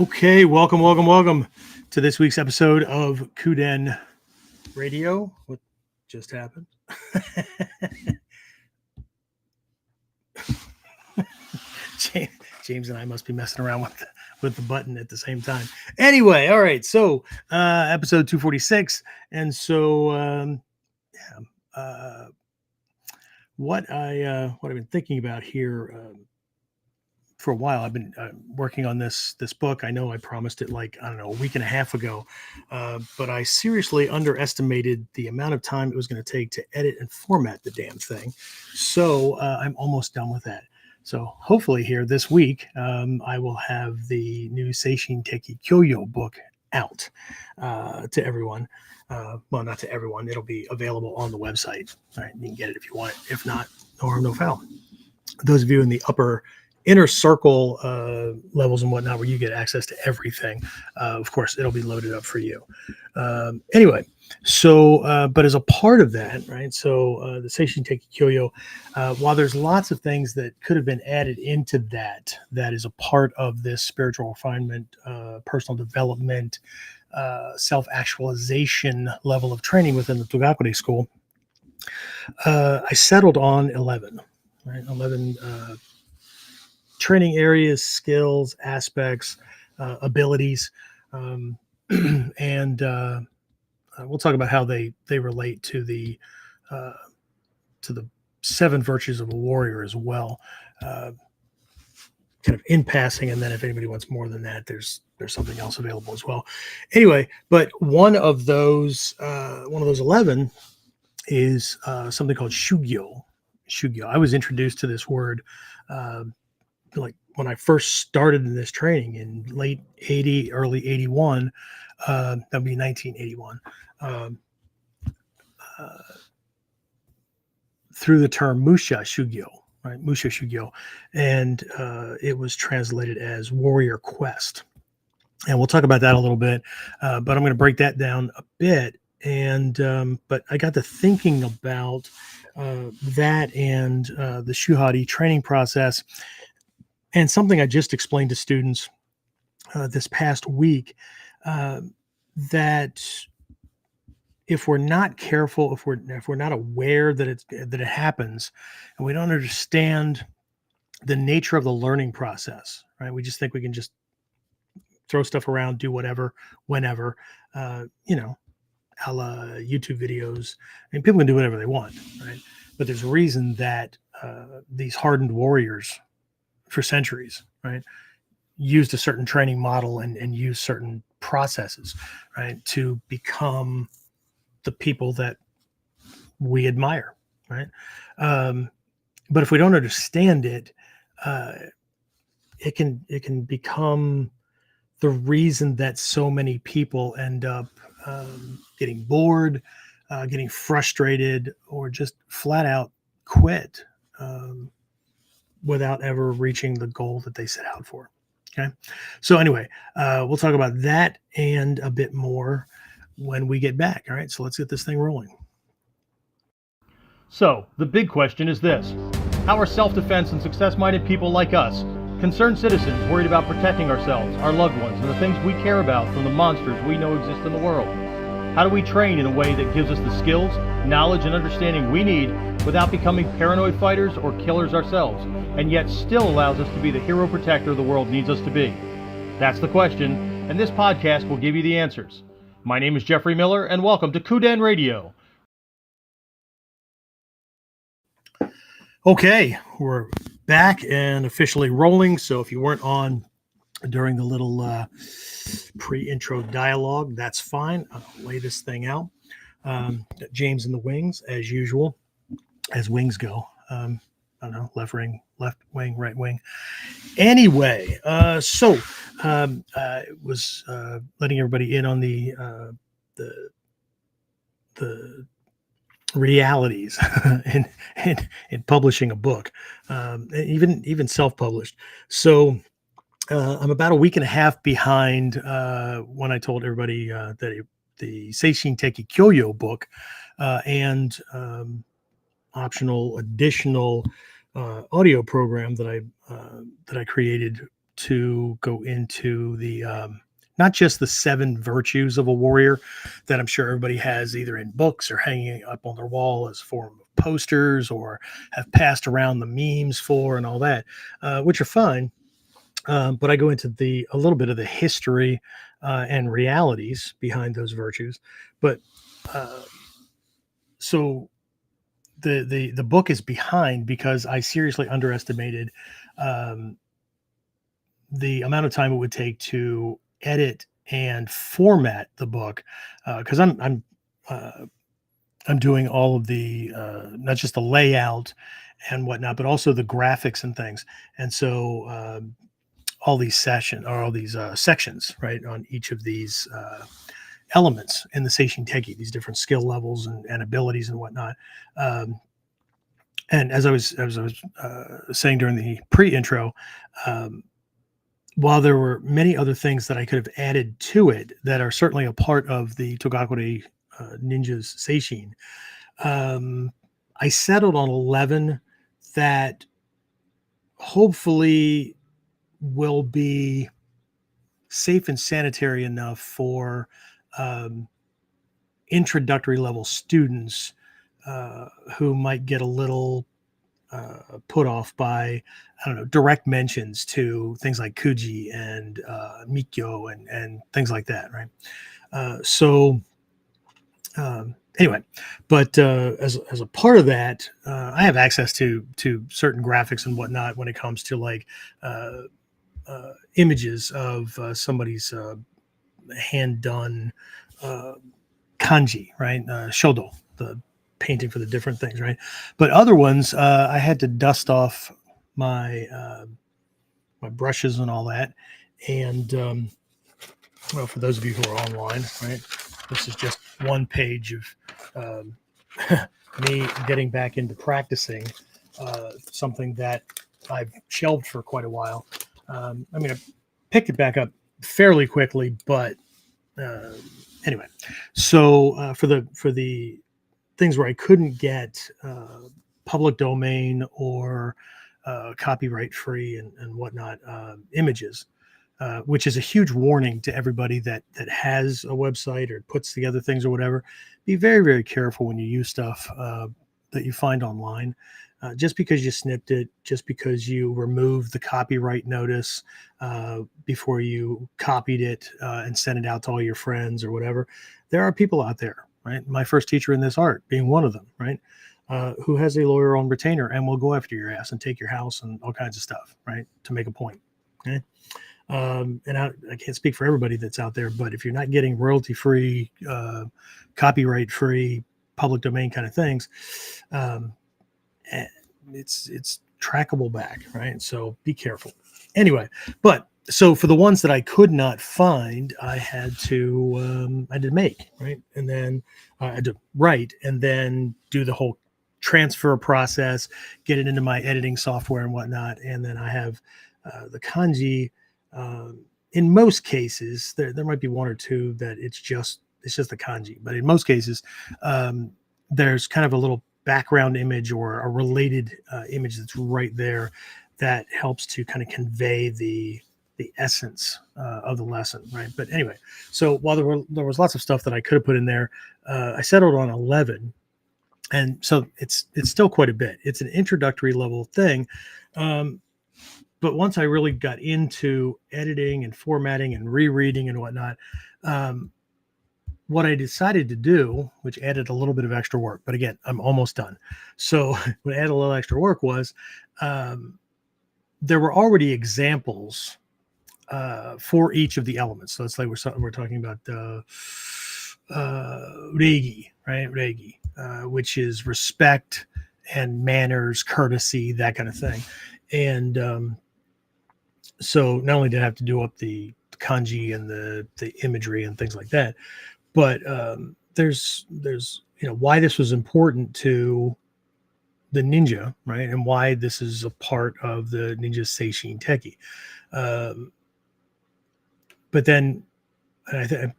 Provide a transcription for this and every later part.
Okay, welcome to this week's episode of KUDEN Radio. What just happened? James and I must be messing around with the button at the same time. Anyway, all right. So, episode 246, and so what I've been thinking about here. For a while, I've been working on this book. I know I promised it a week and a half ago, but I seriously underestimated the amount of time it was going to take to edit and format the damn thing. So I'm almost done with that. So hopefully here this week, I will have the new Seishin Teki Kyoyo book out to everyone. Well, not to everyone. It'll be available on the website. All right, you can get it if you want it. If not, no harm, no foul. Those of you in the upper inner circle levels and whatnot, where you get access to everything, of course it'll be loaded up for you. Anyway, so but as a part of that, right, so the Seishin Teki Kyoyo, while there's lots of things that could have been added into that is a part of this spiritual refinement, personal development, self-actualization level of training within the Togakure school, I settled on 11, right? 11 training areas, skills, aspects, abilities, and we'll talk about how they relate to the 7 virtues of a warrior as well, kind of in passing. And then if anybody wants more than that, there's something else available as well. Anyway, but one of those 11 is something called Shugyo. Shugyo. I was introduced to this word like when I first started in this training in late 80, early 81, that'd be 1981, through the term Musha Shugyo, right? Musha Shugyo. And it was translated as warrior quest. And we'll talk about that a little bit, but I'm going to break that down a bit. And, but I got to thinking about that and the SHU HA RI training process. And something I just explained to students this past week, that if we're not careful, if we're not aware that it happens, and we don't understand the nature of the learning process, right? We just think we can just throw stuff around, do whatever, whenever, a la YouTube videos. I mean, people can do whatever they want, right? But there's a reason that these hardened warriors for centuries, right, used a certain training model and used certain processes, right, to become the people that we admire, right? But if we don't understand it, it can become the reason that so many people end up getting bored, getting frustrated, or just flat out quit. Without ever reaching the goal that they set out for. Okay. So anyway, we'll talk about that and a bit more when we get back. All right. So let's get this thing rolling. So the big question is this: how are self-defense and success-minded people like us, concerned citizens worried about protecting ourselves, our loved ones, and the things we care about from the monsters we know exist in the world? How do we train in a way that gives us the skills, knowledge, and understanding we need without becoming paranoid fighters or killers ourselves, and yet still allows us to be the hero protector the world needs us to be? That's the question, and this podcast will give you the answers. My name is Jeffrey Miller, and welcome to KUDEN Radio. Okay, we're back and officially rolling. So if you weren't on during the little pre-intro dialogue, that's fine. I'll lay this thing out. James in the wings, as usual, as wings go. I don't know, left wing, right wing. Anyway, so I was letting everybody in on the realities in publishing a book, even self-published. So I'm about a week and a half behind when I told everybody that the Seishin Teki Kyoyo book and optional additional audio program that I created to go into the not just the 7 virtues of a warrior that I'm sure everybody has either in books or hanging up on their wall as a form of posters or have passed around the memes for and all that, which are fine. But I go into a little bit of the history and realities behind those virtues. But uh, so the book is behind because I seriously underestimated um, the amount of time it would take to edit and format the book because uh, I'm doing all of the not just the layout and whatnot, but also the graphics and things. And so all these sections, right, on each of these elements in the Seishin Teki, these different skill levels and abilities and whatnot. Um, and as I was saying during the pre-intro, um, while there were many other things that I could have added to it that are certainly a part of the Togakure Ninja's Seishin, um, I settled on 11 that hopefully will be safe and sanitary enough for um, introductory level students who might get a little put off by, I don't know, direct mentions to things like Kuji and Mikyo and things like that, right? So anyway, but as a part of that, I have access to certain graphics and whatnot when it comes to like images of somebody's hand done kanji, right? Shodo, the painting for the different things, right? But other ones, I had to dust off my my brushes and all that. And well, for those of you who are online, right, this is just one page of me getting back into practicing something that I've shelved for quite a while. I mean, I picked it back up fairly quickly, but anyway. So for the things where I couldn't get public domain or copyright free and whatnot images, which is a huge warning to everybody that has a website or puts together things or whatever. Be very, very careful when you use stuff that you find online. Just because you snipped it, just because you removed the copyright notice before you copied it and sent it out to all your friends or whatever, there are people out there, right? My first teacher in this art being one of them, right? Who has a lawyer on retainer and will go after your ass and take your house and all kinds of stuff, right? To make a point. Okay. And I can't speak for everybody that's out there, but if you're not getting royalty free, copyright free, public domain kind of things, it's trackable back, right? So be careful. Anyway, but so for the ones that I could not find, I had to make, right, and then I had to write and then do the whole transfer process, get it into my editing software and whatnot, and then I have the kanji. In most cases, there might be one or two that it's just the kanji, but in most cases, there's kind of a little background image or a related image that's right there that helps to kind of convey the essence of the lesson, right? But anyway, so while there was lots of stuff that I could have put in there, I settled on 11, and so it's still quite a bit. It's an introductory level thing, but once I really got into editing and formatting and rereading and whatnot, what I decided to do, which added a little bit of extra work, but again, I'm almost done. So what added a little extra work was there were already examples for each of the elements. So let's say we're talking about reigi, right? Reigi, which is respect and manners, courtesy, that kind of thing. And so not only did I have to do up the kanji and the imagery and things like that, but there's why this was important to the ninja, right, and why this is a part of the ninja Seishin Teki. But then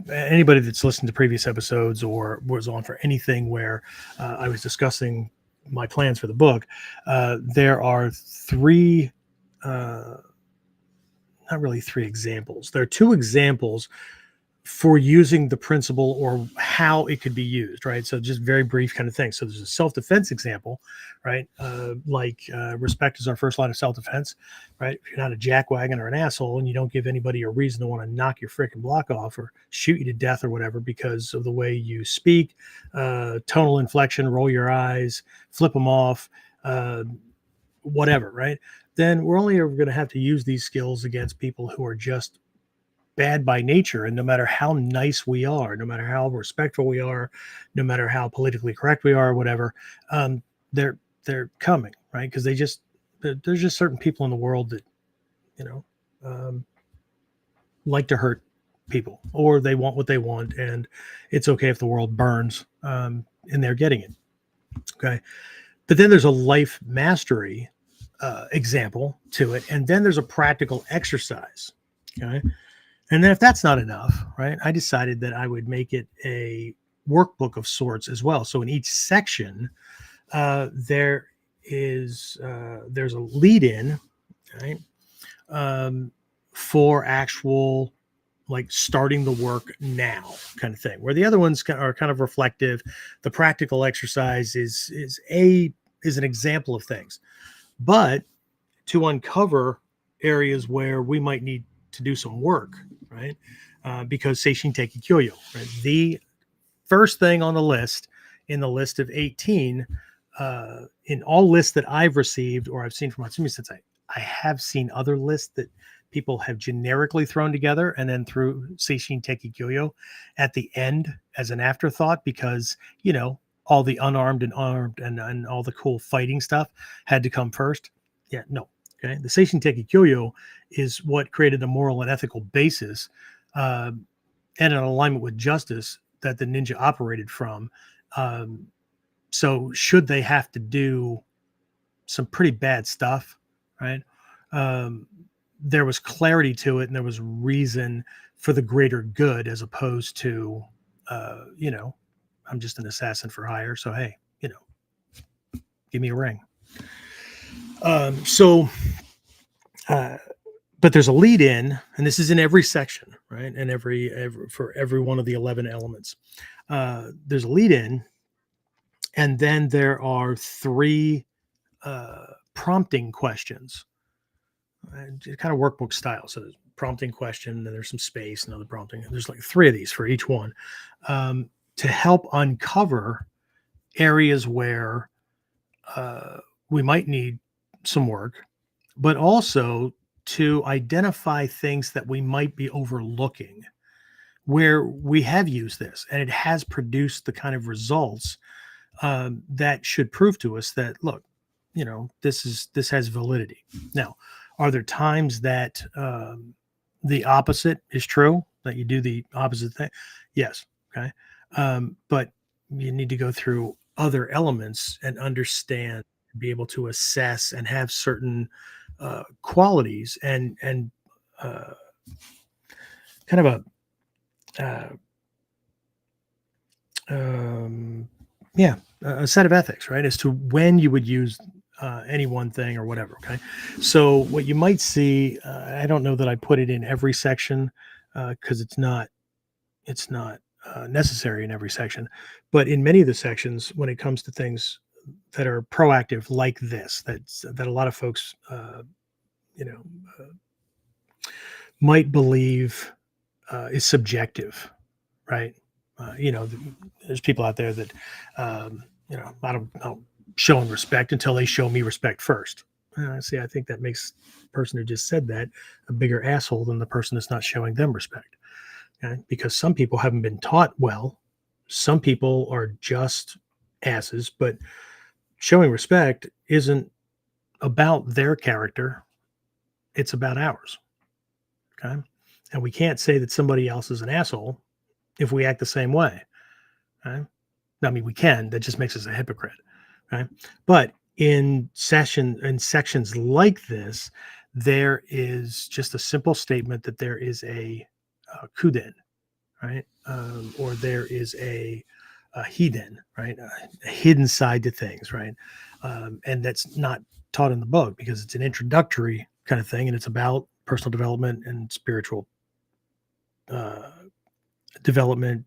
anybody that's listened to previous episodes or was on for anything where I was discussing my plans for the book, there are three not really three examples. There are two examples for using the principle or how it could be used, right? So just very brief kind of thing. So there's a self-defense example, right? Respect is our first line of self-defense, right? If you're not a jackwagon or an asshole and you don't give anybody a reason to want to knock your freaking block off or shoot you to death or whatever because of the way you speak, tonal inflection, roll your eyes, flip them off, whatever, right? Then we're only ever going to have to use these skills against people who are just bad by nature. And no matter how nice we are, no matter how respectful we are, no matter how politically correct we are, or whatever, they're coming, right? Because there's just certain people in the world that, you know, like to hurt people, or they want what they want, and it's okay if the world burns, and they're getting it. Okay. But then there's a life mastery example to it, and then there's a practical exercise. Okay. And then if that's not enough, right, I decided that I would make it a workbook of sorts as well. So in each section, there's a lead in, right, for actual like starting the work now kind of thing, where the other ones are kind of reflective. The practical exercise is an example of things, but to uncover areas where we might need to do some work, right? Because Seishin Teki Kyoyo, right? The first thing on the list in the list of 18, in all lists that I've received or I've seen from Hatsumi Sensei, I have seen other lists that people have generically thrown together and then threw Seishin Teki Kyoyo at the end as an afterthought because, you know, all the unarmed and armed and all the cool fighting stuff had to come first. Yeah, no. Okay. The Seishin Teki Kyoyo is what created a moral and ethical basis and an alignment with justice that the ninja operated from. So should they have to do some pretty bad stuff, right? There was clarity to it and there was reason for the greater good as opposed to, you know, I'm just an assassin for hire. So, hey, you know, give me a ring. But there's a lead in, and this is in every section, right? And for every one of the 11 elements, there's a lead in, and then there are three prompting questions, kind of workbook style. So there's prompting question, and there's some space, another prompting. There's like three of these for each one to help uncover areas where we might need some work, but also to identify things that we might be overlooking where we have used this and it has produced the kind of results that should prove to us that, look, you know, this has validity. Now, are there times that the opposite is true, that you do the opposite thing? Yes. Okay. But you need to go through other elements and understand, be able to assess and have certain qualities and kind of a set of ethics, right, as to when you would use any one thing or whatever. Okay, so what you might see, I don't know that I put it in every section because it's not necessary in every section, but in many of the sections, when it comes to things that are proactive like this, that a lot of folks might believe is subjective, right? There's people out there that I don't show them respect until they show me respect first. See, I think that makes the person who just said that a bigger asshole than the person that's not showing them respect. Okay? Because some people haven't been taught well. Some people are just asses, but showing respect isn't about their character. It's about ours. Okay. And we can't say that somebody else is an asshole if we act the same way. Okay? I mean, we can, that just makes us a hypocrite. Okay. But in sections like this, there is just a simple statement that there is a KUDEN, right? Or there is a hiden, right? A hidden side to things, right? And that's not taught in the book because it's an introductory kind of thing, and it's about personal development and spiritual development,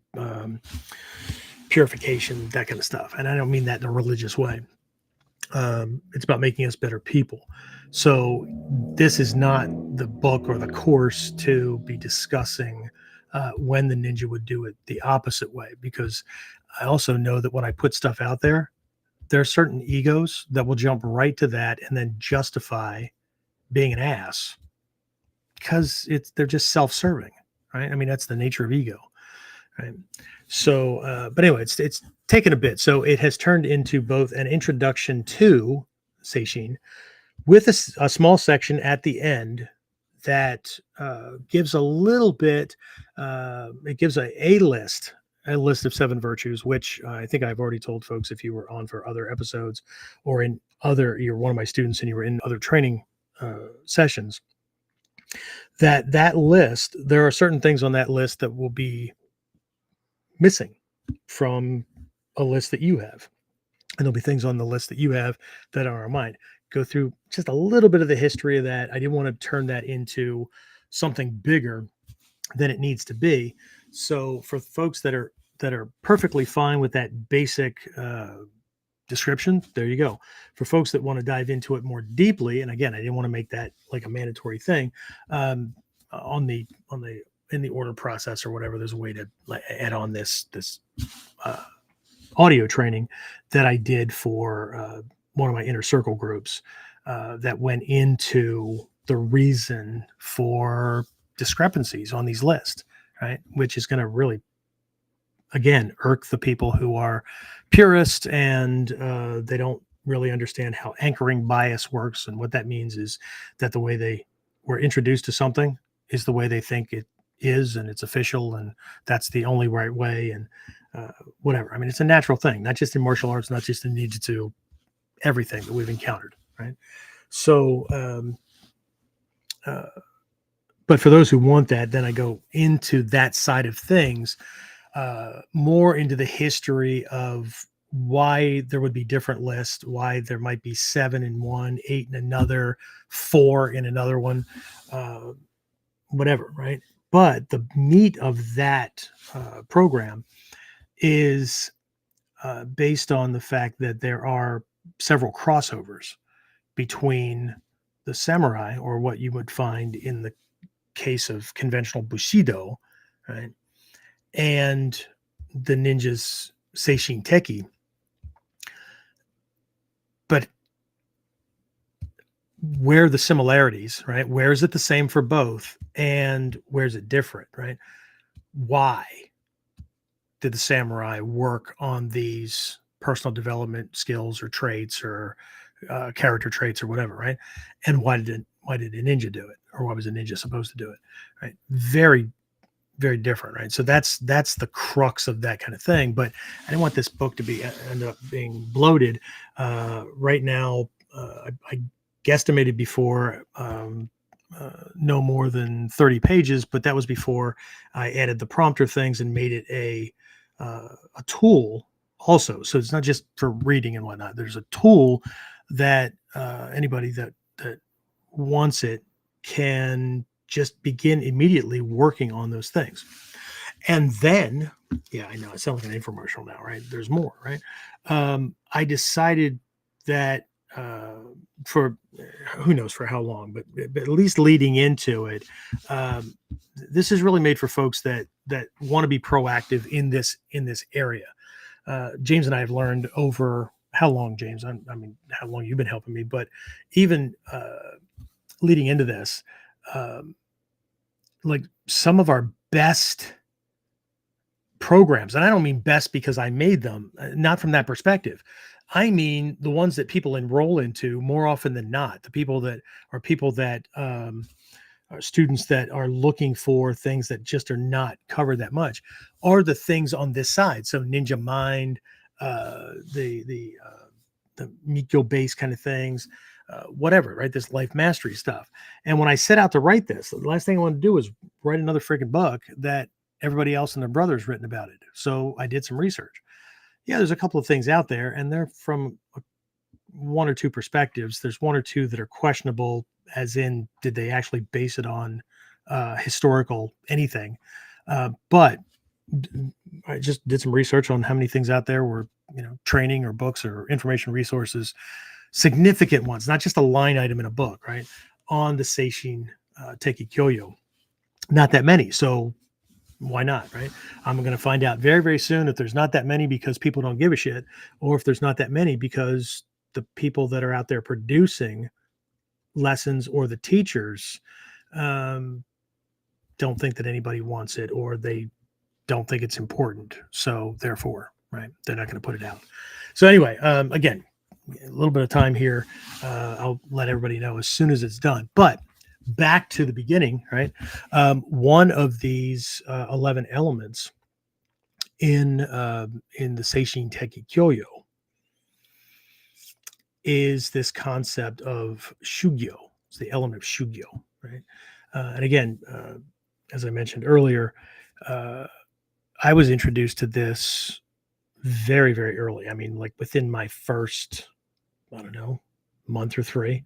purification, that kind of stuff. And I don't mean that in a religious way. It's about making us better people. So this is not the book or the course to be discussing when the ninja would do it the opposite way, because I also know that when I put stuff out there, there are certain egos that will jump right to that and then justify being an ass because they're just self-serving, right? I mean, that's the nature of ego, right? So, but anyway, it's taken a bit. So it has turned into both an introduction to Seishin with a small section at the end that gives a little bit. It gives a list of 7 virtues, which I think I've already told folks if you were on for other episodes or you're one of my students and you were in other training sessions, that list, there are certain things on that list that will be missing from a list that you have. And there'll be things on the list that you have that are on mine. Go through just a little bit of the history of that. I didn't want to turn that into something bigger than it needs to be. So for folks that are perfectly fine with that basic description, there you go. For folks that want to dive into it more deeply, and again, I didn't want to make that like a mandatory thing, in the order process or whatever, there's a way to add on this audio training that I did for one of my inner circle groups that went into the reason for discrepancies on these lists, right? Which is going to really, again, irk the people who are purists and they don't really understand how anchoring bias works. And what that means is that the way they were introduced to something is the way they think it is, and it's official, and that's the only right way, and whatever. I mean, it's a natural thing, not just in martial arts, not just in Ninjutsu, everything that we've encountered, right? So, but for those who want that, then I go into that side of things, more into the history of why there would be different lists, why there might be 7 in one, 8 in another, 4 in another one, whatever, right? But the meat of that program is based on the fact that there are several crossovers between the samurai, or what you would find in the case of conventional Bushido, right, and the ninjas Seishin Teki. But where are the similarities, right? Where is it the same for both, and where's it different, right? Why did the samurai work on these personal development skills or traits or character traits or whatever, right? And why did a ninja do it, or why was a ninja supposed to do it, right? Very, very different, right? So that's the crux of that kind of thing. But I didn't want this book to end up being bloated. Right now, I guesstimated before no more than 30 pages, but that was before I added the prompter things and made it a tool also. So it's not just for reading and whatnot. There's a tool that anybody that wants it can just begin immediately working on those things. And then, yeah, I know it sounds like an infomercial now, right? There's more, right? I decided that for who knows for how long, but at least leading into it, this is really made for folks that want to be proactive in this area. James and I have learned over how long, James? I mean, how long you've been helping me, but even leading into this, like some of our best programs, and I don't mean best because I made them, not from that perspective. I mean the ones that people enroll into more often than not, the people that are students that are looking for things that just are not covered that much, are the things on this side. So Ninja Mind, the Mikyo base kind of things, whatever, right? This life mastery stuff. And when I set out to write this, the last thing I wanted to do was write another freaking book that everybody else and their brother's written about it. So I did some research. Yeah, there's a couple of things out there, and they're from one or two perspectives. There's one or two that are questionable, as in, did they actually base it on historical anything? But I just did some research on how many things out there were, training or books or information resources, significant ones, not just a line item in a book, right? On the Seishin Teki Kyoyo. Not that many. So why not, right? I'm going to find out very, very soon if there's not that many because people don't give a shit, or if there's not that many because the people that are out there producing lessons or the teachers don't think that anybody wants it, or they don't think it's important. So therefore, right, they're not going to put it out. So anyway, again, a little bit of time here. I'll let everybody know as soon as it's done. But back to the beginning, right? One of these 11 elements in the Seishin Teki Kyoyo is this concept of Shugyo. It's the element of Shugyo, right? And again, as I mentioned earlier, I was introduced to this very, very early. I mean, like within my first, I don't know, month or three,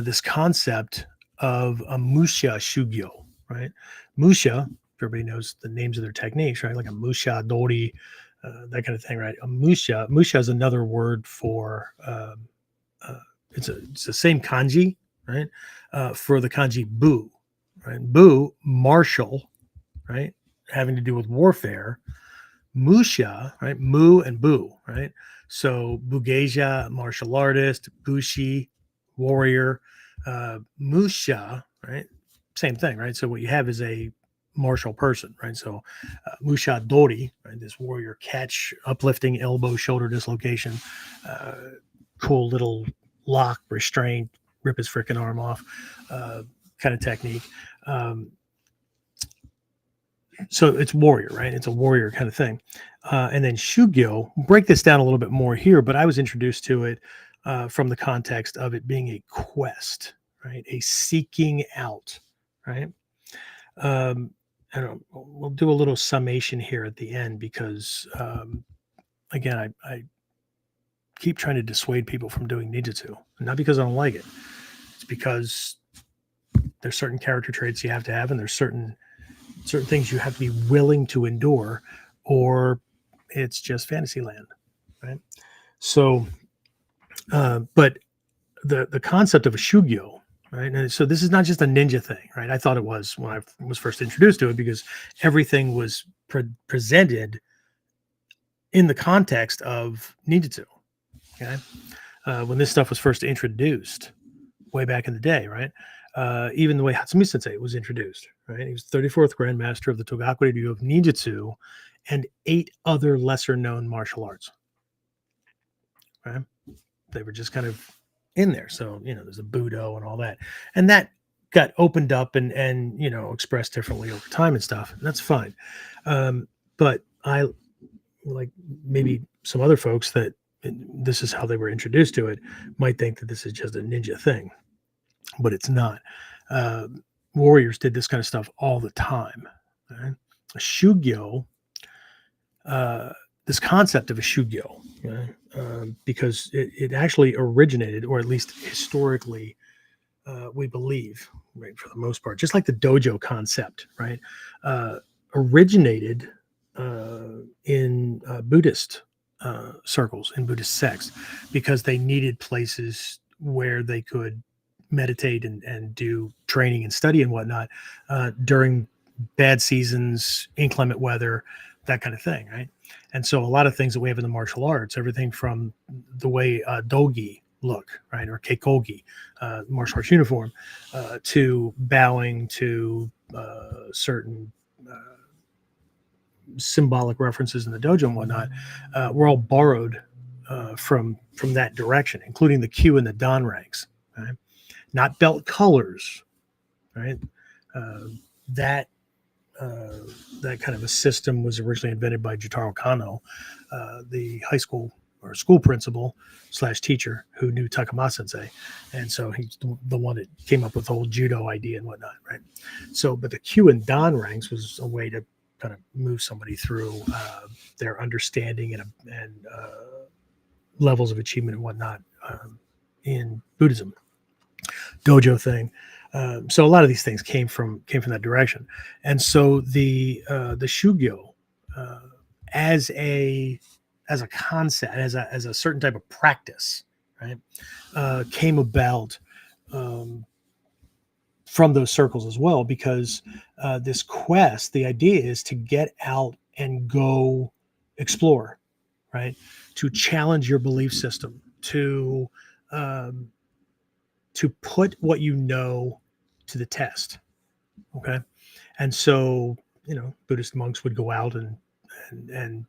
this concept of a Musha Shugyo, right? Musha, everybody knows the names of their techniques, right? Like a Musha Dori, that kind of thing, right? A Musha is another word for, it's the same kanji, right? For the kanji bu, right? Bu, martial, right? Having to do with warfare. Musha, right? Mu and bu, right? So bugeisha, martial artist, bushi, warrior, musha, right? Same thing, right? So what you have is a martial person, right? So musha dori, right? This warrior catch, uplifting, elbow, shoulder dislocation, cool little lock, restraint, rip his freaking arm off, kind of technique. So it's warrior, right? It's a warrior kind of thing. And then Shugyo, break this down a little bit more here, but I was introduced to it from the context of it being a quest, right? A seeking out, right? I don't know, we'll do a little summation here at the end because, again, I keep trying to dissuade people from doing ninjutsu. Not because I don't like it. It's because there's certain character traits you have to have, and there's certain things you have to be willing to endure, or it's just fantasy land, right? So, but the concept of a Shugyo, right? And so this is not just a ninja thing, right? I thought it was when I was first introduced to it because everything was presented in the context of ninjutsu. Okay, when this stuff was first introduced, way back in the day, right? Even the way Hatsumi Sensei was introduced, right? He was 34th Grandmaster of the Togakure Ryu of Ninjutsu and 8 other lesser known martial arts. Right? They were just kind of in there. So, there's a Budo and all that. And that got opened up and expressed differently over time and stuff. And that's fine. But I, like maybe some other folks that this is how they were introduced to it, might think that this is just a ninja thing. But it's not. Warriors did this kind of stuff all the time. Right? A Shugyo, this concept of a Shugyo, right? Because it actually originated, or at least historically, we believe, right, for the most part, just like the dojo concept, right, originated in Buddhist circles, in Buddhist sects, because they needed places where they could meditate and do training and study and whatnot during bad seasons, inclement weather, that kind of thing, right? And so a lot of things that we have in the martial arts, everything from the way dogi look, right, or keikogi, martial arts uniform, to bowing, to certain symbolic references in the dojo and whatnot, were all borrowed from that direction, including the Q and the Dan ranks, right? Not belt colors, right? That kind of a system was originally invented by Jotaro Kano, the high school or school principal / teacher who knew Takama Sensei. And so he's the one that came up with the whole judo idea and whatnot, right? So, but the Q and Dan ranks was a way to kind of move somebody through their understanding and levels of achievement and whatnot in Buddhism, dojo thing. So a lot of these things came from that direction, and so the Shugyo, uh, as a concept, as a certain type of practice, right, came about um, from those circles as well, because this quest, the idea is to get out and go explore, right, to challenge your belief system, um, to put what you know to the test. Okay. And so, Buddhist monks would go out and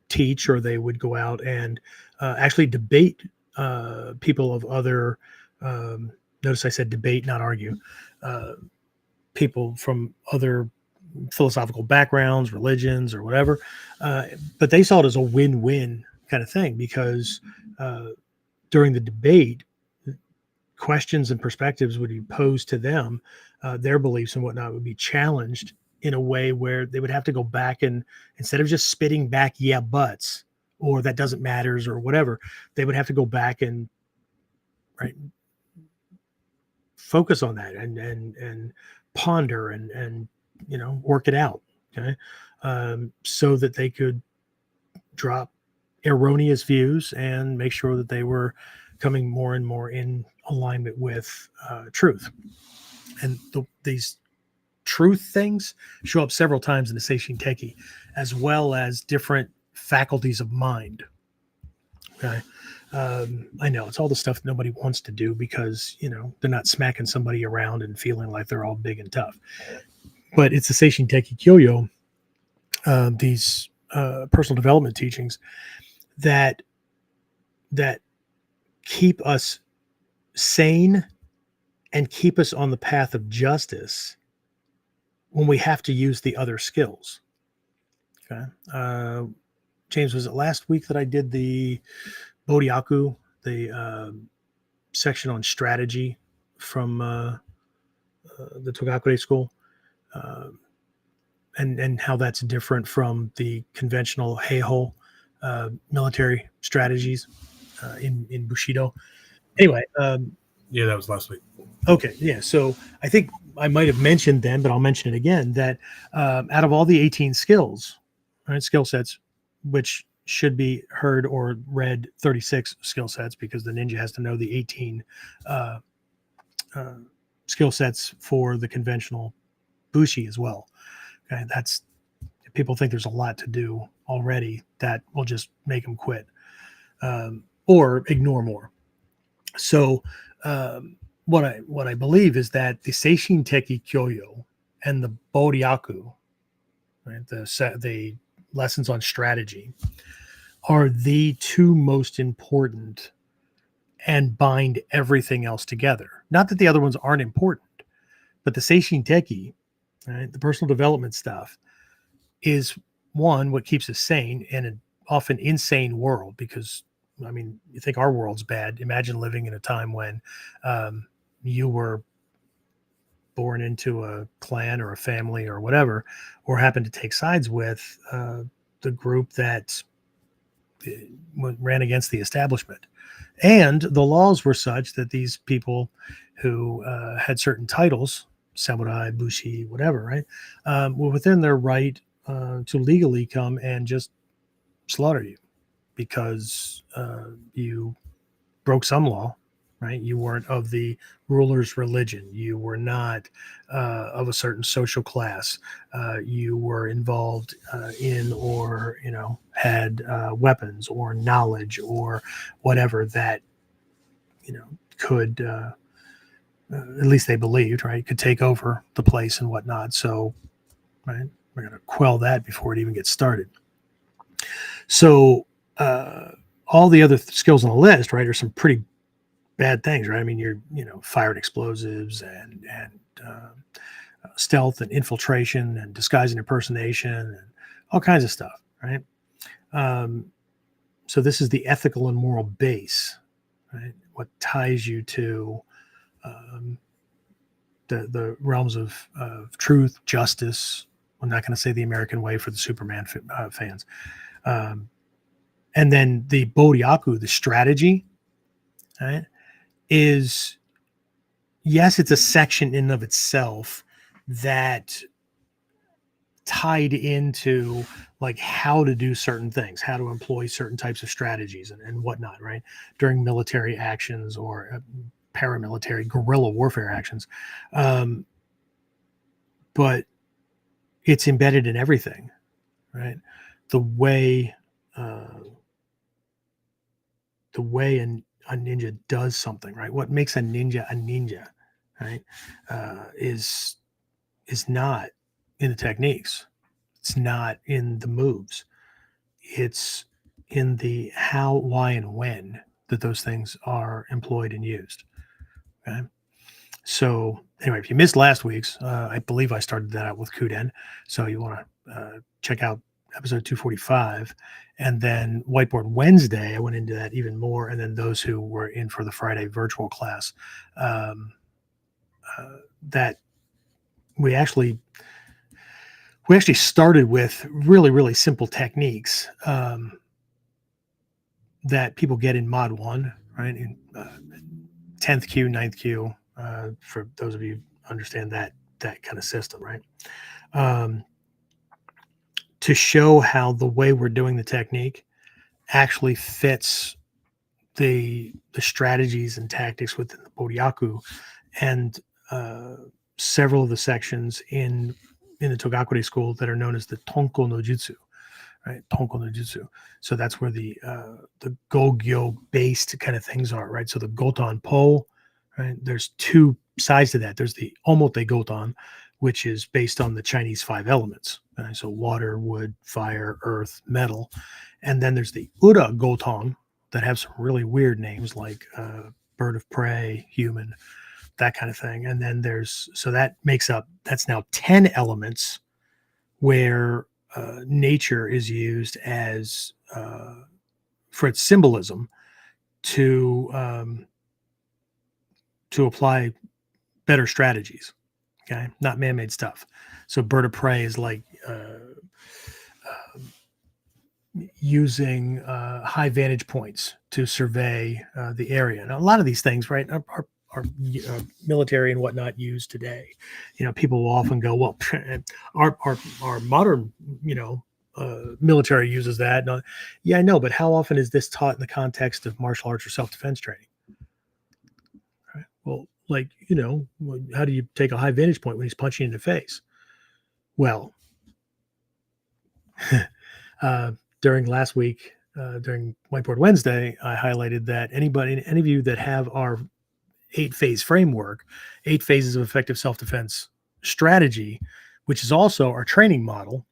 teach, or they would go out and actually debate people of other, um, notice I said debate, not argue, uh, people from other philosophical backgrounds, religions, or whatever. But they saw it as a win-win kind of thing, because uh, during the debate, questions and perspectives would be posed to them, their beliefs and whatnot would be challenged in a way where they would have to go back, and instead of just spitting back yeah buts, or that doesn't matters, or whatever, they would have to go back and, right, focus on that, and ponder, and work it out. Okay. So that they could drop erroneous views and make sure that they were coming more and more in alignment with truth. And these truth things show up several times in the Seishin Teki, as well as different faculties of mind. Okay. I know it's all the stuff nobody wants to do, because they're not smacking somebody around and feeling like they're all big and tough. But it's the Seishin Teki Kyoyo, these personal development teachings that keep us sane and keep us on the path of justice when we have to use the other skills. Okay. James, was it last week that I did the Bodhyaku, the section on strategy from the Togakure school, and how that's different from the conventional Heiho military strategies in Bushido. Anyway, Yeah, that was last week. okay, yeah. So I think I might have mentioned then, but I'll mention it again, that out of all the 18 skills, right, skill sets, which should be heard or read 36 skill sets, because the ninja has to know the 18 uh, skill sets for the conventional bushi as well. Okay, that's, if people think there's a lot to do already, that will just make them quit, or ignore more. So what I believe is that the Seishin Teki Kyoyo and the Bodhyaku, right, the lessons on strategy, are the two most important and bind everything else together. Not that the other ones aren't important, but the Seishin Teki, right, the personal development stuff, is one, what keeps us sane in an often insane world. Because, I mean, you think our world's bad. Imagine living in a time when you were born into a clan or a family or whatever, or happened to take sides with the group that ran against the establishment. And the laws were such that these people who had certain titles, samurai, bushi, whatever, right, were within their right to legally come and just slaughter you, because you broke some law, right? You weren't of the ruler's religion. You were not of a certain social class. You were involved in, or had weapons or knowledge or whatever that could, at least they believed, right, could take over the place and whatnot. So, right, we're going to quell that before it even gets started. So all the other skills on the list, right, are some pretty bad things, right? I mean, you're firing explosives and stealth and infiltration and disguise and impersonation and all kinds of stuff, right? So this is the ethical and moral base, right? What ties you to the realms of truth, justice. I'm not going to say the American way for the Superman fans. And then the Bodhyaku, the strategy, right, is, yes, it's a section in and of itself that tied into like how to do certain things, how to employ certain types of strategies and whatnot, right? During military actions or paramilitary guerrilla warfare actions. Um, but it's embedded in everything, right? The way, uh, a ninja does something, right? What makes a ninja, right? Is not in the techniques. It's not in the moves. It's in the how, why, and when that those things are employed and used. Okay. So anyway, if you missed last week's, I believe I started that out with KUDEN. So you want to check out episode 245. And then Whiteboard Wednesday, I went into that even more. And then those who were in for the Friday virtual class, that we actually started with really, really simple techniques that people get in Mod 1, right? In 10th Q, 9th Q, for those of you who understand that kind of system, right? To show how the way we're doing the technique actually fits the strategies and tactics within the Bodhyaku and several of the sections in the Togakure school that are known as the Tonko no Jutsu, right? Tonko no Jutsu. So that's where the Gogyo based kind of things are, right? So the Gotan Po, right? There's two sides to that. There's the Omote Gotan, which is based on the Chinese 5 elements. Right? So water, wood, fire, earth, metal. And then there's the Ura Gotan that have some really weird names like bird of prey, human, that kind of thing. And then that's now 10 elements where nature is used as for its symbolism to apply better strategies. Okay, not man-made stuff. So bird of prey is like using high vantage points to survey the area. Now, a lot of these things, right, are military and whatnot used today. People will often go, well, our modern, military uses that. No, yeah, I know, but how often is this taught in the context of martial arts or self-defense training? Right? Well, how do you take a high vantage point when he's punching you in the face? Well, during last week, during Whiteboard Wednesday, I highlighted that any of you that have our 8-phase framework, 8 phases of effective self-defense strategy, which is also our training model.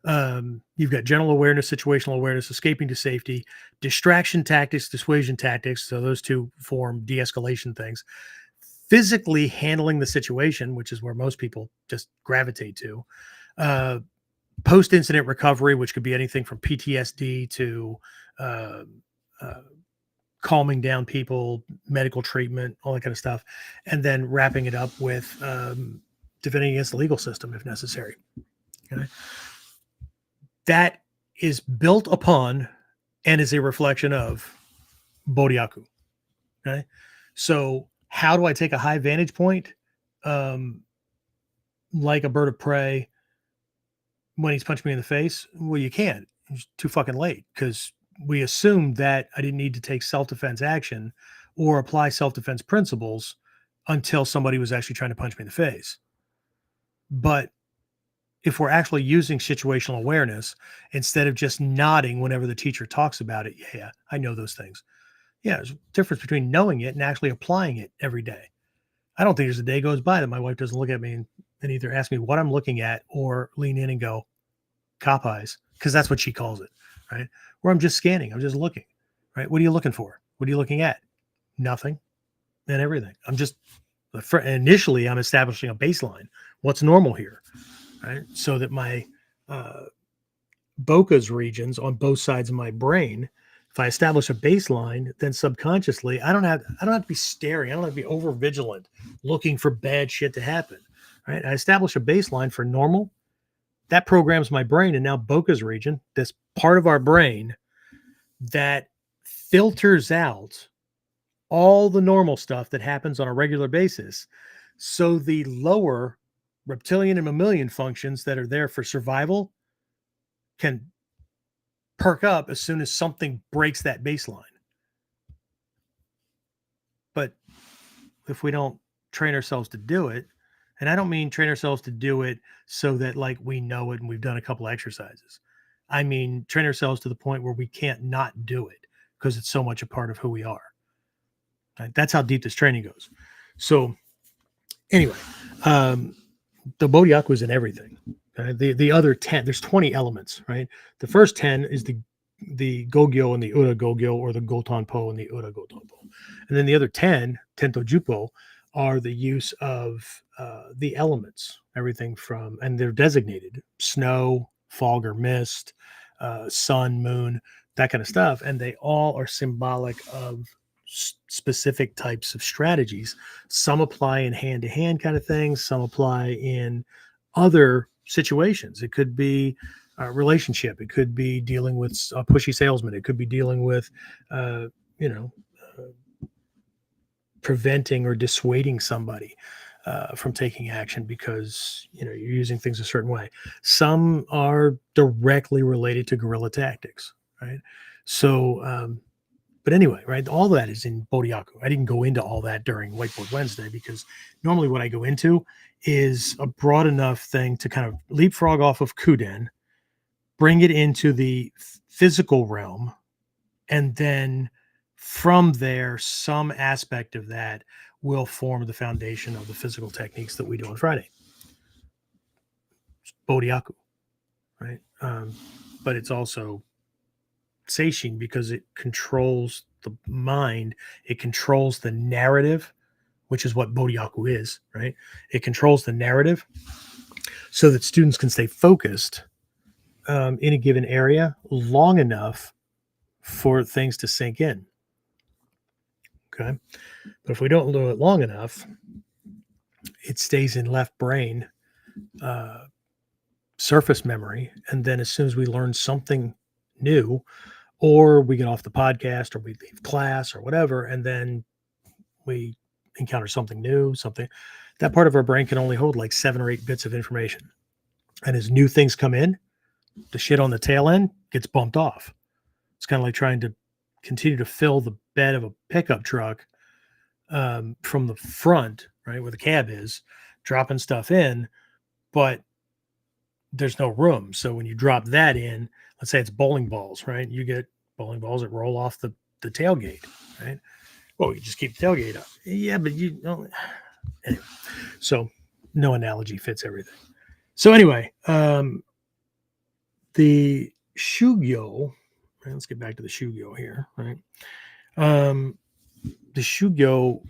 You've got general awareness, situational awareness, escaping to safety, distraction tactics, dissuasion tactics. So those two form de-escalation things. Physically handling the situation, which is where most people just gravitate to. Post-incident recovery, which could be anything from PTSD to calming down people, medical treatment, all that kind of stuff. And then wrapping it up with defending against the legal system if necessary. Okay. That is built upon and is a reflection of Bodhyaku. Okay. So how do I take a high vantage point? Like a bird of prey when he's punched me in the face? Well, you can't. It's too fucking late because we assumed that I didn't need to take self-defense action or apply self-defense principles until somebody was actually trying to punch me in the face. But if we're actually using situational awareness instead of just nodding whenever the teacher talks about it, yeah, I know those things. Yeah, there's a difference between knowing it and actually applying it every day. I don't think there's a day goes by that my wife doesn't look at me and either ask me what I'm looking at or lean in and go, cop eyes, because that's what she calls it, right? Where I'm just scanning, I'm just looking, right? What are you looking for? What are you looking at? Nothing and everything. Initially, I'm establishing a baseline. What's normal here, right? So that my Boca's regions on both sides of my brain, if I establish a baseline, then subconsciously, I don't have to be staring. I don't have to be over vigilant, looking for bad shit to happen, right? I establish a baseline for normal. That programs my brain, and now Boca's region, this part of our brain that filters out all the normal stuff that happens on a regular basis. So the lower reptilian and mammalian functions that are there for survival can perk up as soon as something breaks that baseline. But if we don't train ourselves to do it, and I don't mean train ourselves to do it so that like we know it and we've done a couple exercises. I mean train ourselves to the point where we can't not do it because it's so much a part of who we are. Right? That's how deep this training goes. So anyway, the Bodhyaku is in everything. The other 10, there's 20 elements, right? The first 10 is the Gogyo and the Ura Gogyo, or the Gotonpo and the Ura Gotonpo. And then the other 10, Tento Jupo, are the use of the elements, everything from, and they're designated, snow, fog or mist, sun, moon, that kind of stuff. And they all are symbolic of specific types of strategies. Some apply in hand-to-hand kind of things. Some apply in other situations. It could be a relationship. It could be dealing with a pushy salesman. It could be dealing with, preventing or dissuading somebody from taking action because you're using things a certain way. Some are directly related to guerrilla tactics, right? So, but anyway, right, all that is in Bodhyaku. I didn't go into all that during Whiteboard Wednesday because normally what I go into is a broad enough thing to kind of leapfrog off of KUDEN, bring it into the physical realm, and then from there, some aspect of that will form the foundation of the physical techniques that we do on Friday. It's Bodhyaku, right? But it's also Seishin because it controls the mind. It controls the narrative, which is what Bodhyaku is, right? It controls the narrative so that students can stay focused in a given area long enough for things to sink in. Okay. But if we don't do it long enough, it stays in left brain surface memory. And then as soon as we learn something new, or we get off the podcast, or we leave class or whatever, and then we encounter something new, that part of our brain can only hold like 7 or 8 bits of information. And as new things come in, the shit on the tail end gets bumped off. It's kind of like trying to continue to fill the bed of a pickup truck from the front, right, where the cab is, dropping stuff in, but there's no room. So when you drop that in, let's say it's bowling balls, right? You get bowling balls that roll off the tailgate, right? Well, you just keep the tailgate up. Yeah, but you don't. Anyway, so no analogy fits everything. So anyway, the Shugyo, right, let's get back to the Shugyo here, right? The Shugyo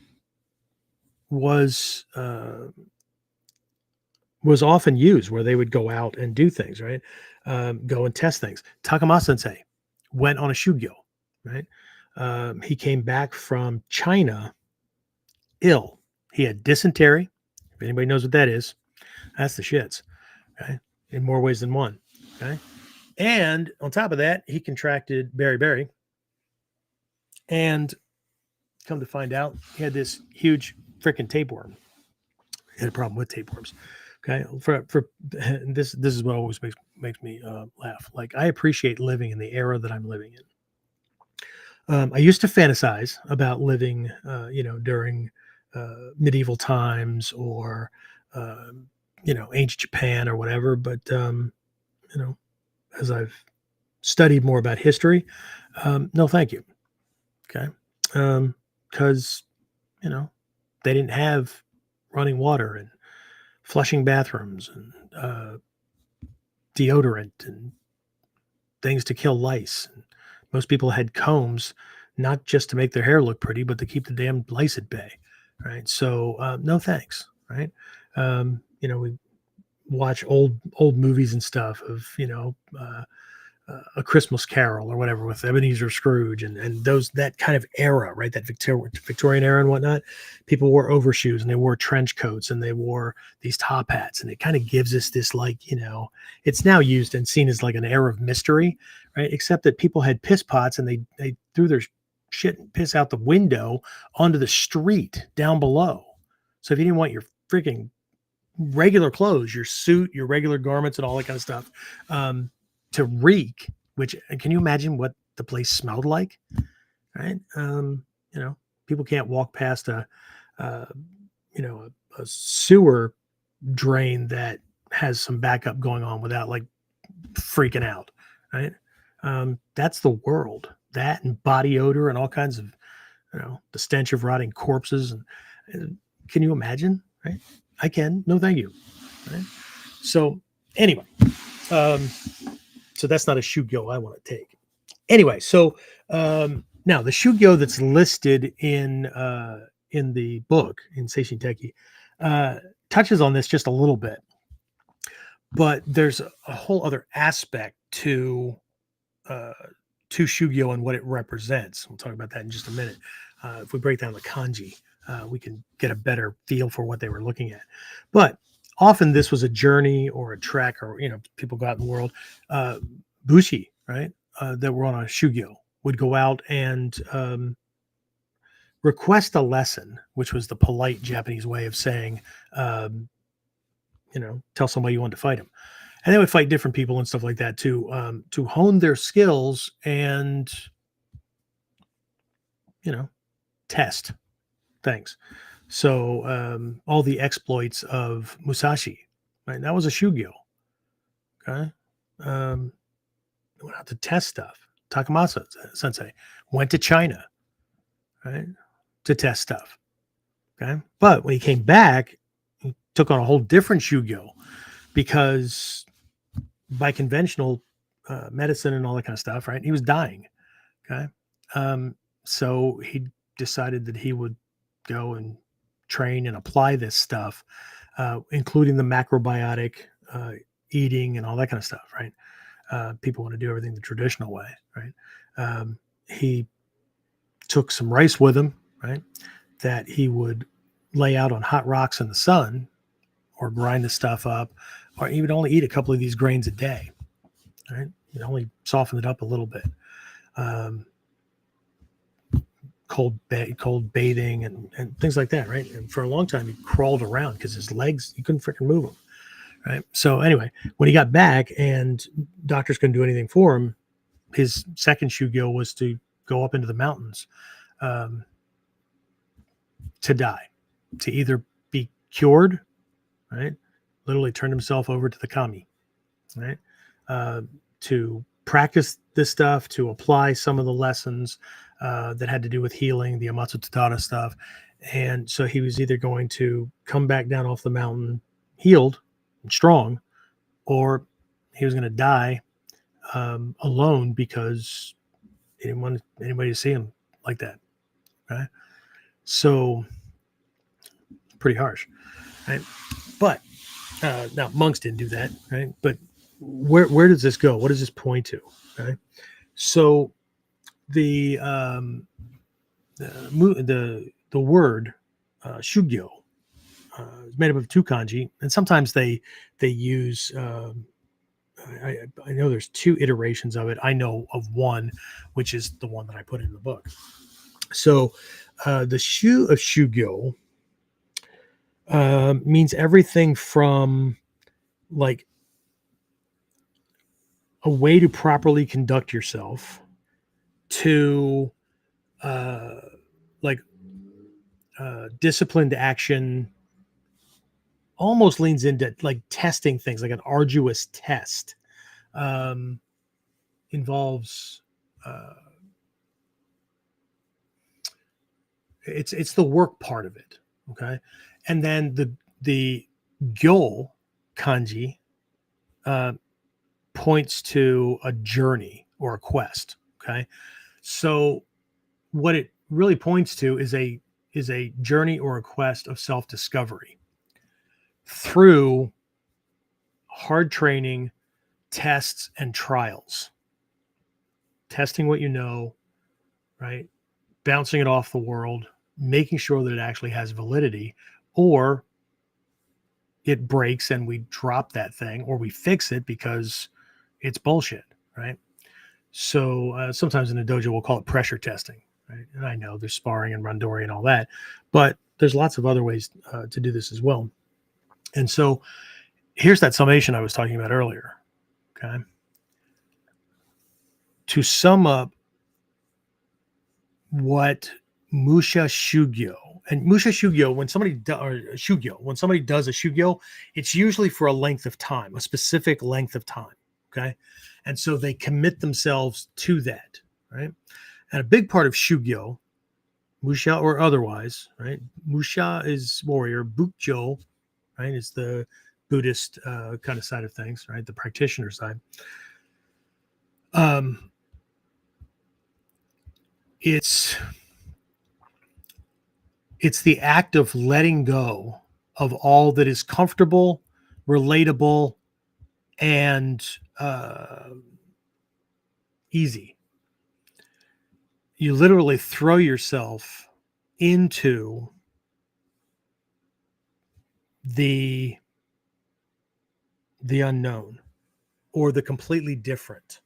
was often used where they would go out and do things, right? Go and test things. Takama Sensei went on a Shugyo, right? He came back from China ill. He had dysentery. If anybody knows what that is, that's the shits, okay? In more ways than one, okay? And on top of that, he contracted beriberi. And come to find out, he had this huge freaking tapeworm. He had a problem with tapeworms. Okay, for this is what always makes me laugh. Like, I appreciate living in the era that I'm living in. I used to fantasize about living, during medieval times or ancient Japan or whatever. But as I've studied more about history, no, thank you. Okay, because they didn't have running water and flushing bathrooms and deodorant and things to kill lice. And most people had combs, not just to make their hair look pretty, but to keep the damn lice at bay. Right. So no thanks. Right. We watch old movies and stuff of, A Christmas Carol or whatever with Ebenezer Scrooge and that kind of era, right? That Victorian era and whatnot. People wore overshoes and they wore trench coats and they wore these top hats, and it kind of gives us this it's now used and seen as like an air of mystery, right? Except that people had piss pots and they threw their shit and piss out the window onto the street down below. So if you didn't want your freaking regular clothes, your suit, your regular garments, and all that kind of stuff, to reek, which can you imagine what the place smelled like? Right. People can't walk past a sewer drain that has some backup going on without like freaking out. Right. That's the world. That and body odor and all kinds of, the stench of rotting corpses. And can you imagine? Right. I can. No, thank you. Right. So anyway, so that's not a Shugyo I want to take. Anyway, so now the Shugyo that's listed in the book in Seishin Teki touches on this just a little bit, but there's a whole other aspect to Shugyo and what it represents. We'll talk about that in just a minute. If we break down the kanji, we can get a better feel for what they were looking at. But often this was a journey or a trek, or people go out in the world. Bushi, right, that were on a Shugyo would go out and request a lesson, which was the polite Japanese way of saying, tell somebody you want to fight them. And they would fight different people and stuff like that to hone their skills and, test things. So all the exploits of Musashi, right? That was a Shugyo. Okay. Went out to test stuff. Takamasa sensei went to China, right, to test stuff. Okay. But when he came back, he took on a whole different Shugyo, because by conventional medicine and all that kind of stuff, right, he was dying. Okay. So he decided that he would go and train and apply this stuff, including the macrobiotic eating and all that kind of stuff, right? People want to do everything the traditional way, right? He took some rice with him, right, that he would lay out on hot rocks in the sun, or grind the stuff up, or he would only eat a couple of these grains a day, right? He'd only soften it up a little bit. Cold bathing and things like that, right? And for a long time, he crawled around because his legs, you couldn't freaking move them, right? So anyway, when he got back and doctors couldn't do anything for him, his second Shugyo was to go up into the mountains to die, to either be cured, right? Literally turned himself over to the kami, right? To practice this stuff, to apply some of the lessons that had to do with healing, the Amatsu Tatada stuff. And so he was either going to come back down off the mountain healed and strong, or he was going to die alone because he didn't want anybody to see him like that, right? So pretty harsh, right? But now monks didn't do that, right? But where does this go? What does this point to? Right? So the word Shugyo is made up of two kanji, and sometimes they use. I know there's two iterations of it. I know of one, which is the one that I put in the book. So the shu of Shugyo means everything from like a way to properly conduct yourself to disciplined action, almost leans into like testing things, like an arduous test. Involves it's the work part of it, okay? And then the gyo kanji points to a journey or a quest, okay? So what it really points to is a journey or a quest of self-discovery through hard training, tests, and trials. Testing what you know, right? Bouncing it off the world, making sure that it actually has validity, or it breaks and we drop that thing, or we fix it because it's bullshit, right? So sometimes in a dojo, we'll call it pressure testing, right? And I know there's sparring and randori and all that, but there's lots of other ways to do this as well. And so here's that summation I was talking about earlier. Okay. To sum up what Musha Shugyo and Musha Shugyo, when somebody when somebody does a Shugyo, it's usually for a length of time, a specific length of time. Okay. And so they commit themselves to that. Right. And a big part of Shugyo, Musha or otherwise, right? Musha is warrior, Bukjo, right, is the Buddhist kind of side of things, right? The practitioner side. It's the act of letting go of all that is comfortable, relatable, and easy. You literally throw yourself into the unknown or the completely different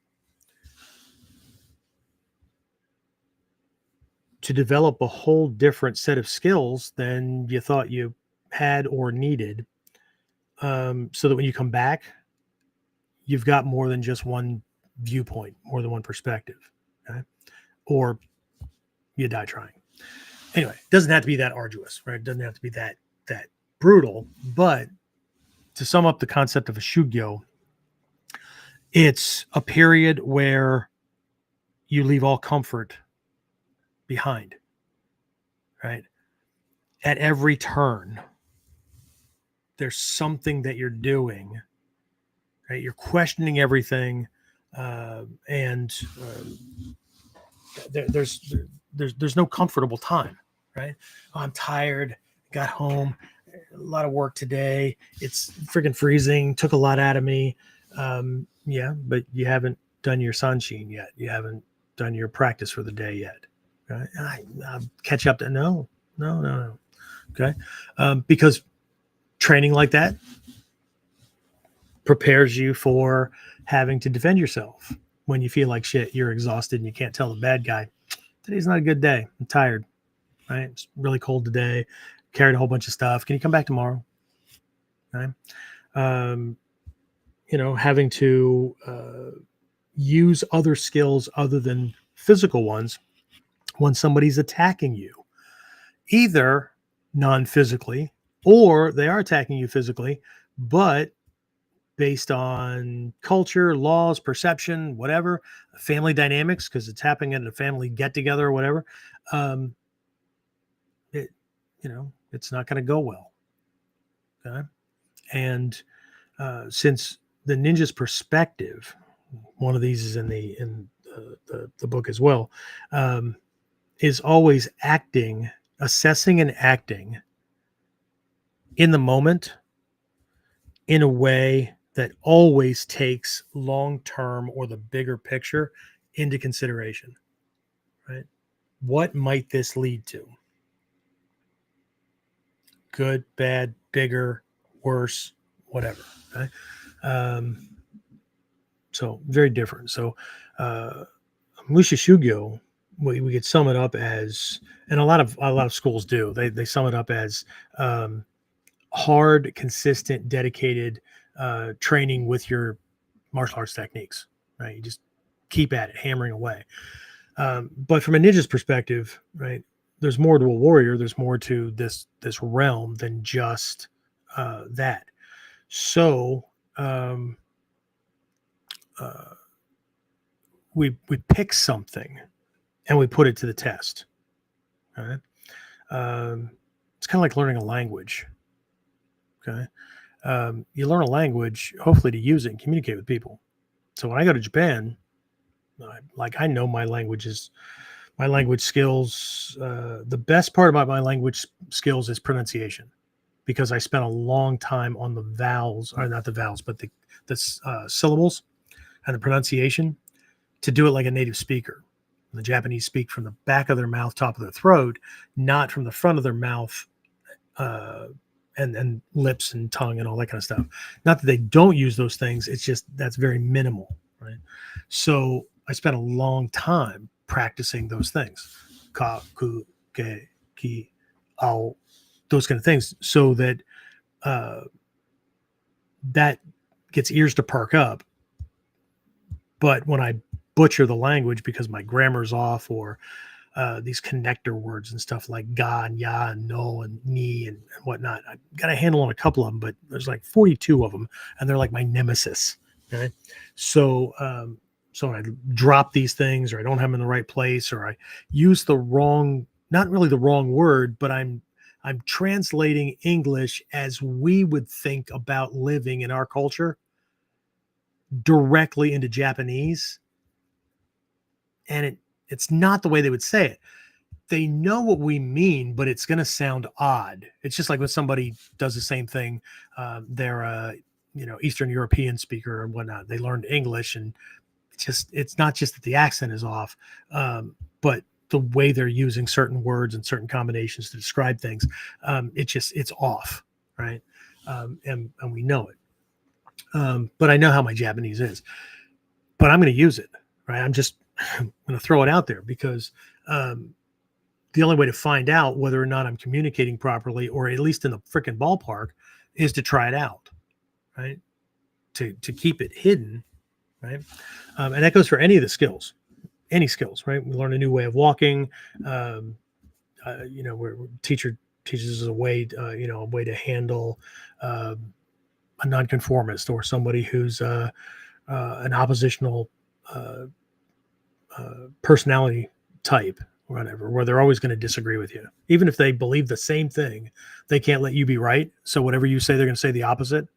to develop a whole different set of skills than you thought you had or needed, so that when you come back, you've got more than just one viewpoint, more than one perspective, okay? Or you die trying. Anyway, it doesn't have to be that arduous, right? It doesn't have to be that brutal. But to sum up the concept of a Shugyo, it's a period where you leave all comfort behind, right? At every turn, there's something that you're doing, right? You're questioning everything, and there's no comfortable time, right? Oh, I'm tired. Got home, a lot of work today. It's freaking freezing. Took a lot out of me. Yeah, but you haven't done your sunshin yet. You haven't done your practice for the day yet. Right? I'll catch up to no. Okay, because training like that prepares you for having to defend yourself when you feel like shit. You're exhausted and you can't tell the bad guy, today's not a good day. I'm tired. Right? It's really cold today. Carried a whole bunch of stuff. Can you come back tomorrow? Right? Having to use other skills other than physical ones when somebody's attacking you, either non-physically or they are attacking you physically, but based on culture, laws, perception, whatever, family dynamics, because it's happening at a family get-together or whatever, it's not going to go well. Okay. And since the ninja's perspective, one of these is in the book as well, is always assessing and acting in the moment in a way that always takes long-term or the bigger picture into consideration, right? What might this lead to? Good, bad, bigger, worse, whatever. Okay? So very different. So Musha Shugyo, we could sum it up as, and a lot of schools do. They sum it up as hard, consistent, dedicated training with your martial arts techniques. Right, you just keep at it, hammering away. But from a ninja's perspective, right, there's more to a warrior. There's more to this realm than just that. So we pick something and we put it to the test. All right. It's kind of like learning a language. Okay. You learn a language, hopefully to use it and communicate with people. So when I go to Japan, I know my language skills. The best part about my language skills is pronunciation, because I spent a long time on the vowels, or not the vowels, but the syllables and the pronunciation to do it like a native speaker. The Japanese speak from the back of their mouth, top of their throat, not from the front of their mouth, and lips and tongue and all that kind of stuff. Not that they don't use those things. It's just that's very minimal, right? So I spent a long time practicing those things. ka, ku, ke, ki, ao, those kind of things, so that uh, that gets ears to perk up. But when I butcher the language because my grammar's off, or these connector words and stuff like ga and ya and no and ni and whatnot, I got a handle on a couple of them, but there's like 42 of them, and they're like my nemesis. Okay, so so when I drop these things, or I don't have them in the right place, or I use the wrong, not really the wrong word, but I'm translating English as we would think about living in our culture directly into Japanese, and it's not the way they would say it. They know what we mean, but it's going to sound odd. It's just like when somebody does the same thing. They're a Eastern European speaker and whatnot. They learned English, and it's not just that the accent is off, but the way they're using certain words and certain combinations to describe things, it's off, right? And we know it. But I know how my Japanese is, but I'm going to use it, right? I'm going to throw it out there because the only way to find out whether or not I'm communicating properly, or at least in the freaking ballpark, is to try it out, right? To keep it hidden, right? And that goes for any of the skills, any skills, right? We learn a new way of walking. Where teacher teaches us a way, a way to handle a nonconformist, or somebody who's an oppositional personality type, or whatever, where they're always going to disagree with you. Even if they believe the same thing, they can't let you be right. So whatever you say, they're going to say the opposite,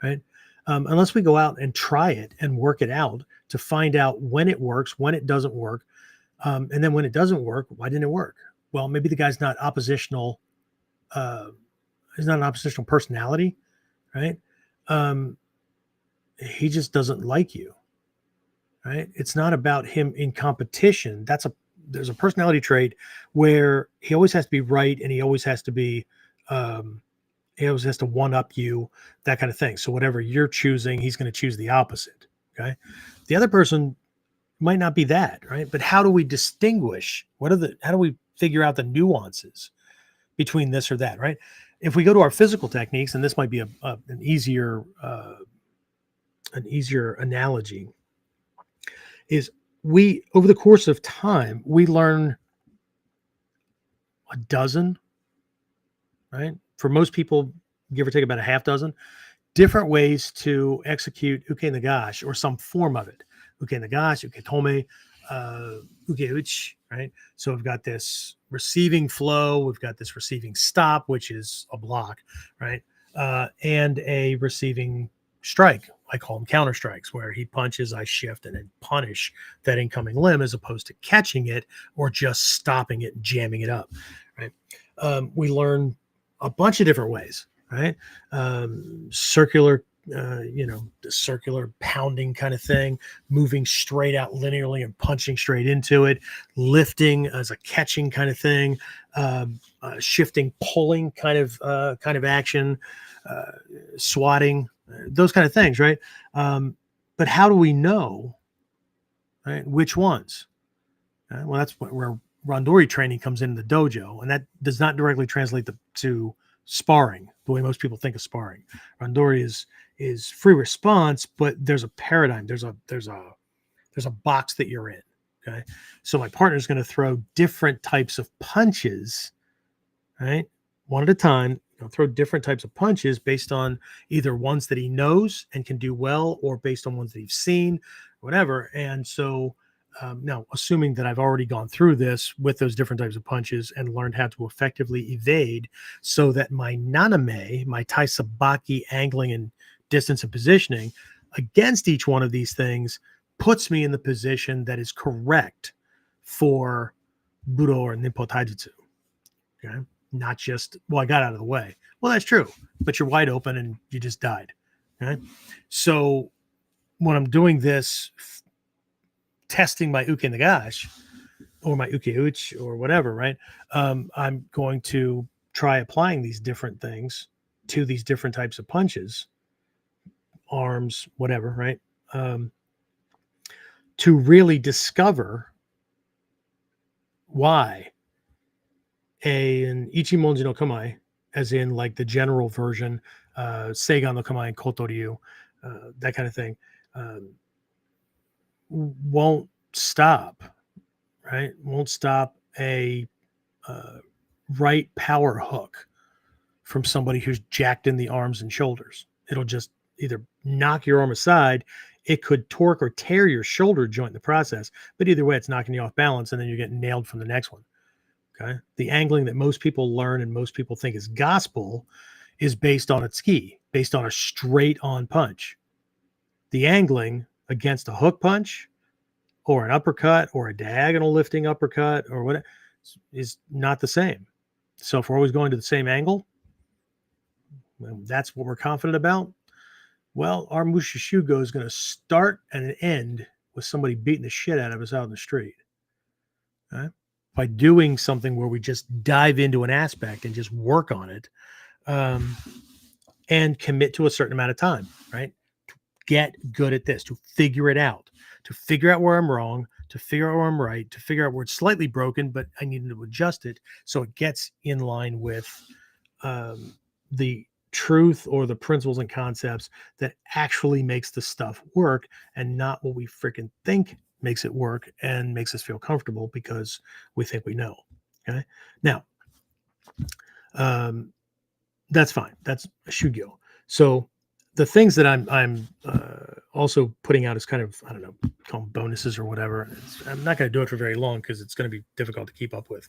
right? Unless we go out and try it and work it out to find out when it works, when it doesn't work. And then when it doesn't work, why didn't it work? Well, maybe the guy's not oppositional. He's not an oppositional personality, right? He just doesn't like you, right? It's not about him in competition. There's a personality trait where he always has to be right, and he always has to be, he always has to one up you, that kind of thing. So whatever you're choosing, he's going to choose the opposite. Okay. The other person might not be that, right? But how do we distinguish? How do we figure out the nuances between this or that, right? If we go to our physical techniques, and this might be an easier analogy, is over the course of time, we learn a dozen, right? For most people, give or take about a half dozen different ways to execute uke nagash, or some form of it. Uke nagash, uke tome, uke uchi, right? So we've got this receiving flow, we've got this receiving stop, which is a block, right? And a receiving strike. I call them counter strikes, where he punches, I shift, and then punish that incoming limb, as opposed to catching it or just stopping it and jamming it up, right? We learn a bunch of different ways, right? Circular, the circular pounding kind of thing, moving straight out linearly and punching straight into it, lifting as a catching kind of thing, shifting, pulling kind of action, swatting, those kind of things, right? But how do we know, right, which ones? Well, that's where Randori training comes in the dojo, and that does not directly translate to sparring the way most people think of sparring. Randori is free response, but there's a paradigm. There's a box that you're in. Okay, so my partner's going to throw different types of punches, right, one at a time. Throw different types of punches based on either ones that he knows and can do well, or based on ones that he's seen, whatever. And so now, assuming that I've already gone through this with those different types of punches and learned how to effectively evade, so that my naname, my tai sabaki angling and distance and positioning against each one of these things, puts me in the position that is correct for Budo or Ninpo Taijutsu. Okay. Not just, well, I got out of the way. Well, that's true, but you're wide open and you just died. Okay. So when I'm doing this, testing my uke nagash or my uke uchi or whatever, right? I'm going to try applying these different things to these different types of punches, arms, whatever, right? To really discover why an Ichimonji no Kamae, as in like the general version, Seigan no Kamae and Kotoryu, that kind of thing, won't stop, right? Won't stop a right power hook from somebody who's jacked in the arms and shoulders. It'll just either knock your arm aside. It could torque or tear your shoulder joint in the process, but either way, it's knocking you off balance, and then you're getting nailed from the next one. Okay. The angling that most people learn and most people think is gospel is based on a tsuki, based on a straight on punch. The angling against a hook punch or an uppercut or a diagonal lifting uppercut or what is not the same. So if we're always going to the same angle, that's what we're confident about. Well, our Musha Shugyo is going to start and end with somebody beating the shit out of us out in the street. Okay? By doing something where we just dive into an aspect and just work on it, and commit to a certain amount of time, right? To get good at this, to figure it out, to figure out where I'm wrong, to figure out where I'm right, to figure out where it's slightly broken, but I need to adjust it so it gets in line with the truth or the principles and concepts that actually makes the stuff work, and not what we freaking think makes it work and makes us feel comfortable because we think we know. Okay. Now, that's fine. That's a Shugyo. So the things that I'm also putting out as kind of, I don't know, call them bonuses or whatever. I'm not going to do it for very long because it's going to be difficult to keep up with.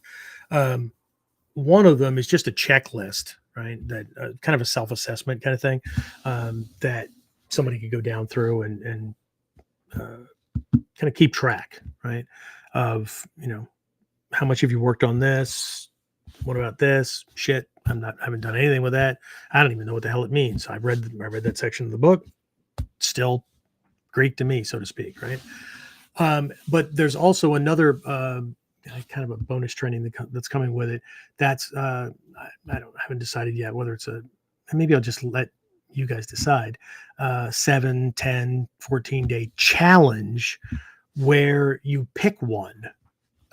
One of them is just a checklist, right? That kind of a self-assessment kind of thing, that somebody could go down through and kind of keep track, right? Of, how much have you worked on this? What about this? Shit, I haven't done anything with that. I don't even know what the hell it means. I read that section of the book. Still Greek to me, so to speak, right? But there's also another kind of a bonus training that's coming with it. That's I haven't decided yet whether it's maybe I'll just let you guys decide. 7, 10, 14-day challenge where you pick one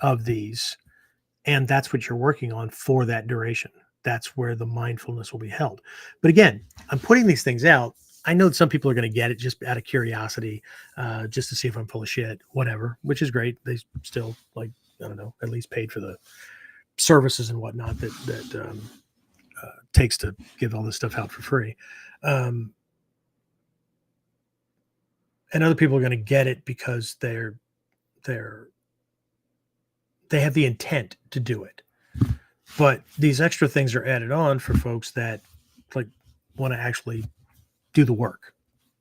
of these, and that's what you're working on for that duration. That's where the mindfulness will be held. But again, I'm putting these things out. I know that some people are going to get it just out of curiosity, just to see if I'm full of shit, whatever, which is great. They still, like, I don't know, at least paid for the services and whatnot that takes to give all this stuff out for free. And other people are going to get it because they have the intent to do it. But these extra things are added on for folks that like want to actually do the work.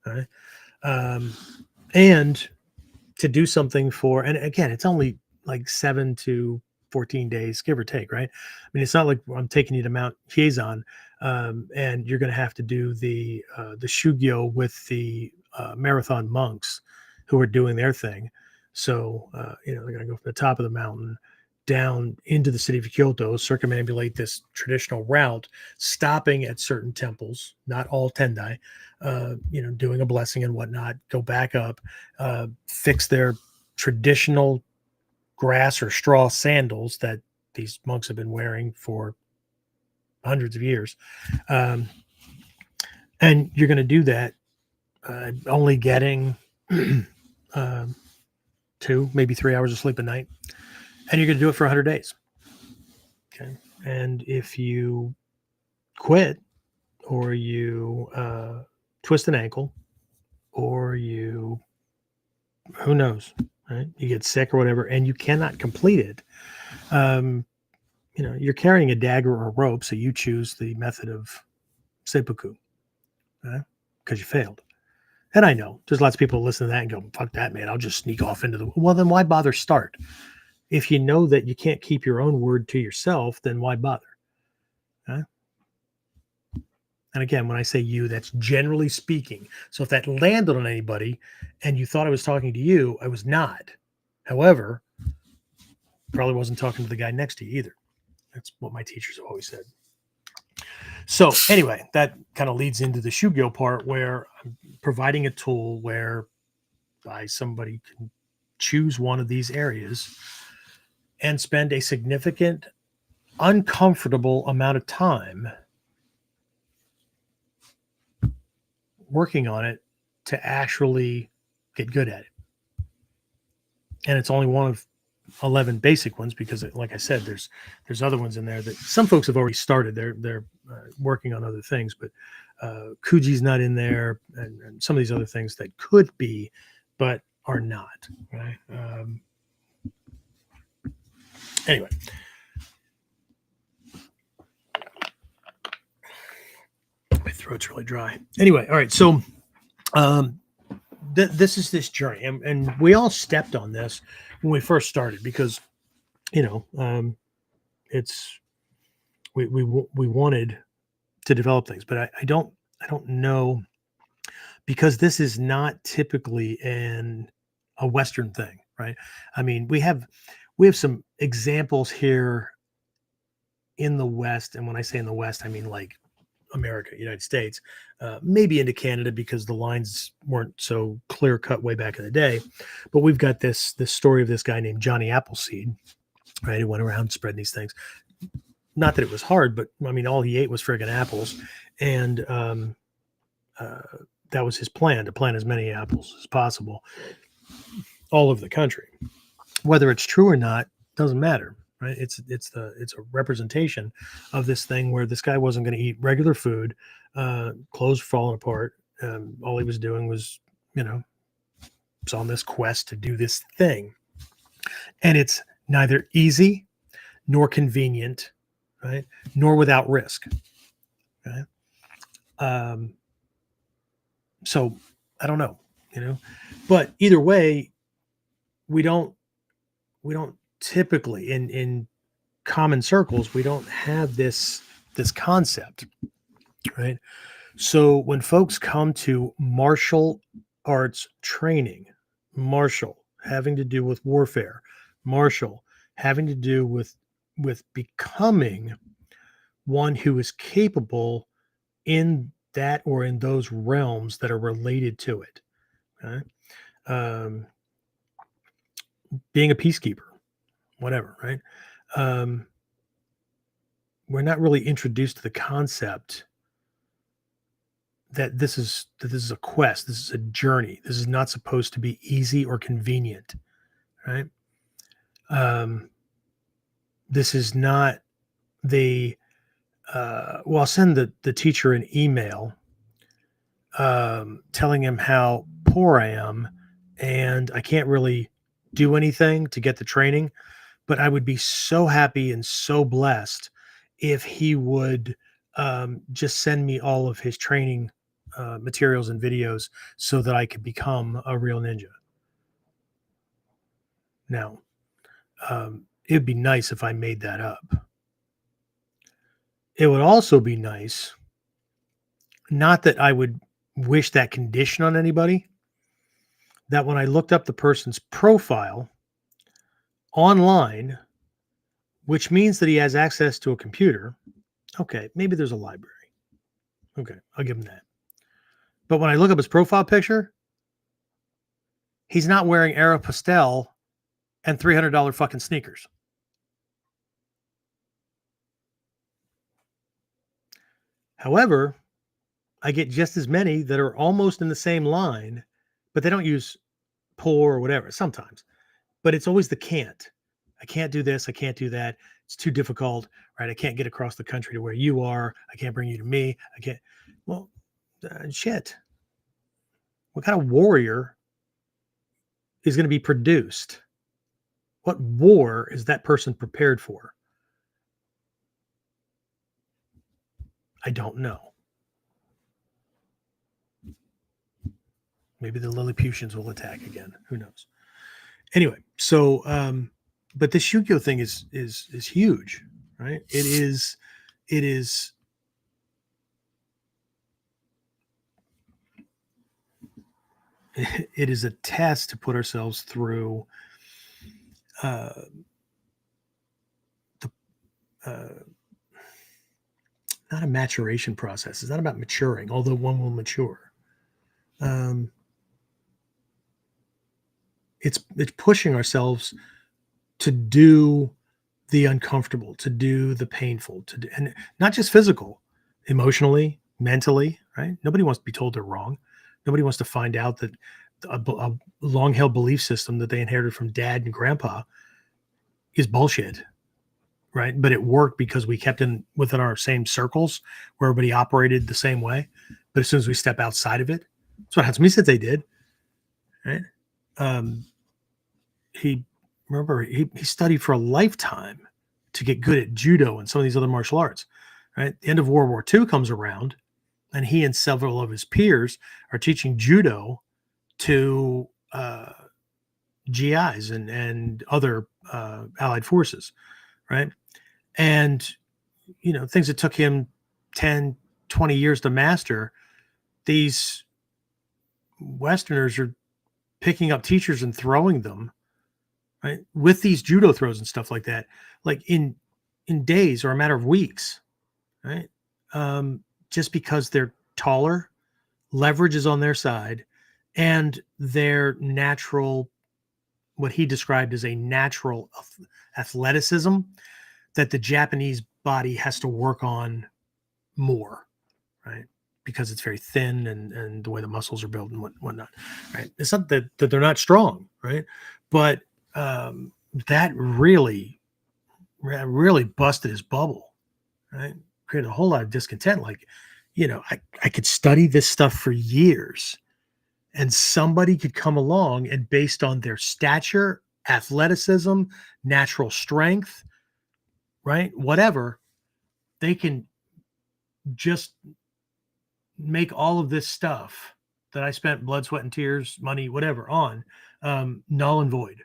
Right? And to do something for, and again, it's only like 7 to 14 days, give or take, right? I mean, it's not like I'm taking you to Mount Hiezan, and you're going to have to do the Shugyo with the marathon monks who are doing their thing. So, they're going to go from the top of the mountain down into the city of Kyoto, circumambulate this traditional route, stopping at certain temples, not all Tendai, doing a blessing and whatnot, go back up, fix their traditional grass or straw sandals that these monks have been wearing for hundreds of years. And you're going to do that only getting 2, maybe 3 hours of sleep a night. And you're going to do it for 100 days. Okay. And if you quit, or you twist an ankle, or who knows, right? You get sick or whatever, and you cannot complete it. You're carrying a dagger or a rope, so you choose the method of seppuku, because you failed. And I know there's lots of people who listen to that and go, fuck that, man, I'll just sneak off into well, then why bother start? If you know that you can't keep your own word to yourself, then why bother? And again, when I say you, that's generally speaking. So if that landed on anybody and you thought I was talking to you, I was not. However, probably wasn't talking to the guy next to you either. That's what my teachers have always said. So anyway, that kind of leads into the Shugyo part, where I'm providing a tool where somebody can choose one of these areas and spend a significant uncomfortable amount of time working on it to actually get good at it. And it's only one of 11 basic ones because, like I said, there's other ones in there that some folks have already started. They're working on other things, but Kuji's not in there, and some of these other things that could be, but are not. Right? Anyway. My throat's really dry. Anyway, all right. So this is this journey, and we all stepped on this when we first started because, it's we wanted to develop things, but I don't know, because this is not typically a Western thing, right? I mean, we have some examples here in the West, and when I say in the West, I mean like America, United States, maybe into Canada because the lines weren't so clear cut way back in the day. But we've got this story of this guy named Johnny Appleseed, right? Who went around spreading these things. Not that it was hard, but I mean, all he ate was friggin' apples, and that was his plan, to plant as many apples as possible all over the country. Whether it's true or not doesn't matter. Right? It's a representation of this thing where this guy wasn't going to eat regular food, clothes falling apart. All he was doing was, was on this quest to do this thing, and it's neither easy nor convenient, right? Nor without risk. Okay? So I don't know, but either way, we don't typically in common circles, we don't have this concept, right? So when folks come to martial arts training, martial having to do with warfare, martial having to do with becoming one who is capable in that or in those realms that are related to it, okay? Being a peacekeeper, whatever, right? We're not really introduced to the concept that this is a quest, this is a journey. This is not supposed to be easy or convenient, right? This is not the well, I'll send the teacher an email telling him how poor I am and I can't really do anything to get the training, but I would be so happy and so blessed if he would just send me all of his training materials and videos so that I could become a real ninja. Now, it'd be nice if I made that up. It would also be nice, not that I would wish that condition on anybody, that when I looked up the person's profile online, which means that he has access to a computer. Okay, maybe there's a library. Okay, I'll give him that. But when I look up his profile picture, he's not wearing Aeropostale and $300 fucking sneakers. However, I get just as many that are almost in the same line, but they don't use poor or whatever sometimes. But it's always the can't. I can't do this. I can't do that. It's too difficult, right? I can't get across the country to where you are. I can't bring you to me. I can't. Well, shit. What kind of warrior is going to be produced? What war is that person prepared for? I don't know. Maybe the Lilliputians will attack again. Who knows? Anyway, so but the Shugyo thing is huge, right? It is it is a test to put ourselves through not a maturation process. It's not about maturing, although one will mature. It's pushing ourselves to do the uncomfortable, to do the painful, and not just physical, emotionally, mentally, right? Nobody wants to be told they're wrong. Nobody wants to find out that a long-held belief system that they inherited from dad and grandpa is bullshit, right? But it worked because we kept within our same circles where everybody operated the same way. But as soon as we step outside of it, that's what Hatsumi said they did, right? Um, he studied for a lifetime to get good at judo and some of these other martial arts, right? The end of World War II comes around, and he and several of his peers are teaching judo to GIs and other allied forces, right? And, things that took him 10, 20 years to master, these Westerners are picking up teachers and throwing them, right, with these judo throws and stuff like that, like in days or a matter of weeks, right? Just because they're taller, leverage is on their side, and their natural, what he described as a natural athleticism that the Japanese body has to work on more, right? Because it's very thin and the way the muscles are built and whatnot, right? It's not that they're not strong, right? But that really busted his bubble, right? Created a whole lot of discontent. Like, I could study this stuff for years, and somebody could come along and based on their stature, athleticism, natural strength, right? Whatever, they can just make all of this stuff that I spent blood, sweat, and tears, money, whatever on, null and void.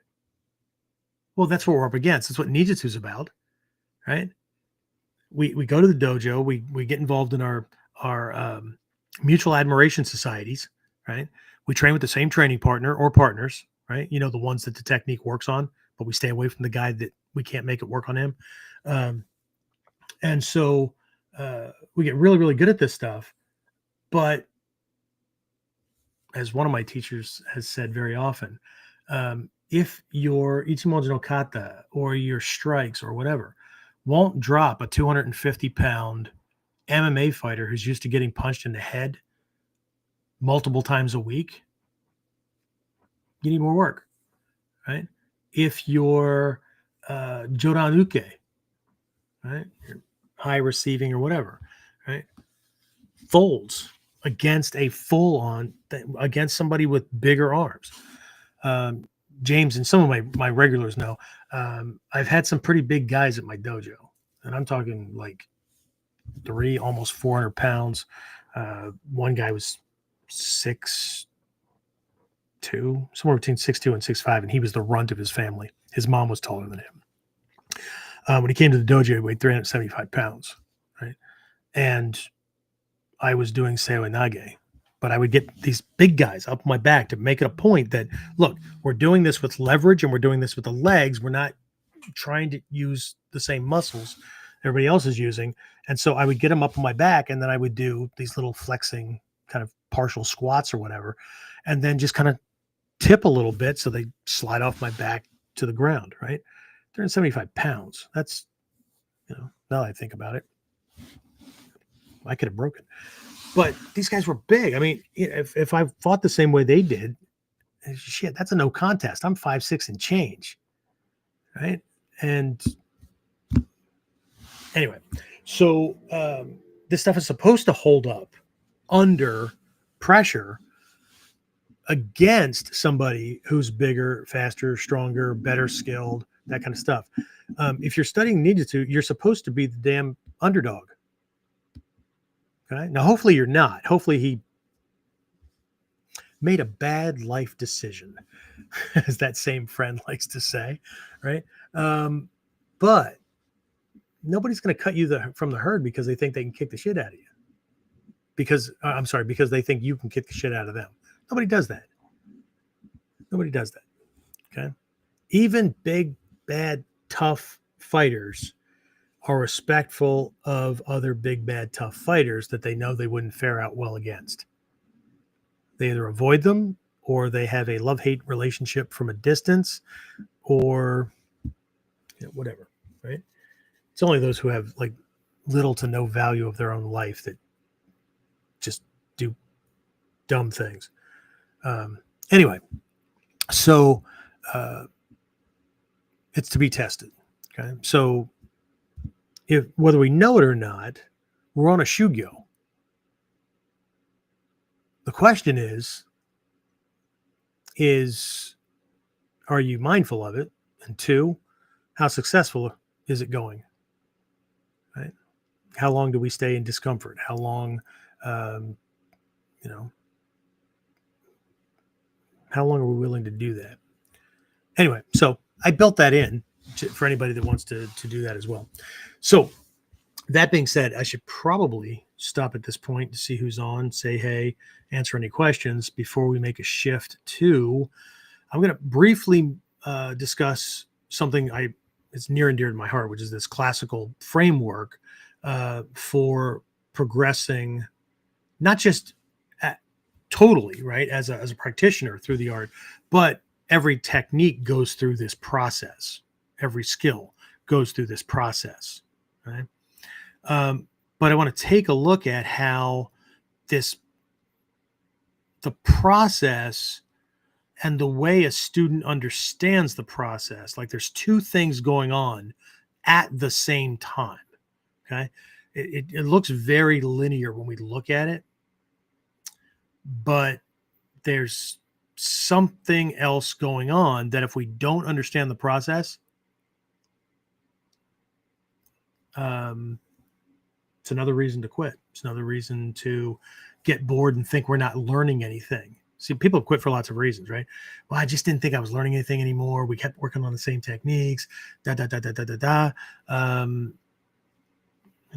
Well, that's what we're up against. That's what Ninjutsu is about, right? We go to the dojo, we get involved in our mutual admiration societies, right? We train with the same training partner or partners, right? The ones that the technique works on, but we stay away from the guy that we can't make it work on him. And so we get really, really good at this stuff. But as one of my teachers has said very often, if your Ichimonji no kata or your strikes or whatever won't drop a 250-pound MMA fighter who's used to getting punched in the head multiple times a week, you need more work, right? If your Jodan Uke, right, your high receiving or whatever, right, folds against against somebody with bigger arms. James and some of my regulars know, I've had some pretty big guys at my dojo, and I'm talking like almost 400 pounds. One guy was 6'2", somewhere between 6'2" and 6'5", and he was the runt of his family. His mom was taller than him. When he came to the dojo, he weighed 375 pounds, right? And I was doing Seiwa Nage, but I would get these big guys up my back to make it a point that, look, we're doing this with leverage and we're doing this with the legs. We're not trying to use the same muscles everybody else is using. And so I would get them up on my back, and then I would do these little flexing kind of partial squats or whatever, and then just kind of tip a little bit so they slide off my back to the ground, right? 375 pounds. That's, now that I think about it, I could have broken. But these guys were big. I mean, if I fought the same way they did, shit, that's a no contest. I'm 5'6" and change, right? And anyway, so this stuff is supposed to hold up under pressure against somebody who's bigger, faster, stronger, better skilled, that kind of stuff. If you're studying Ninjutsu, you're supposed to be the damn underdog. Okay. Now, hopefully you're not. Hopefully he made a bad life decision, as that same friend likes to say, right? But nobody's going to cut you from the herd because they think they can kick the shit out of you. Because they think you can kick the shit out of them. Nobody does that. Nobody does that. Okay. Even big, bad, tough fighters are respectful of other big, bad, tough fighters that they know they wouldn't fare out well against. They either avoid them, or they have a love-hate relationship from a distance, or whatever, right? It's only those who have like little to no value of their own life that just do dumb things. Anyway, so it's to be tested. Okay, so if whether we know it or not, we're on a Shugyo. The question is are you mindful of it? And two, how successful is it going? Right? How long do we stay in discomfort? How long, how long are we willing to do that? Anyway, so I built that in for anybody that wants to do that as well. So that being said, I should probably stop at this point to see who's on, say hey, answer any questions before we make a shift to, I'm going to briefly discuss something it's near and dear to my heart, which is this classical framework for progressing, not just totally, right, as a practitioner through the art, but every technique goes through this process. Every skill goes through this process, right? But I want to take a look at how the process and the way a student understands the process, like there's two things going on at the same time, okay? It looks very linear when we look at it, but there's something else going on that if we don't understand the process, it's another reason to quit. It's another reason to get bored and think we're not learning anything. See, people quit for lots of reasons, right? Well, I just didn't think I was learning anything anymore. We kept working on the same techniques,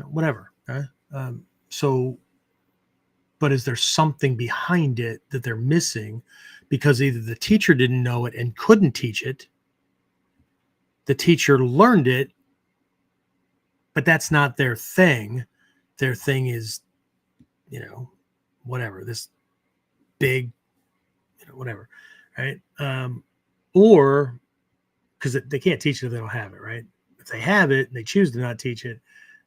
whatever. Right? But is there something behind it that they're missing because either the teacher didn't know it and couldn't teach it, the teacher learned it, but that's not their thing. Their thing is, whatever, this big, whatever, right? Or because they can't teach it if they don't have it, right? If they have it and they choose to not teach it,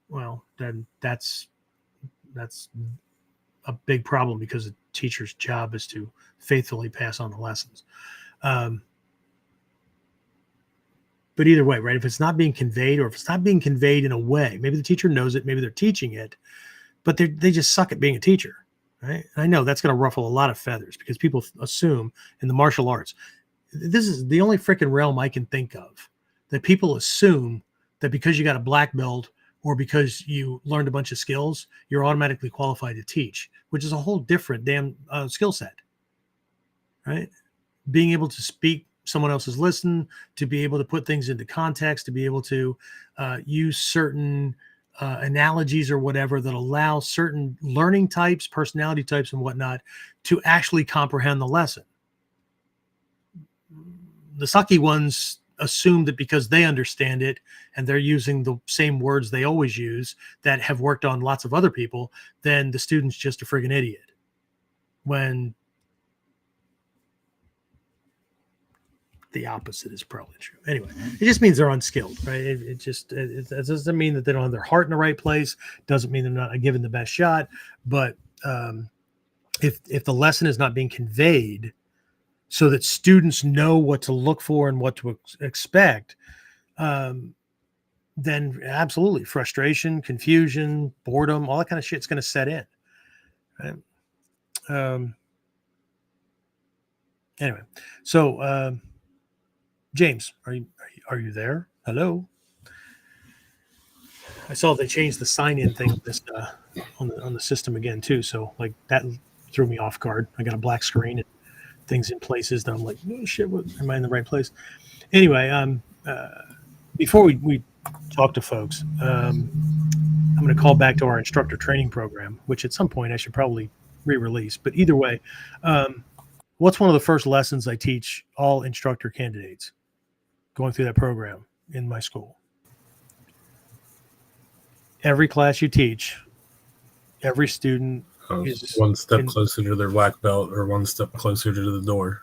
well, then that's a big problem because the teacher's job is to faithfully pass on the lessons. But either way, right? If it's not being conveyed, or if it's not being conveyed in a way, maybe the teacher knows it, maybe they're teaching it, but they just suck at being a teacher, right? And I know that's going to ruffle a lot of feathers because people assume in the martial arts, this is the only freaking realm I can think of that people assume that because you got a black belt or because you learned a bunch of skills, you're automatically qualified to teach, which is a whole different damn skill set, right? Being able to speak someone else's listen, to be able to put things into context, to be able to use certain analogies or whatever that allow certain learning types, personality types and whatnot to actually comprehend the lesson. The sucky ones assume that because they understand it and they're using the same words they always use that have worked on lots of other people, then the student's just a friggin' idiot. When the opposite is probably true. Anyway, it just means they're unskilled, right? It doesn't mean that they don't have their heart in the right place. Doesn't mean they're not given the best shot. But if the lesson is not being conveyed so that students know what to look for and what to expect, then absolutely frustration, confusion, boredom, all that kind of shit's going to set in. Right? Anyway, so James, are you there? Hello. I saw they changed the sign-in thing on the system again too. So like that threw me off guard. I got a black screen and things in places that I'm like, oh shit, am I in the right place? Anyway, before we talk to folks, I'm going to call back to our instructor training program, which at some point I should probably re-release. But either way, what's one of the first lessons I teach all instructor candidates going through that program in my school? Every class you teach, every student is one step closer to their black belt or one step closer to the door.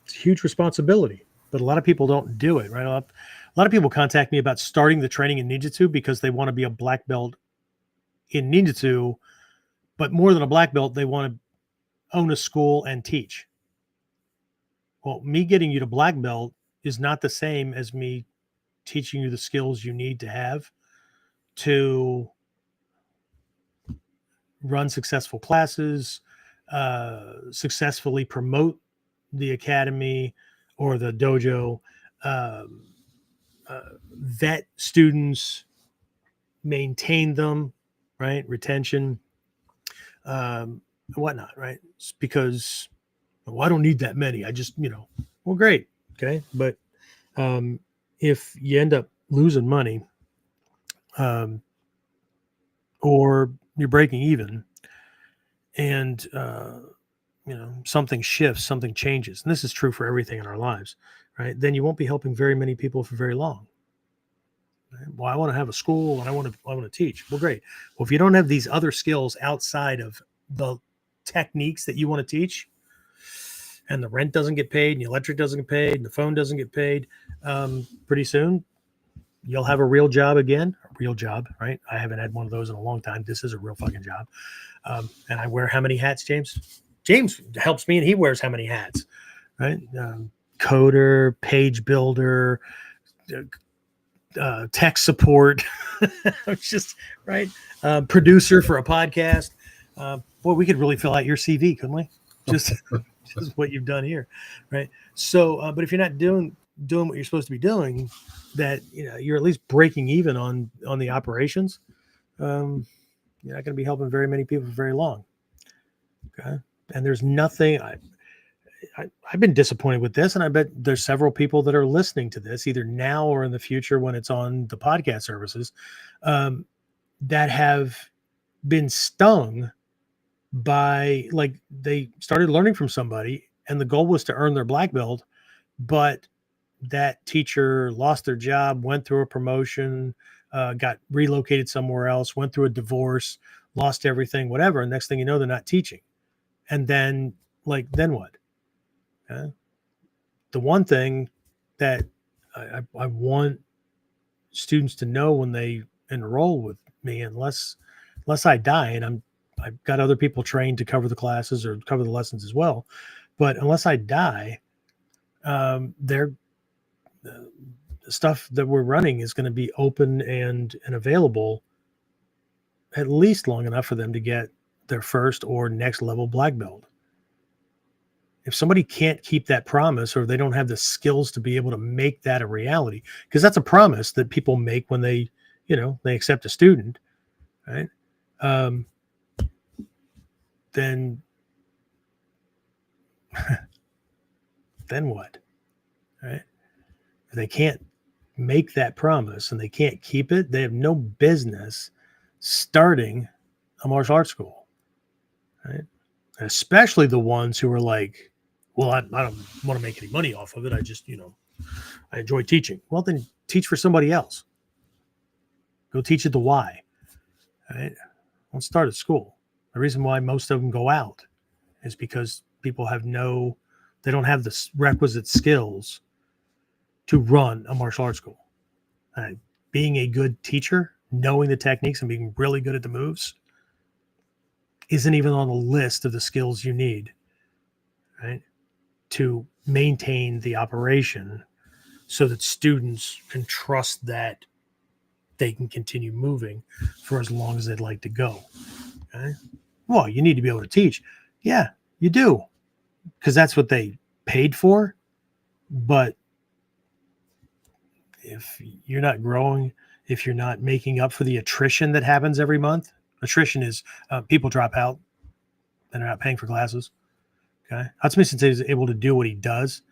It's a huge responsibility. but a lot of people don't do it, right? A lot of people contact me about starting the training in Ninjutsu because they want to be a black belt in Ninjutsu, but more than a black belt, they want to own a school and teach. Well, me getting you to black belt is not the same as me teaching you the skills you need to have to run successful classes, successfully promote the academy or the dojo, vet students, maintain them, right? Retention, whatnot, right? It's because, well, I don't need that many. I just, well, great. Okay. But if you end up losing money, or you're breaking even, and something shifts, something changes, and this is true for everything in our lives, right? Then you won't be helping very many people for very long. Right? Well, I want to have a school and I want to teach. Well, great. Well, if you don't have these other skills outside of the techniques that you want to teach, and the rent doesn't get paid, and the electric doesn't get paid, and the phone doesn't get paid, pretty soon you'll have a real job again. A real job, right? I haven't had one of those in a long time. This is a real fucking job. And I wear how many hats, James? James helps me, and he wears how many hats, right? Coder, page builder, tech support, just right. Producer for a podcast. Boy, we could really fill out your CV, couldn't we? Just what you've done here, right? So, but if you're not doing what you're supposed to be doing, that you're at least breaking even on the operations, you're not going to be helping very many people for very long. Okay, and there's nothing. I've been disappointed with this, and I bet there's several people that are listening to this either now or in the future when it's on the podcast services, that have been stung by, like, they started learning from somebody and the goal was to earn their black belt, but that teacher lost their job, went through a promotion, got relocated somewhere else, went through a divorce, lost everything, whatever. And next thing you know, they're not teaching. And then, then what? The one thing that I want students to know when they enroll with me, unless I die, and I've got other people trained to cover the classes or cover the lessons as well, but unless I die, the stuff that we're running is going to be open and available at least long enough for them to get their first or next level black belt. If somebody can't keep that promise, or they don't have the skills to be able to make that a reality, because that's a promise that people make when they accept a student, right? Then what, right? If they can't make that promise and they can't keep it, they have no business starting a martial arts school, right? Especially the ones who are like, well, I don't want to make any money off of it. I just, I enjoy teaching. Well, then teach for somebody else. Go teach at the Y, right? Don't start at school. The reason why most of them go out is because people they don't have the requisite skills to run a martial arts school. Being a good teacher, knowing the techniques and being really good at the moves isn't even on the list of the skills you need, right, to maintain the operation so that students can trust that they can continue moving for as long as they'd like to go. Okay? Well, you need to be able to teach. Yeah, you do, because that's what they paid for. But if you're not growing, if you're not making up for the attrition that happens every month, attrition is people drop out and they're not paying for classes. Okay, Hatsumi-sensei is able to do what he does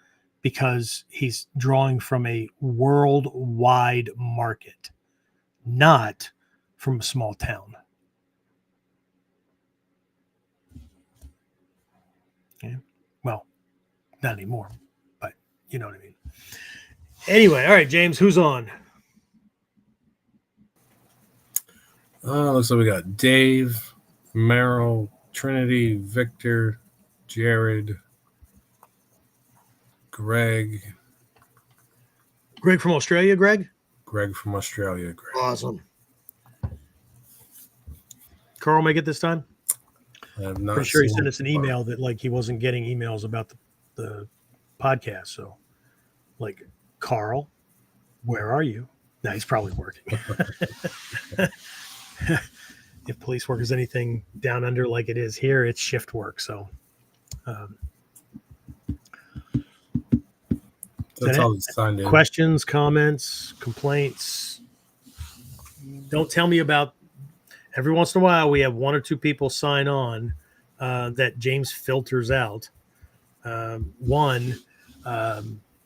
because he's drawing from a worldwide market, not from a small town. Okay. Well, not anymore, but you know what I mean. Anyway, all right, James, who's on? Looks like we got Dave, Merrill, Trinity, Victor, Jared, Greg, Greg from Australia, Greg? Greg from Australia. Greg. Awesome. Carl make it this time? I have not Pretty sure he seen sent it us an before. email that like he wasn't getting emails about the podcast. So like, Carl, where are you? No, he's probably working. If police work is anything down under like it is here, it's shift work. So That's that all it's signed in. questions, comments, complaints. Don't tell me about. Every once in a while, we have one or two people sign on that James filters out. One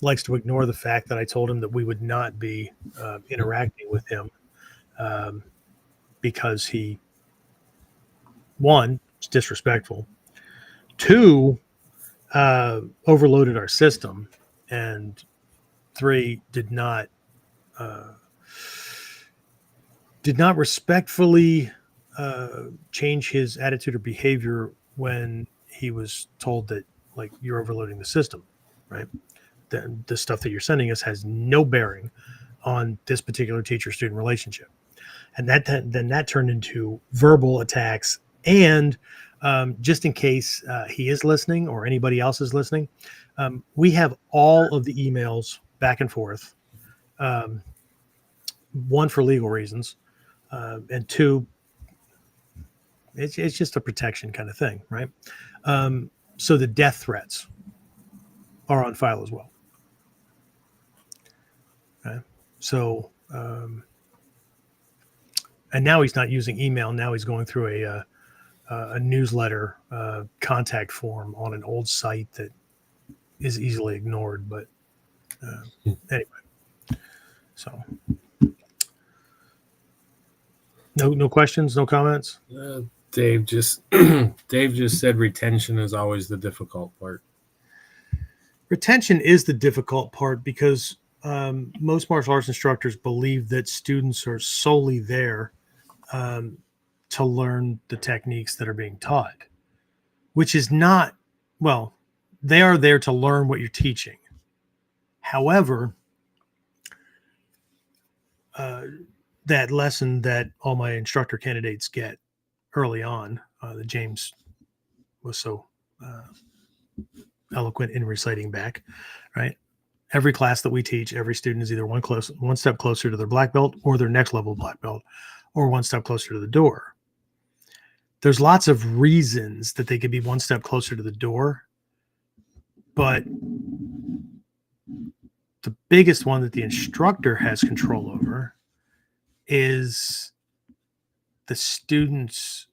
likes to ignore the fact that I told him that we would not be interacting with him because he, one, is disrespectful. Two, overloaded our system. And three, did not respectfully change his attitude or behavior when he was told that, like, you're overloading the system, right? The stuff that you're sending us has no bearing on this particular teacher-student relationship. And then that turned into verbal attacks. And just in case he is listening or anybody else is listening, we have all of the emails back and forth. One, for legal reasons, and two, it's just a protection kind of thing, right? So the death threats are on file as well. Okay. So, and now he's not using email. Now he's going through a newsletter contact form on an old site that is easily ignored. But anyway, so no questions, no comments. Dave just said retention is always the difficult part. Retention is the difficult part because most martial arts instructors believe that students are solely there to learn the techniques that are being taught, which is not, well, they are there to learn what you're teaching. However, that lesson that all my instructor candidates get early on, that James was so eloquent in reciting back, right? Every class that we teach, every student is either one step closer to their black belt or their next level black belt, or one step closer to the door. There's lots of reasons that they could be one step closer to the door, but the biggest one that the instructor has control over is the student's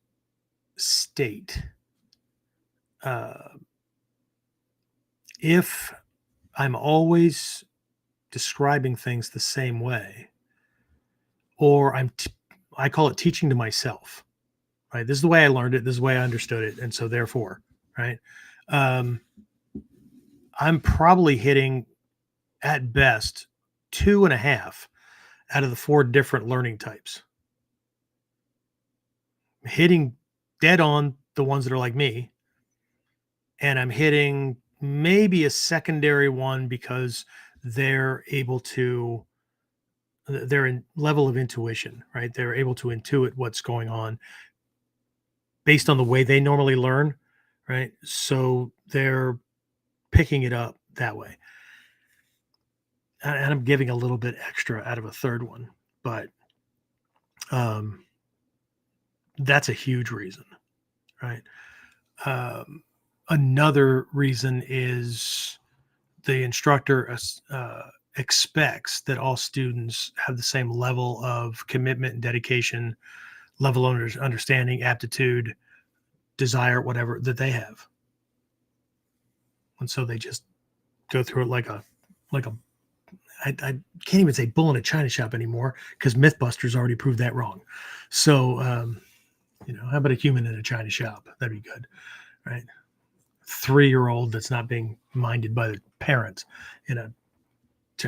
state. If I'm always describing things the same way, or I call it teaching to myself, right? This is the way I learned it. This is the way I understood it. And so therefore, right, I'm probably hitting at best 2.5 out of the 4 different learning types. Hitting dead on the ones that are like me, and I'm hitting maybe a secondary one because they're able to, their level of intuition, right? They're able to intuit what's going on based on the way they normally learn, right? So they're picking it up that way. And I'm giving a little bit extra out of a third one, but that's a huge reason, right? Another reason is the instructor expects that all students have the same level of commitment and dedication, level of understanding, aptitude, desire, whatever that they have. And so they just go through it like a I can't even say bull in a china shop anymore because Mythbusters already proved that wrong. So, how about a human in a china shop? That'd be good, right? 3-year-old that's not being minded by the parents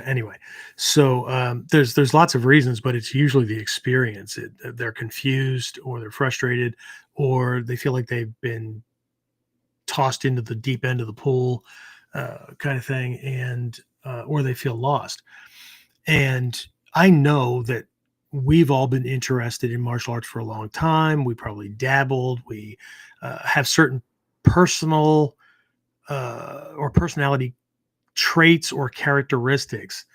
anyway. So there's lots of reasons, but it's usually the experience. They're confused, or they're frustrated, or they feel like they've been tossed into the deep end of the pool, kind of thing, and or they feel lost. And I know that we've all been interested in martial arts for a long time. We probably dabbled. We have certain personal or personality traits or characteristics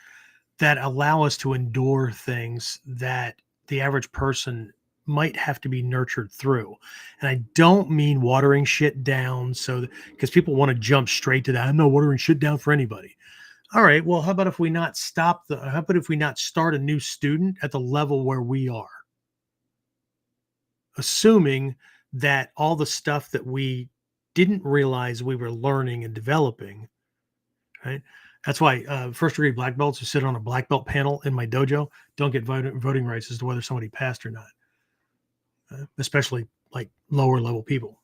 that allow us to endure things that the average person might have to be nurtured through. And I don't mean watering shit down so because people want to jump straight to that. I'm not watering shit down for anybody. All right, well, how about if we not how about if we not start a new student at the level where we are, assuming that all the stuff that we didn't realize we were learning and developing, right? That's why first degree black belts who sit on a black belt panel in my dojo don't get voting rights as to whether somebody passed or not, especially like lower level people.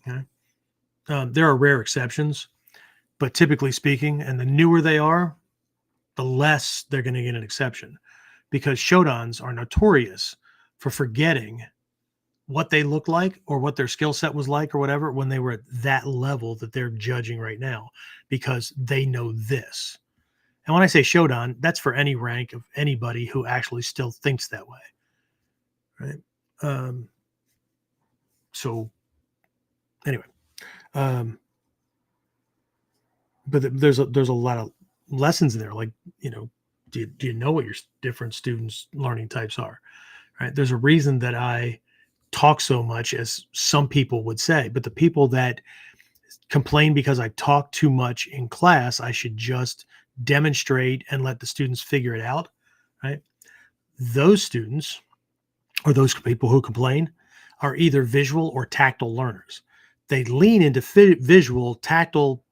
Okay? There are rare exceptions, but typically speaking, and the newer they are, the less they're going to get an exception, because Shodans are notorious for forgetting what they look like or what their skill set was like or whatever when they were at that level that they're judging right now, because they know this. And when I say Shodan, that's for any rank of anybody who actually still thinks that way, right? So anyway, but there's a lot of lessons in there, like, do you know what your different students learning types are, right? There's a reason that I talk so much, as some people would say, but the people that complain because I talk too much in class, I should just demonstrate and let the students figure it out, right? Those students, or those people who complain, are either visual or tactile learners. They lean into visual, tactile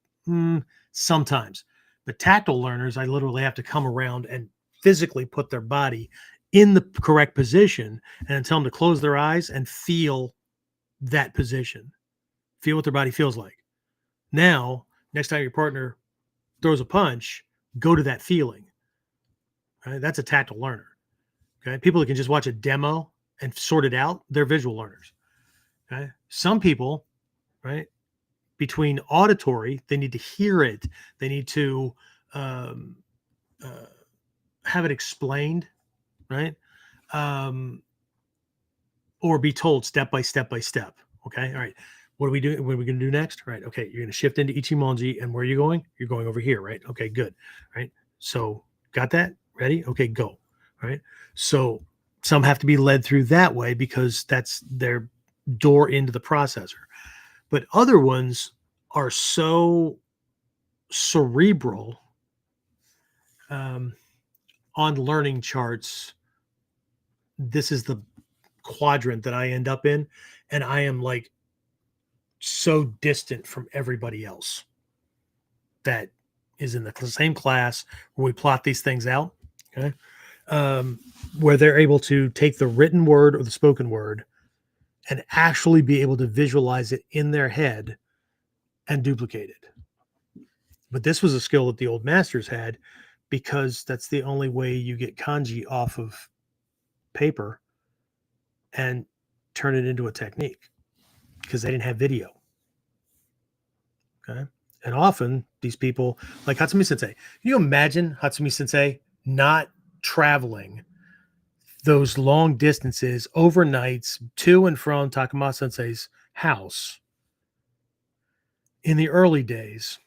sometimes, but tactile learners, I literally have to come around and physically put their body in the correct position and tell them to close their eyes and feel that position, feel what their body feels like. Now, next time your partner throws a punch, go to that feeling. Right? That's a tactile learner. Okay, people that can just watch a demo and sort it out, they're visual learners. Okay, some people, right, between auditory, they need to hear it, they need to have it explained, right, or be told step by step by step. Okay, all right. What are we doing? What are we going to do next? Right. Okay. You're going to shift into Ichimonji. And where are you going? You're going over here. Right. Okay, good. Right. So got that? Ready? Okay, go. Right. So some have to be led through that way because that's their door into the processor. But other ones are so cerebral on learning charts. This is the quadrant that I end up in. And I am like so distant from everybody else that is in the same class where we plot these things out, okay, where they're able to take the written word or the spoken word and actually be able to visualize it in their head and duplicate it. But this was a skill that the old masters had, because that's the only way you get kanji off of paper and turn it into a technique, because they didn't have video. Okay. And often these people, like Hatsumi Sensei, can you imagine Hatsumi Sensei not traveling those long distances overnights to and from Takamasa Sensei's house in the early days?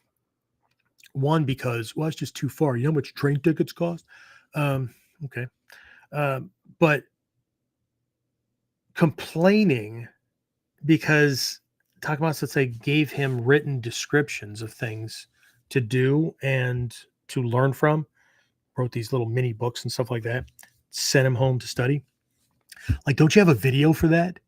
One, because, well, it's just too far. You know how much train tickets cost? Okay. But complaining because Takamasa Sensei gave him written descriptions of things to do and to learn from, wrote these little mini books and stuff like that, sent him home to study. Like, don't you have a video for that?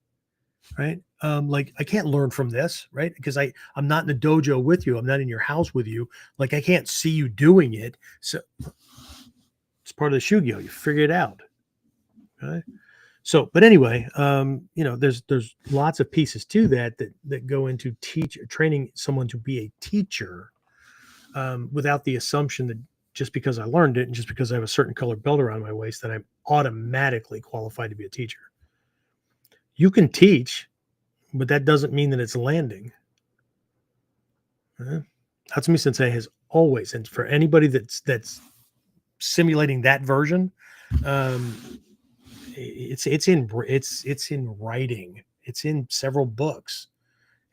Right? Like, I can't learn from this, right? Because I'm not in the dojo with you. I'm not in your house with you. Like, I can't see you doing it. So it's part of the Shugyo. You figure it out. Okay. So, but anyway, there's lots of pieces to that go into training someone to be a teacher, without the assumption that just because I learned it and just because I have a certain color belt around my waist that I'm automatically qualified to be a teacher. You can teach, but that doesn't mean that it's landing. Hatsumi Sensei has always, and for anybody that's simulating that version. It's in writing. It's in several books.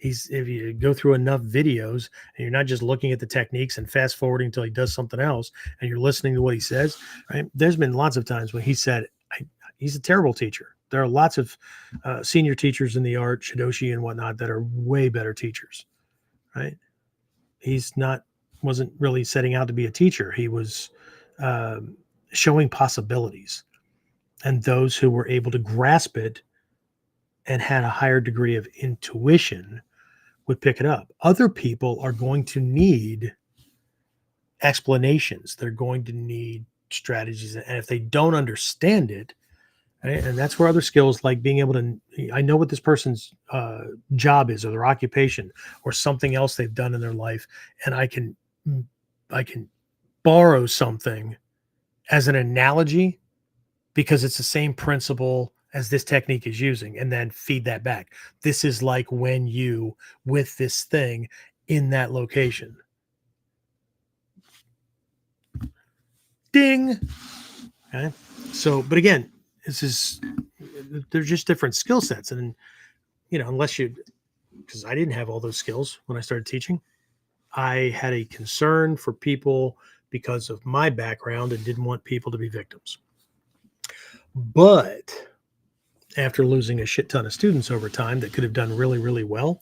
If you go through enough videos and you're not just looking at the techniques and fast forwarding until he does something else, and you're listening to what he says, right? There's been lots of times when he said he's a terrible teacher. There are lots of senior teachers in the art, Shidoshi and whatnot, that are way better teachers, right? Wasn't really setting out to be a teacher. He was showing possibilities, and those who were able to grasp it and had a higher degree of intuition would pick it up. Other people are going to need explanations. They're going to need strategies. And if they don't understand it, right, and that's where other skills like being able to, I know what this person's job is or their occupation or something else they've done in their life. And I can borrow something as an analogy because it's the same principle as this technique is using, and then feed that back. This is like when you with this thing in that location. Ding. Okay. So, but again, they're just different skill sets. And, because I didn't have all those skills when I started teaching, I had a concern for people because of my background and didn't want people to be victims. But after losing a shit ton of students over time that could have done really, really well,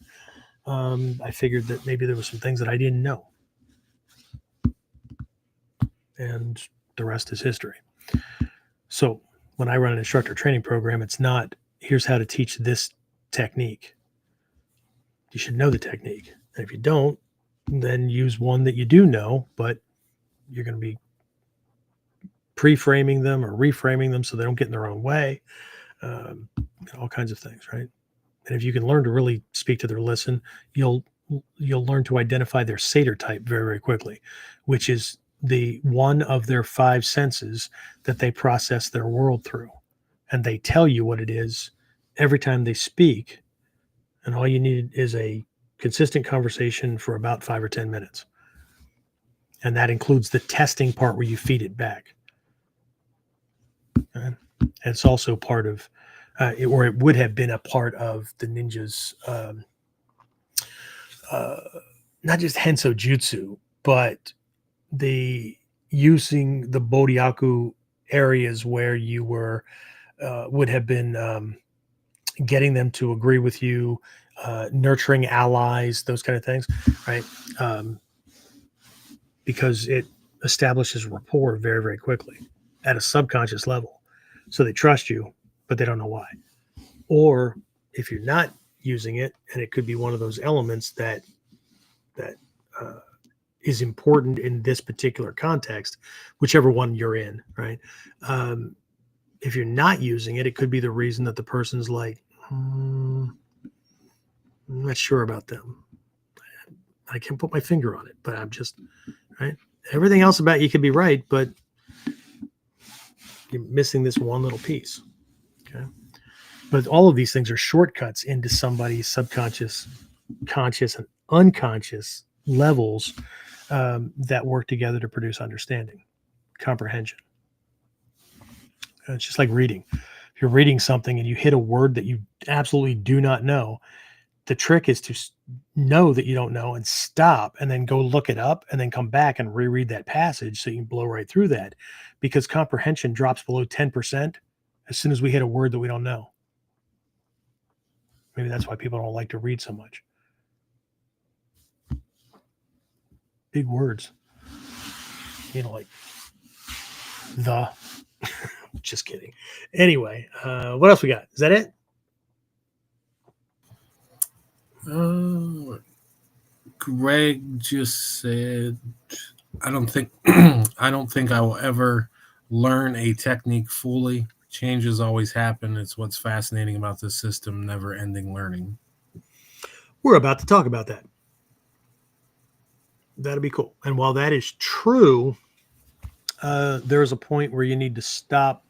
I figured that maybe there were some things that I didn't know. And the rest is history. So when I run an instructor training program, it's not, here's how to teach this technique. You should know the technique. And if you don't, then use one that you do know, but you're going to be pre-framing them or reframing them so they don't get in their own way. All kinds of things, right? And if you can learn to really speak to their listen, you'll learn to identify their satyr type very, very quickly, which is the one of their 5 senses that they process their world through. And they tell you what it is every time they speak. And all you need is a consistent conversation for about 5 or 10 minutes. And that includes the testing part where you feed it back. Okay? It's also part of, it would have been a part of the ninjas, not just Henso Jutsu, but the using the Bodhyaku areas where you would have been getting them to agree with you, nurturing allies, those kind of things, right? Because it establishes rapport very, very quickly at a subconscious level. So they trust you, but they don't know why. Or if you're not using it, and it could be one of those elements that is important in this particular context, whichever one you're in, right? If you're not using it, it could be the reason that the person's like, I'm not sure about them. I can't put my finger on it, but I'm just, right? Everything else about you could be right, but you're missing this one little piece. Okay. But all of these things are shortcuts into somebody's subconscious, conscious, and unconscious levels that work together to produce understanding, comprehension. It's just like reading. If you're reading something and you hit a word that you absolutely do not know, the trick is to know that you don't know and stop and then go look it up and then come back and reread that passage so you can blow right through that, because comprehension drops below 10% as soon as we hit a word that we don't know. Maybe that's why people don't like to read so much. Big words. Like the. Just kidding. Anyway, what else we got? Is that it? Greg just said, I don't think I will ever learn a technique fully. Changes always happen. It's what's fascinating about this system, never-ending learning. We're about to talk about that. That'll be cool. And while that is true, there is a point where you need to stop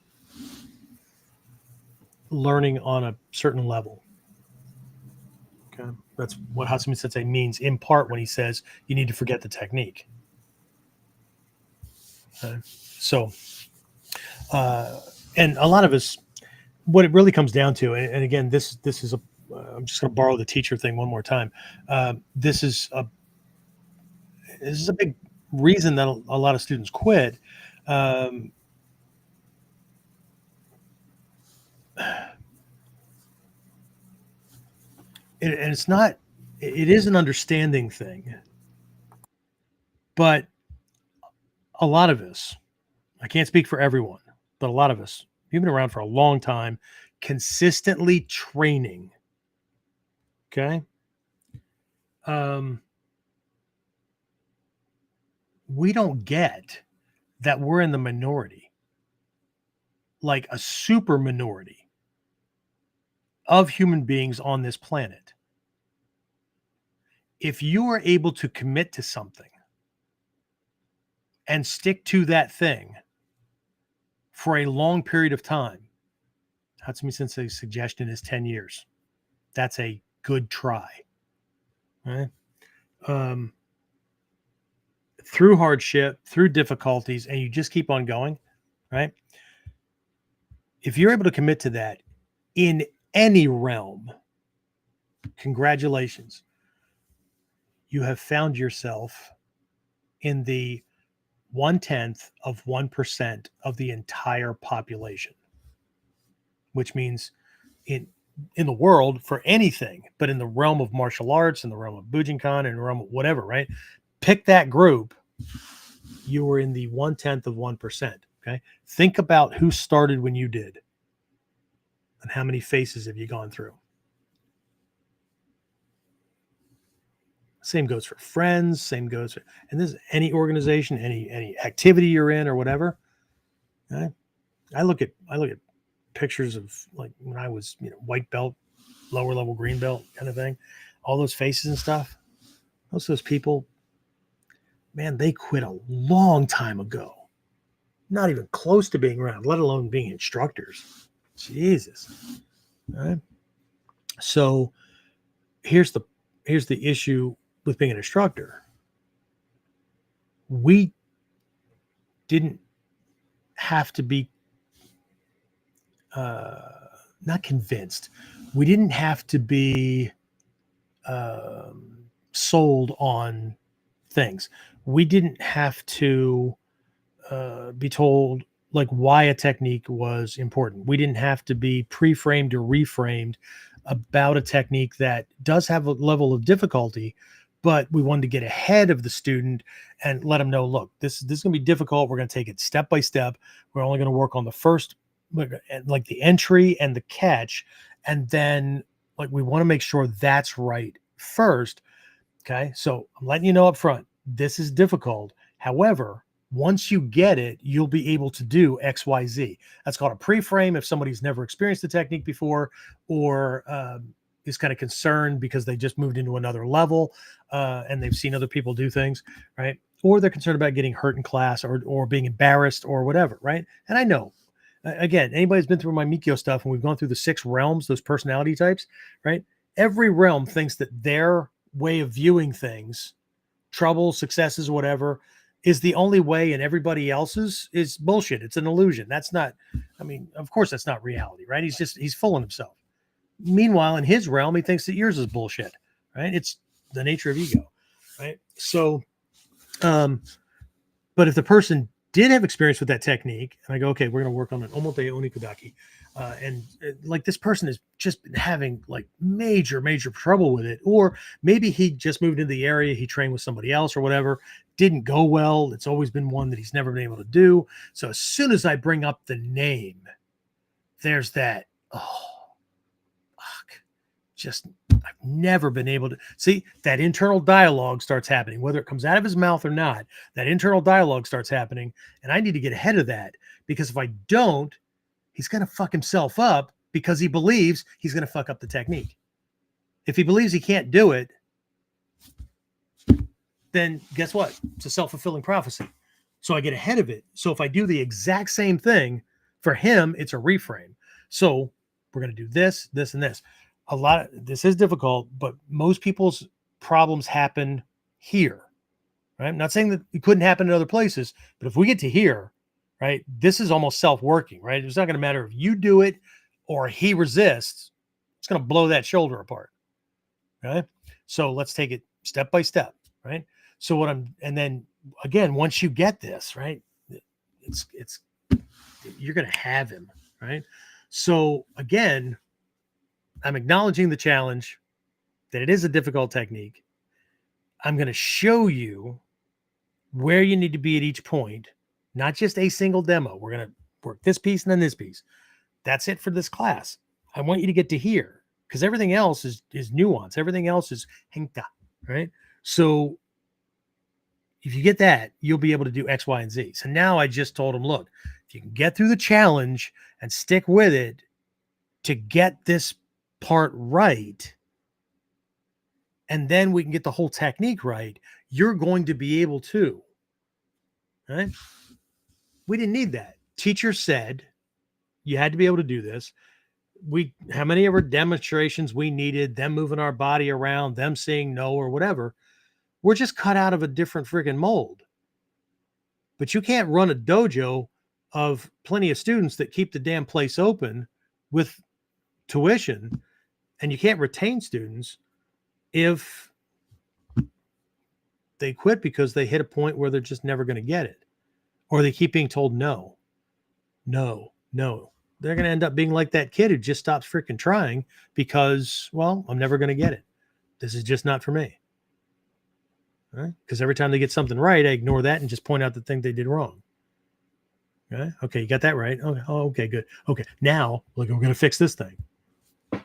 learning on a certain level. Okay, that's what Hatsumi Sensei means in part when he says you need to forget the technique. So, and a lot of us, what it really comes down to, and again, this is a, I'm just going to borrow the teacher thing one more time. This is a big reason that a lot of students quit. And it's not, it is an understanding thing, but a lot of us, I can't speak for everyone, but a lot of us, you've been around for a long time, consistently training. Okay. We don't get that we're in the minority, like a super minority of human beings on this planet. If you are able to commit to something and stick to that thing for a long period of time, Hatsumi Sensei's suggestion is 10 years. That's a good try. Right? Through hardship, through difficulties, and you just keep on going, right? If you're able to commit to that in any realm, congratulations. You have found yourself in the 0.1% of the entire population, which means in the world for anything, but in the realm of martial arts, in the realm of Bujinkan, in the realm of whatever, right? Pick that group. You were in the 0.1%. Okay. Think about who started when you did and how many faces have you gone through. Same goes for friends. Same goes for, and this is any organization, any activity you're in or whatever. Okay? I look at pictures of like when I was, white belt, lower level green belt kind of thing, all those faces and stuff. Most of those people, man, they quit a long time ago. Not even close to being around, let alone being instructors. Jesus. All right. So here's the issue with being an instructor. We didn't have to be not convinced. We didn't have to be sold on things. We didn't have to be told like why a technique was important. We didn't have to be pre-framed or reframed about a technique that does have a level of difficulty, but we wanted to get ahead of the student and let them know, look, this is going to be difficult. We're going to take it step by step. We're only going to work on the first, like the entry and the catch. And then like, we want to make sure that's right first. Okay. So I'm letting you know up front, this is difficult. However, once you get it, you'll be able to do X, Y, Z. That's called a pre-frame if somebody's never experienced the technique before, or is kind of concerned because they just moved into another level and they've seen other people do things, right? Or they're concerned about getting hurt in class or being embarrassed or whatever, right? And I know, again, anybody's been through my Mikyo stuff and we've gone through the 6 realms, those personality types, right? Every realm thinks that their way of viewing things, trouble, successes, whatever, is the only way, and everybody else's is bullshit. It's an illusion. That's not, I mean, of course that's not reality, right? He's fooling himself. Meanwhile, in his realm, he thinks that yours is bullshit, right? It's the nature of ego, right? So, but if the person did have experience with that technique, and I go, okay, we're going to work on an omote onikudaki, and like this person has just been having like major trouble with it, or maybe he just moved into the area, he trained with somebody else or whatever, didn't go well. It's always been one that he's never been able to do. So as soon as I bring up the name, there's that, oh, fuck, just I've never been able to see that internal dialogue starts happening, whether it comes out of his mouth or not. That internal dialogue starts happening, and I need to get ahead of that, because if I don't, he's going to fuck himself up because he believes he's going to fuck up the technique. If he believes he can't do it, then guess what? It's a self-fulfilling prophecy. So I get ahead of it. So if I do the exact same thing for him, it's a reframe. So we're going to do this, this, and this. This is difficult, but most people's problems happen here. right? I'm not saying that it couldn't happen in other places, but if we get to here, right, this is almost self-working, right? It's not going to matter if you do it or he resists. It's going to blow that shoulder apart. Okay. So let's take it step by step, right? So and then again, once you get this, right, it's, you're going to have him, right? So again, I'm acknowledging the challenge that it is a difficult technique. I'm going to show you where you need to be at each point, not just a single demo. We're going to work this piece and then this piece. That's it for this class. I want you to get to here because everything else is nuance. Everything else is henka, right? So if you get that, you'll be able to do X, Y, and Z. So now I just told him, look, if you can get through the challenge and stick with it to get this part right, and then we can get the whole technique right, you're going to be able to, right? We didn't need that. Teacher said you had to be able to do this. How many of our demonstrations we needed, them moving our body around, them saying no or whatever, we're just cut out of a different freaking mold. But you can't run a dojo of plenty of students that keep the damn place open with tuition, and you can't retain students if they quit because they hit a point where they're just never going to get it, or they keep being told no. They're going to end up being like that kid who just stops freaking trying because, well, I'm never going to get it. This is just not for me. Right? Because every time they get something right, I ignore that and just point out the thing they did wrong. Right? Okay, you got that right. Okay, okay, good. Okay, now look, we're going to fix this thing.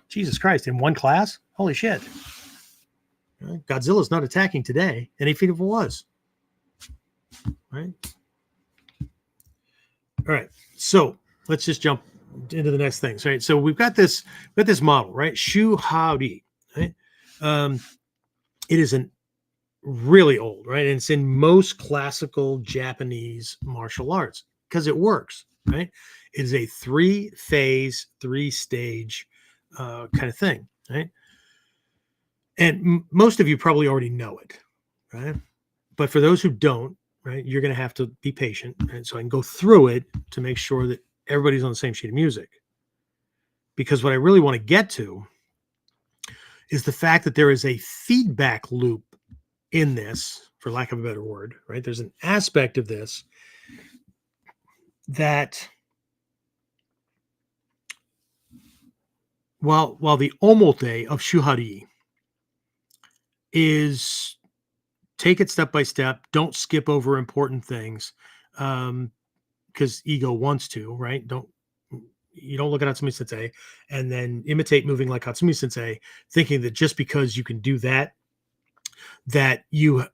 Jesus Christ, in one class? Holy shit. Right? Godzilla's not attacking today, and even if it was. Right? All right, so let's just jump into the next things, right? So we've got this model, right? SHU HA RI, right? It is an really old, right? And it's in most classical Japanese martial arts because it works, right? It is a 3-phase, 3-stage kind of thing, right? And most of you probably already know it, right? But for those who don't, right, you're going to have to be patient, right? So I can go through it to make sure that everybody's on the same sheet of music. Because what I really want to get to is the fact that there is a feedback loop in this, for lack of a better word, right? There's an aspect of this that while the omote of SHU HA RI is take it step by step, don't skip over important things, because ego wants to, right? You don't look at Hatsumi Sensei and then imitate moving like Hatsumi Sensei, thinking that just because you can do that, that you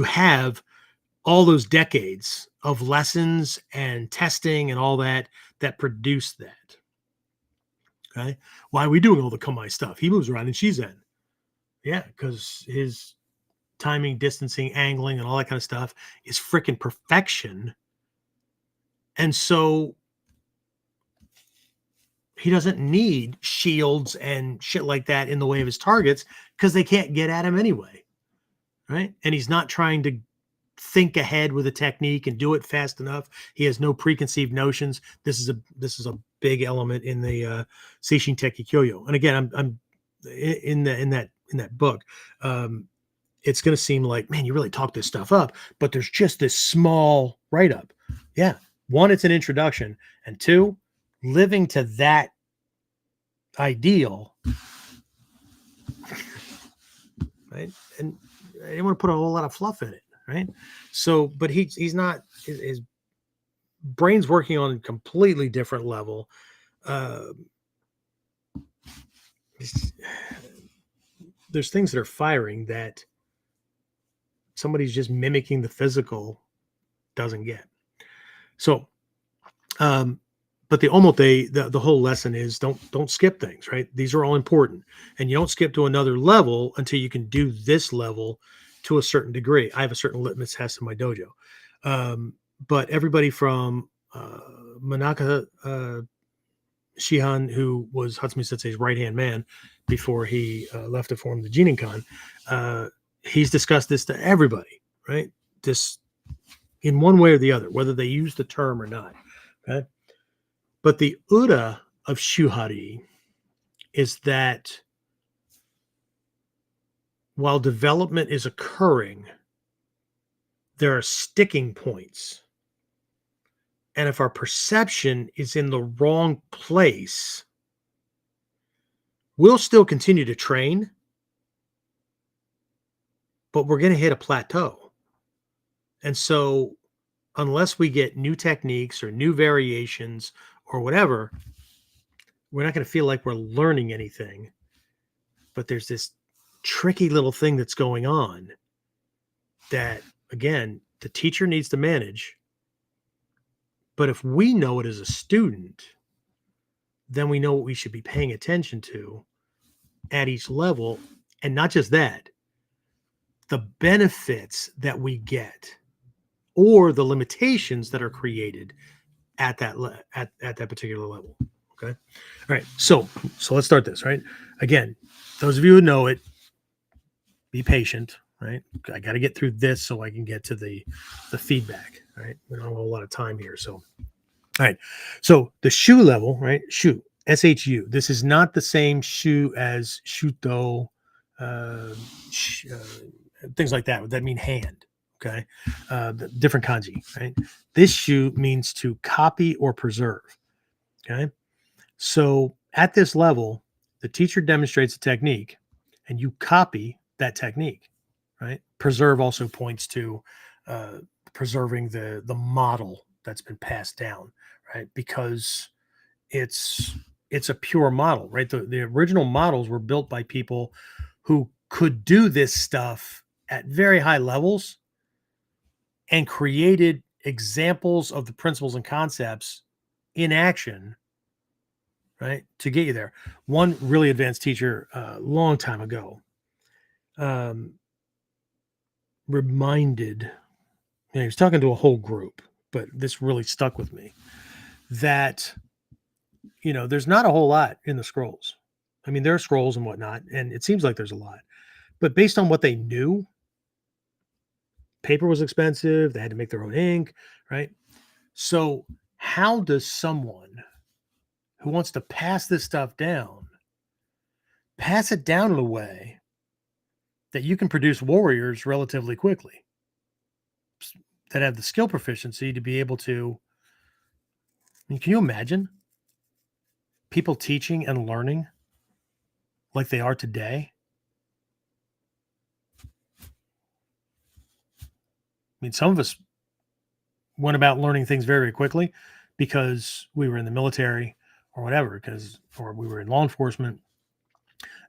have all those decades of lessons and testing and all that produce that. Okay, why are we doing all the Kamai stuff? He moves around in Shizen. Yeah, because his timing, distancing, angling, and all that kind of stuff is freaking perfection. And so he doesn't need shields and shit like that in the way of his targets because they can't get at him anyway. Right? And he's not trying to think ahead with a technique and do it fast enough. He has no preconceived notions. This is a big element in the Seishin Teki Kyoyo. And again, I'm in that book. It's going to seem like, man, you really talk this stuff up, but there's just this small write-up. Yeah. 1, it's an introduction, and 2, living to that ideal, right? And I didn't want to put a whole lot of fluff in it, right? So, but he's not, his brain's working on a completely different level. There's things that are firing that somebody's just mimicking the physical doesn't get. So, but the omote, the whole lesson is don't skip things, right? These are all important, and you don't skip to another level until you can do this level to a certain degree. I have a certain litmus test in my dojo, but everybody from Manaka Shihan, who was Hatsumi Sensei's right-hand man before he left to form the Jininkan, he's discussed this to everybody, right? This in one way or the other, whether they use the term or not. Okay. But the Uda of SHU HA RI is that while development is occurring, there are sticking points. And if our perception is in the wrong place, we'll still continue to train, but we're going to hit a plateau. And so, unless we get new techniques or new variations or whatever, we're not going to feel like we're learning anything. But there's this tricky little thing that's going on that, again, the teacher needs to manage. But if we know it as a student, then we know what we should be paying attention to at each level. And not just that, the benefits that we get or the limitations that are created at that at that particular level. Okay. All right. So let's start this, right? Again, those of you who know it, be patient, right? I got to get through this so I can get to the feedback, right? We don't have a lot of time here. So, all right. So the SHU level, right? SHU, SHU. This is not the same SHU as Shuto, things like that. That mean hand. Okay. The different kanji, right? This SHU means to copy or preserve. Okay. So at this level, the teacher demonstrates a technique and you copy that technique, right? Preserve also points to preserving the model that's been passed down, right? Because it's a pure model, right? The original models were built by people who could do this stuff at very high levels and created examples of the principles and concepts in action, right, to get you there. One really advanced teacher a long time ago reminded, he was talking to a whole group, but this really stuck with me, that, there's not a whole lot in the scrolls. I mean, there are scrolls and whatnot, and it seems like there's a lot. But based on what they knew, paper was expensive. They had to make their own ink, right? So how does someone who wants to pass this stuff down, pass it down in a way that you can produce warriors relatively quickly that have the skill proficiency to be able to, can you imagine people teaching and learning like they are today? I mean, some of us went about learning things very, very quickly because we were in the military or whatever, or we were in law enforcement,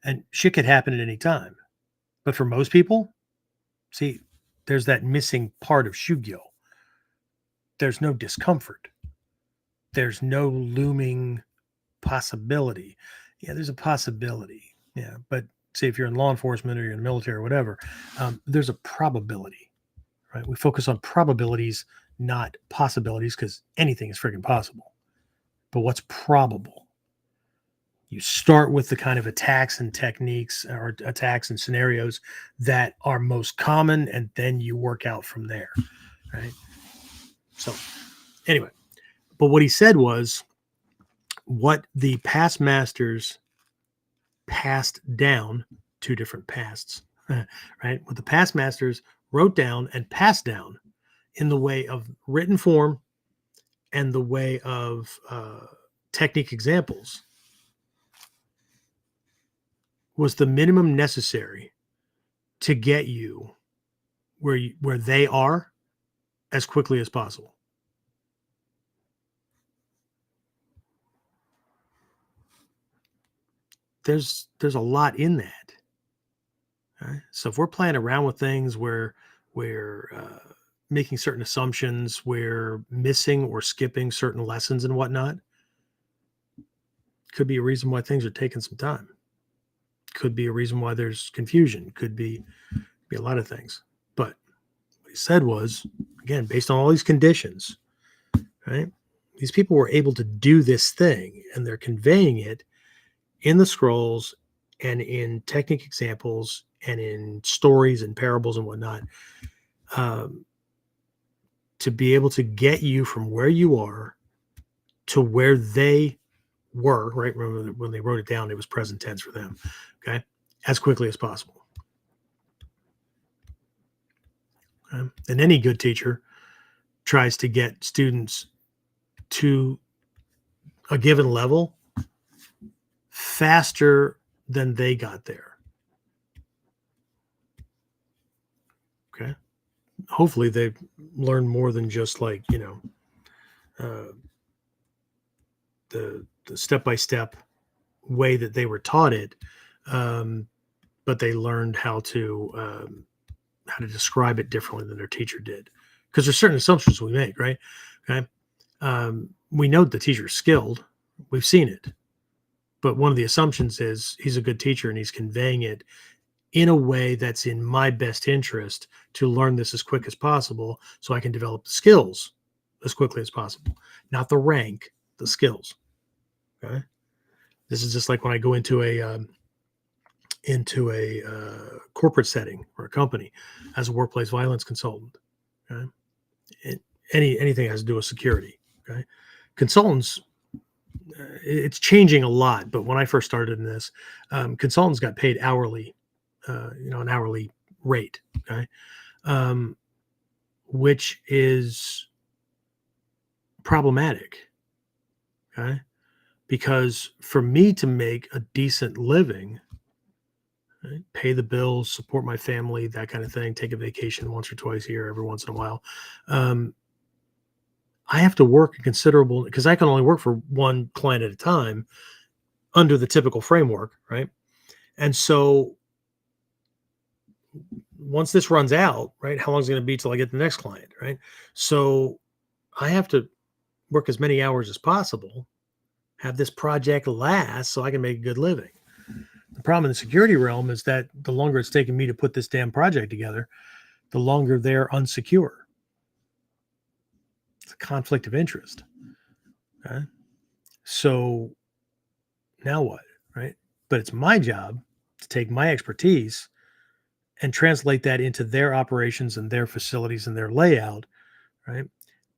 and shit could happen at any time. But for most people, see, there's that missing part of Shugyo. There's no discomfort. There's no looming possibility. Yeah, there's a possibility. Yeah, but say if you're in law enforcement or you're in the military or whatever, there's a probability, right? We focus on probabilities, not possibilities, because anything is freaking possible. But what's probable? You start with the kind of attacks and techniques or attacks and scenarios that are most common, and then you work out from there, right? So anyway, but what he said was what the past masters passed down, two different pasts, right? What the past masters wrote down and passed down in the way of written form and the way of technique examples was the minimum necessary to get you where they are as quickly as possible. There's a lot in that. Right? So if we're playing around with things where we're making certain assumptions, we're missing or skipping certain lessons and whatnot, could be a reason why things are taking some time. Could be a reason why there's confusion. Could be a lot of things. But what he said was, again, based on all these conditions, right? These people were able to do this thing, and they're conveying it in the scrolls and in technique examples and in stories and parables and whatnot, to be able to get you from where you are to where they were, right? Remember when they wrote it down, it was present tense for them, okay? As quickly as possible. Okay? And any good teacher tries to get students to a given level faster than they got there. Okay. Hopefully they've learned more than just like, the step-by-step way that they were taught it. But they learned how to describe it differently than their teacher did. Because there's certain assumptions we make, right? Okay. We know the teacher's skilled. We've seen it. But one of the assumptions is he's a good teacher and he's conveying it in a way that's in my best interest to learn this as quick as possible so I can develop the skills as quickly as possible. Not the rank, the skills. Okay. This is just like when I go into a corporate setting or a company as a workplace violence consultant. Okay. Anything that has to do with security. Okay. Consultants, it's changing a lot, but when I first started in this, consultants got paid hourly, an hourly rate. Okay. Which is problematic. Okay. Because for me to make a decent living, right, pay the bills, support my family, that kind of thing, take a vacation once or twice a year, every once in a while, I have to work a considerable, because I can only work for one client at a time under the typical framework, right? And so once this runs out, right, how long is it going to be till I get the next client, right? So I have to work as many hours as possible, have this project last so I can make a good living. The problem in the security realm is that the longer it's taken me to put this damn project together, the longer they're unsecure. It's a conflict of interest. Okay? So now what, right? But it's my job to take my expertise and translate that into their operations and their facilities and their layout, right?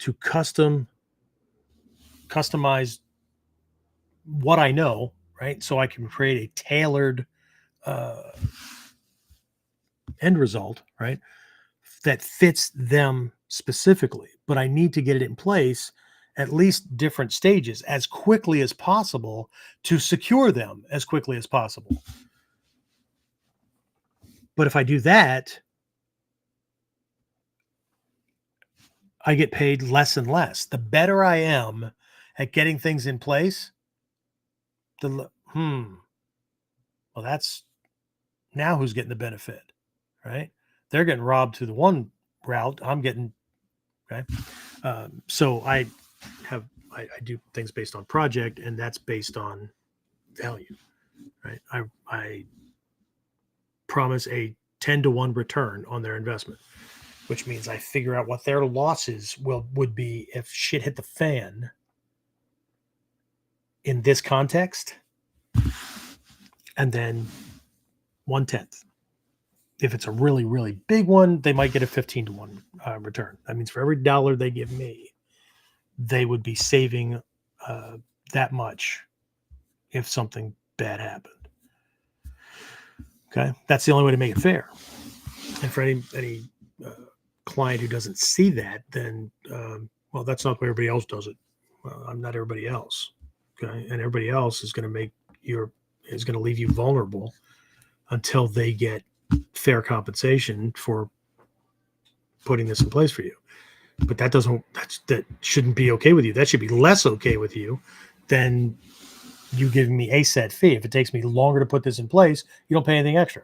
To customize what I know, right? So I can create a tailored end result, right? That fits them specifically. But I need to get it in place, at least different stages, as quickly as possible to secure them as quickly as possible. But if I do that, I get paid less and less. The better I am at getting things in place, well, that's now who's getting the benefit, right? They're getting robbed through the one route. I'm getting, okay. So I do things based on project, and that's based on value, right? I promise a 10-to-1 return on their investment, which means I figure out what their losses would be if shit hit the fan in this context, and then 1/10. If it's a really, really big one, they might get a 15-to-1 return. That means for every dollar they give me, they would be saving that much if something bad happened. Okay, that's the only way to make it fair. And for any client who doesn't see that, then well, that's not the way everybody else does it. Well, I'm not everybody else. Okay, and everybody else is going to leave you vulnerable until they get fair compensation for putting this in place for you. But that shouldn't be okay with you. That should be less okay with you than you giving me a set fee. If it takes me longer to put this in place, you don't pay anything extra.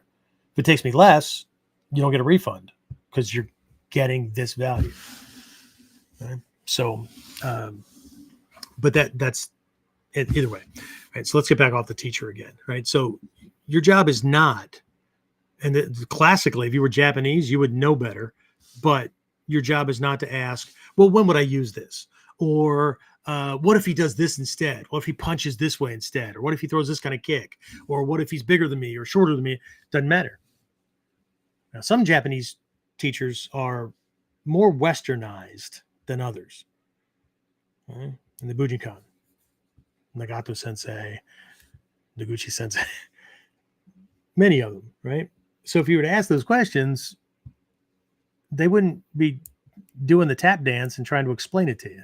If it takes me less, you don't get a refund because you're getting this value. Okay? So, but that's it either way. Right. So let's get back off the teacher again. Right. So your job is not, and classically, if you were Japanese, you would know better, but your job is not to ask, well, when would I use this? Or what if he does this instead? What if he punches this way instead? Or what if he throws this kind of kick? Or what if he's bigger than me or shorter than me? Doesn't matter. Now, some Japanese teachers are more westernized than others. Okay? And the Bujinkan, Nagato Sensei, Noguchi Sensei, many of them, right? So if you were to ask those questions, they wouldn't be doing the tap dance and trying to explain it to you.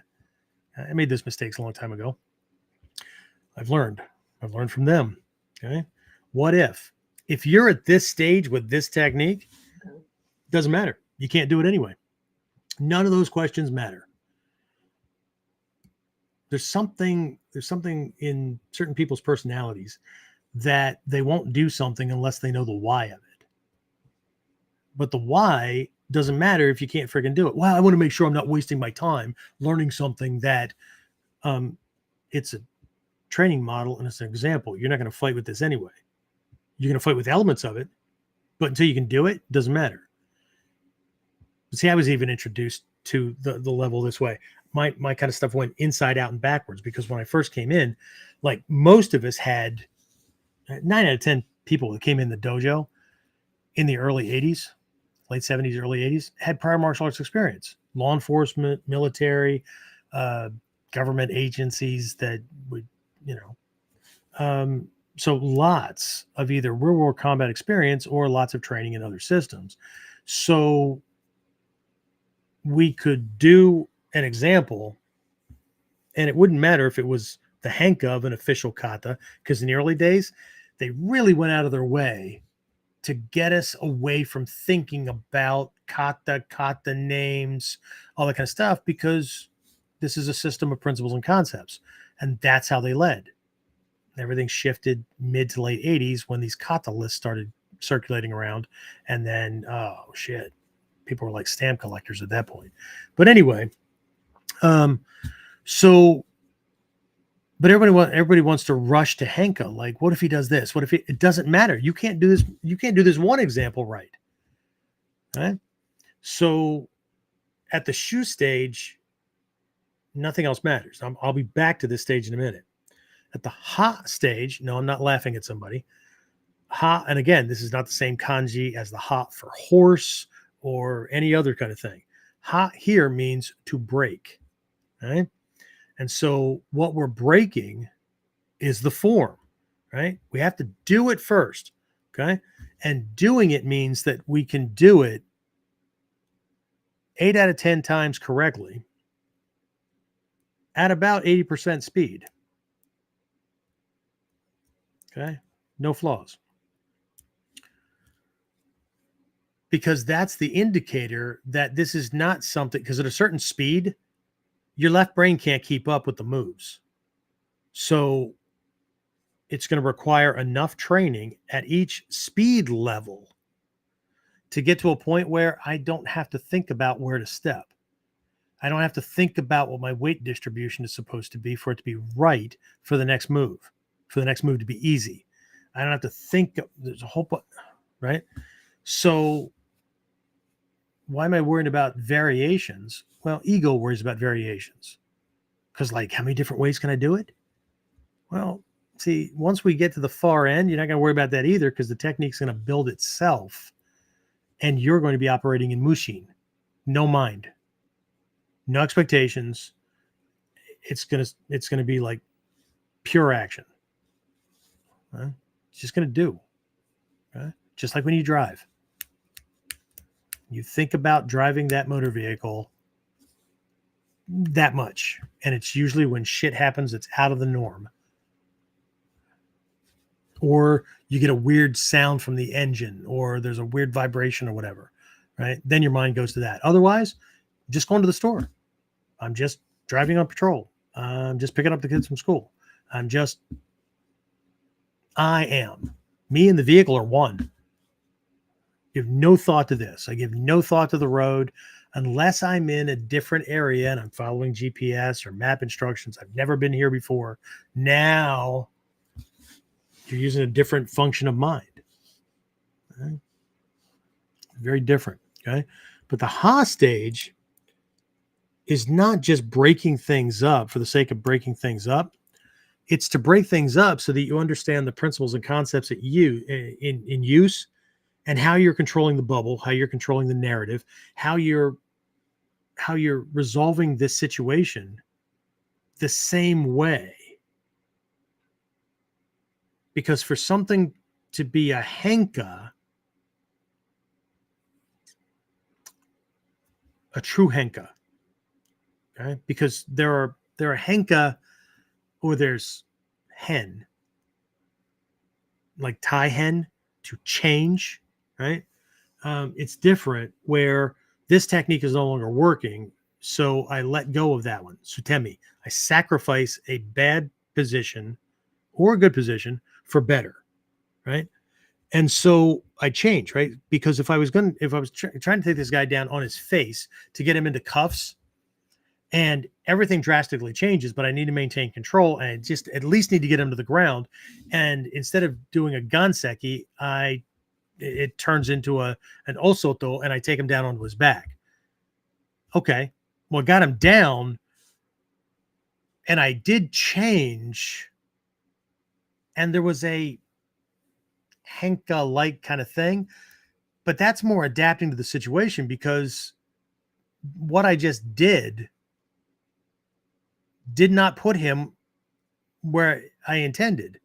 I made those mistakes a long time ago. I've learned from them. Okay. What if you're at this stage with this technique, doesn't matter. You can't do it anyway. None of those questions matter. There's something in certain people's personalities that they won't do something unless they know the why of it. But the why doesn't matter if you can't freaking do it. Well, I want to make sure I'm not wasting my time learning something that it's a training model and it's an example. You're not going to fight with this anyway. You're going to fight with elements of it, but until you can do it, doesn't matter. But see, I was even introduced to the level this way. My kind of stuff went inside out and backwards, because when I first came in, like most of us had 9 out of 10 people that came in the dojo in the early 80s, late 70s, early 80s, had prior martial arts experience, law enforcement, military, government agencies that would, so lots of either real world combat experience or lots of training in other systems. So we could do an example, and it wouldn't matter if it was the hank of an official kata, because in the early days, they really went out of their way to get us away from thinking about kata names, all that kind of stuff, because this is a system of principles and concepts. And that's how they led. Everything shifted mid to late 80s when these kata lists started circulating around. And then, oh shit, people were like stamp collectors at that point. But anyway, but everybody wants to rush to Henka. Like, what if he does this? What if it doesn't matter? You can't do this. You can't do this one example right. Right. So at the SHU stage, nothing else matters. I'll be back to this stage in a minute. At the HA stage, no, I'm not laughing at somebody. HA, and again, this is not the same kanji as the HA for horse or any other kind of thing. HA here means to break. Right. And so what we're breaking is the form, right? We have to do it first, okay? And doing it means that we can do it 8 out of 10 times correctly at about 80% speed, okay? No flaws. Because that's the indicator that this is not something, because at a certain speed, your left brain can't keep up with the moves. So it's going to require enough training at each speed level to get to a point where I don't have to think about where to step. I don't have to think about what my weight distribution is supposed to be for it to be right for the next move, to be easy. I don't have to think. There's a whole bunch, right? So why am I worrying about variations? Well, ego worries about variations, because like, how many different ways can I do it? Well, see, once we get to the far end, you're not going to worry about that either, because the technique's going to build itself and you're going to be operating in Mushin. No mind, no expectations. It's going to be like pure action. Right? It's just going to do. Right? Just like when you drive. You think about driving that motor vehicle that much, and it's usually when shit happens that's out of the norm, or you get a weird sound from the engine, or there's a weird vibration or whatever, right? Then your mind goes to that. Otherwise, just going to the store. I'm just driving on patrol. I'm just picking up the kids from school. Me and the vehicle are one. Give no thought to this. I give no thought to the road unless I'm in a different area and I'm following GPS or map instructions. I've never been here before. Now you're using a different function of mind. Okay? Very different. Okay. But the HA stage is not just breaking things up for the sake of breaking things up. It's to break things up so that you understand the principles and concepts that in use, and how you're controlling the bubble, how you're controlling the narrative, how you're resolving this situation the same way. Because for something to be a henka, a true henka, okay? Because there are henka, or there's hen, like Thai hen, to change, right? It's different where this technique is no longer working, so I let go of that one. Sutemi, I sacrifice a bad position or a good position for better, right? And so I change, right? Because if I was trying to take this guy down on his face to get him into cuffs, and everything drastically changes, but I need to maintain control, and I just at least need to get him to the ground. And instead of doing a ganseki, it turns into an osoto, and I take him down onto his back. Okay, well, I got him down, and I did change, and there was a henka-like kind of thing, but that's more adapting to the situation, because what I just did not put him where I intended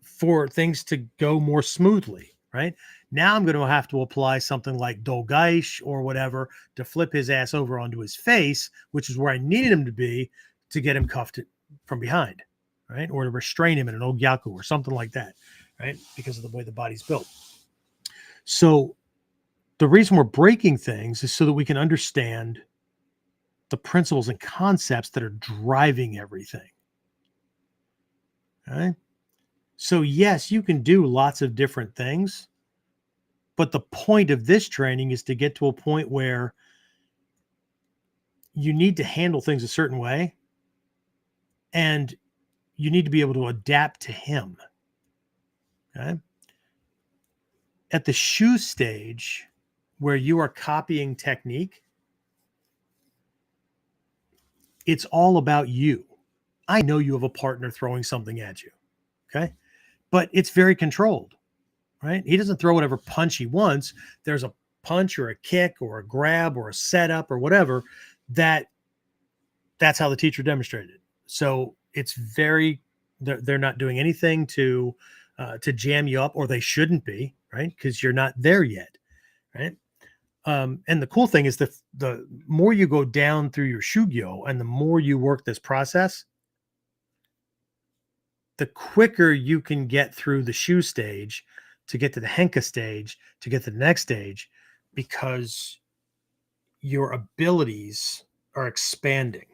for things to go more smoothly, right? Now I'm going to have to apply something like Dogaish or whatever to flip his ass over onto his face, which is where I needed him to be, to get him cuffed from behind, right? Or to restrain him in an Ogyaku or something like that, right? Because of the way the body's built. So the reason we're breaking things is so that we can understand the principles and concepts that are driving everything. Okay? So yes, you can do lots of different things, but the point of this training is to get to a point where you need to handle things a certain way, and you need to be able to adapt to him. Okay? At the SHU stage, where you are copying technique, it's all about you. I know you have a partner throwing something at you, okay? But it's very controlled, right? He doesn't throw whatever punch he wants. There's a punch or a kick or a grab or a setup or whatever that's how the teacher demonstrated. So it's they're not doing anything to jam you up, or they shouldn't be, right? Because you're not there yet, right? And the cool thing is the more you go down through your Shugyo and the more you work this process, the quicker you can get through the SHU stage to get to the henka stage, to get to the next stage, because your abilities are expanding.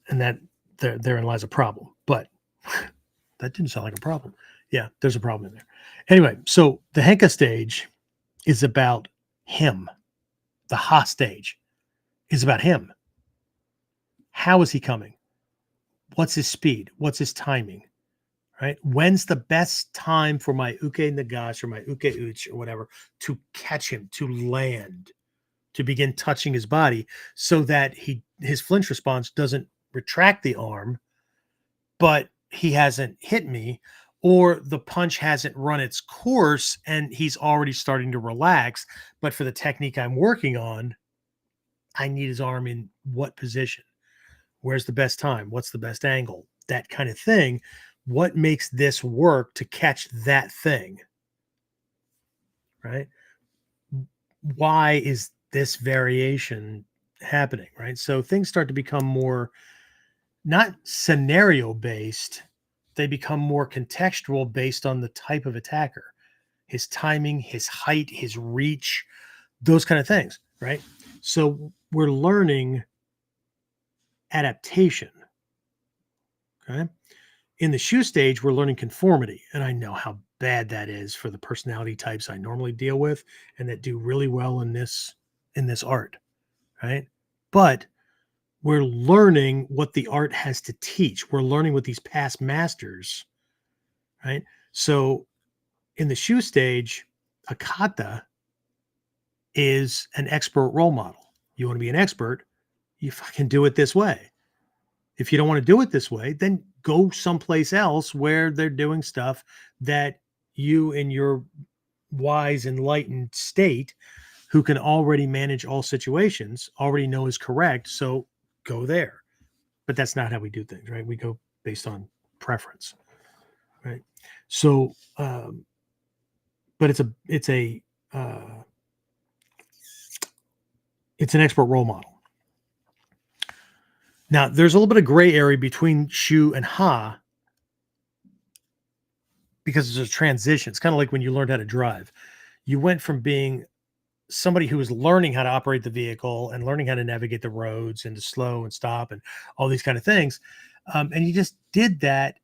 And that therein lies a problem. But that didn't sound like a problem. Yeah, there's a problem in there. Anyway, so the henka stage is about him. The ha stage is about him. How is he coming? What's his speed? What's his timing? Right? When's the best time for my uke nagash or my uke uch or whatever to catch him, to land, to begin touching his body, so that his flinch response doesn't retract the arm, but he hasn't hit me, or the punch hasn't run its course and he's already starting to relax. But for the technique I'm working on, I need his arm in what position? Where's the best time? What's the best angle? That kind of thing. What makes this work to catch that thing? Right? Why is this variation happening? Right? So things start to become more not scenario based, they become more contextual based on the type of attacker, his timing, his height, his reach, those kind of things, right? So we're learning adaptation, okay? In the SHU stage, we're learning conformity, and I know how bad that is for the personality types I normally deal with and that do really well in this art, right? But we're learning what the art has to teach. We're learning what these past masters, right? So in the SHU stage, a kata is an expert role model. You want to be an expert, you fucking do it this way. If you don't want to do it this way, then go someplace else where they're doing stuff that you in your wise, enlightened state who can already manage all situations, already know is correct. So go there. But that's not how we do things, right? We go based on preference, right? So, but uh, it's an expert role model. Now, there's a little bit of gray area between Shu and Ha because there's a transition. It's kind of like when you learned how to drive. You went from being somebody who was learning how to operate the vehicle and learning how to navigate the roads and to slow and stop and all these kind of things. And you just did that.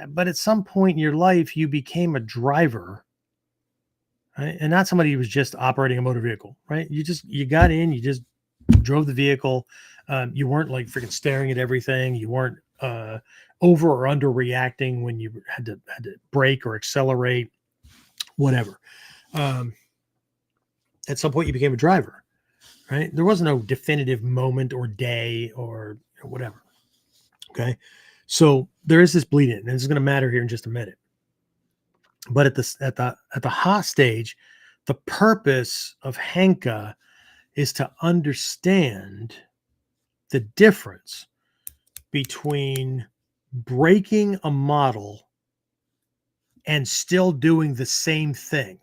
But at some point in your life, you became a driver, right? And not somebody who was just operating a motor vehicle, right? You got in, you just drove the vehicle. You weren't like freaking staring at everything. You weren't over or under reacting when you had to brake or accelerate, whatever. At some point you became a driver, right? There was no definitive moment or day or whatever. Okay. So there is this bleed in, and this is going to matter here in just a minute. But at the Ha stage, the purpose of Henka is to understand the difference between breaking a model and still doing the same thing.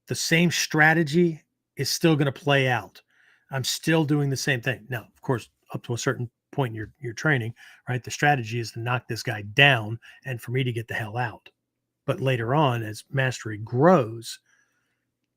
The same strategy is still going to play out. I'm still doing the same thing. Now, of course, up to a certain point in your training, right? The strategy is to knock this guy down and for me to get the hell out. But later on, as mastery grows,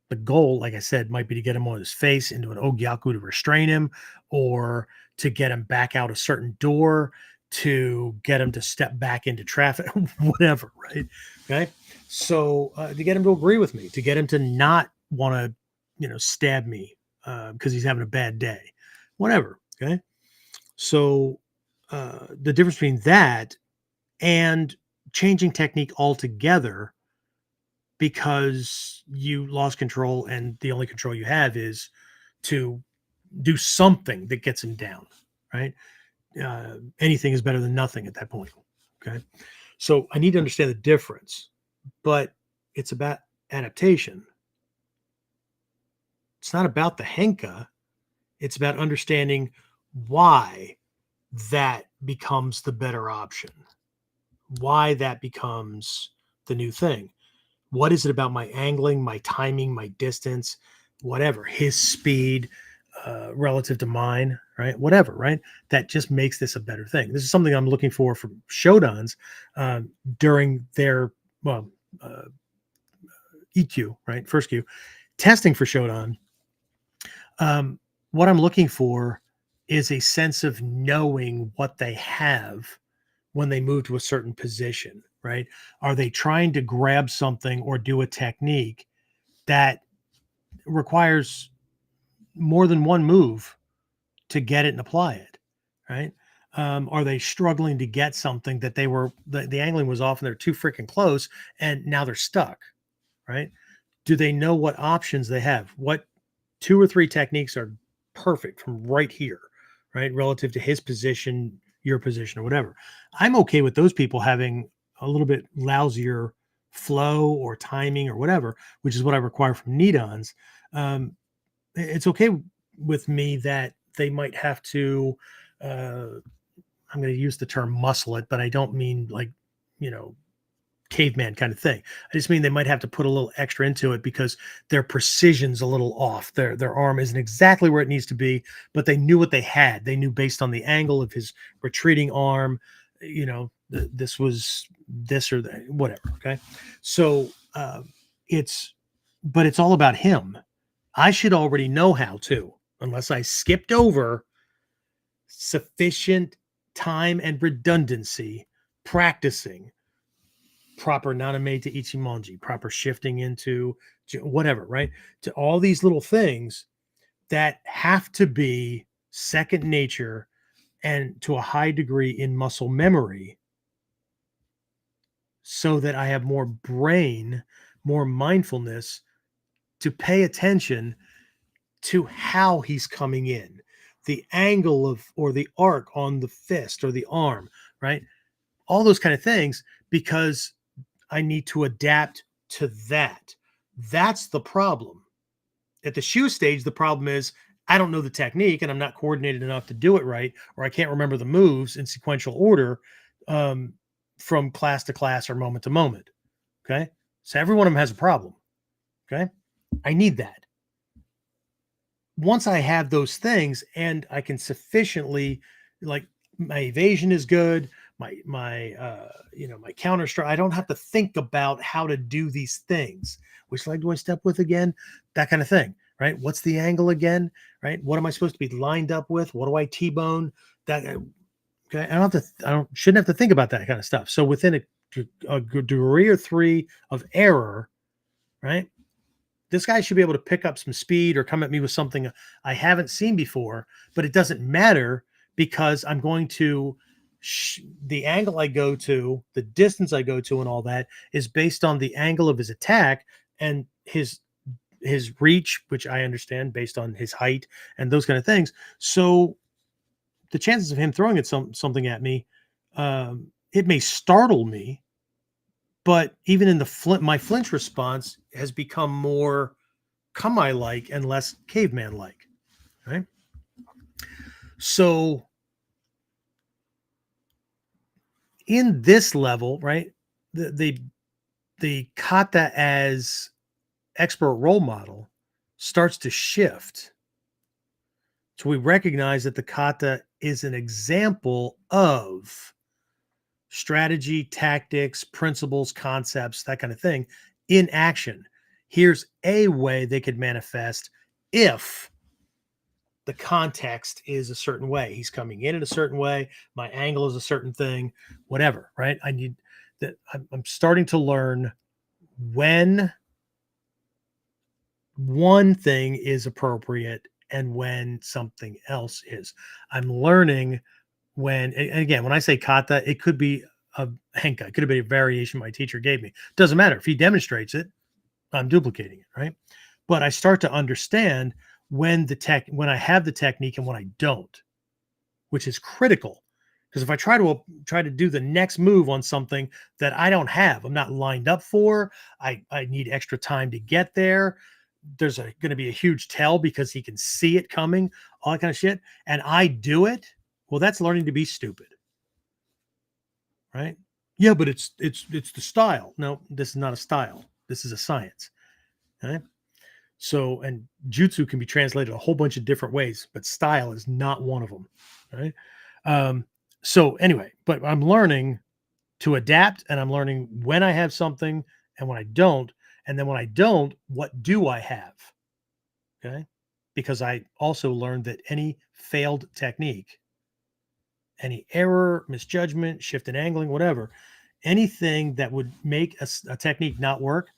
the goal, like I said, might be to get him on his face into an ogyaku to restrain him, or to get him back out a certain door, to get him to step back into traffic, whatever, right? Okay. So to get him to agree with me, to get him to not want to, stab me because he's having a bad day, whatever. Okay. So the difference between that and changing technique altogether because you lost control and the only control you have is to do something that gets him down, right? Anything is better than nothing at that point. Okay. So I need to understand the difference, but it's about adaptation. It's not about the Henka. It's about understanding why that becomes the better option, why that becomes the new thing. What is it about my angling, my timing, my distance, whatever, his speed relative to mine, right? Whatever, right? That just makes this a better thing. This is something I'm looking for from Shodans during their, EQ, right? First Q, testing for Shodan. What I'm looking for is a sense of knowing what they have when they move to a certain position, right? Are they trying to grab something or do a technique that requires more than one move to get it and apply it, right? Are they struggling to get something that the angling was off and they're too freaking close and now they're stuck, right? Do they know what options they have? What 2 or 3 techniques are perfect from right here, right? Relative to his position, your position, or whatever. I'm okay with those people having a little bit lousier flow or timing or whatever, which is what I require from Nidans. It's okay with me that they might have to, I'm going to use the term muscle it, but I don't mean like, caveman kind of thing. I just mean they might have to put a little extra into it because their precision's a little off. Their arm isn't exactly where it needs to be, but they knew what they had. They knew based on the angle of his retreating arm, this was this or that, whatever. Okay. So it's all about him. I should already know how to, unless I skipped over sufficient time and redundancy practicing proper naname to ichimonji, proper shifting into whatever, right? To all these little things that have to be second nature and to a high degree in muscle memory so that I have more brain, more mindfulness to pay attention to how he's coming in, the angle of, or the arc on the fist or the arm, right? All those kind of things, because I need to adapt to that. That's the problem. At the SHU stage, the problem is I don't know the technique and I'm not coordinated enough to do it right, or I can't remember the moves in sequential order from class to class or moment to moment. Okay. So every one of them has a problem. Okay. I need that. Once I have those things and I can sufficiently, like, my evasion is good, my counter strike, I don't have to think about how to do these things. Which leg do I step with again? That kind of thing, right? What's the angle again, right? What am I supposed to be lined up with? What do I T-bone? That okay? Shouldn't have to think about that kind of stuff. So within a degree or three of error, right? This guy should be able to pick up some speed or come at me with something I haven't seen before, but it doesn't matter because I'm going to the angle I go to, the distance I go to, and all that is based on the angle of his attack and his reach, which I understand based on his height and those kind of things. So the chances of him throwing something at me, it may startle me, but even in my flinch response has become more kami-like and less caveman-like, right? So in this level, right, the kata as expert role model starts to shift. So we recognize that the kata is an example of strategy, tactics, principles, concepts, that kind of thing in action. Here's a way they could manifest if the context is a certain way. He's coming in a certain way. My angle is a certain thing, whatever, right? I need that. I'm starting to learn when one thing is appropriate and when something else is. I'm learning when, and again, when I say kata, it could be a henka. It could have been a variation my teacher gave me. Doesn't matter. If he demonstrates it, I'm duplicating it, right? But I start to understand when I have the technique and when I don't, which is critical. Because if I try to do the next move on something that I don't have, I'm not lined up for, I need extra time to get there. There's going to be a huge tell because he can see it coming, all that kind of shit. And I do it. Well, that's learning to be stupid. Right? Yeah, but it's the style. No, this is not a style. This is a science. Right? So, and jutsu can be translated a whole bunch of different ways, but style is not one of them. Right? So anyway, but I'm learning to adapt, and I'm learning when I have something and when I don't. And then when I don't, what do I have? Okay. Because I also learned that any failed technique, any error, misjudgment, shift in angling, whatever, anything that would make a technique not work,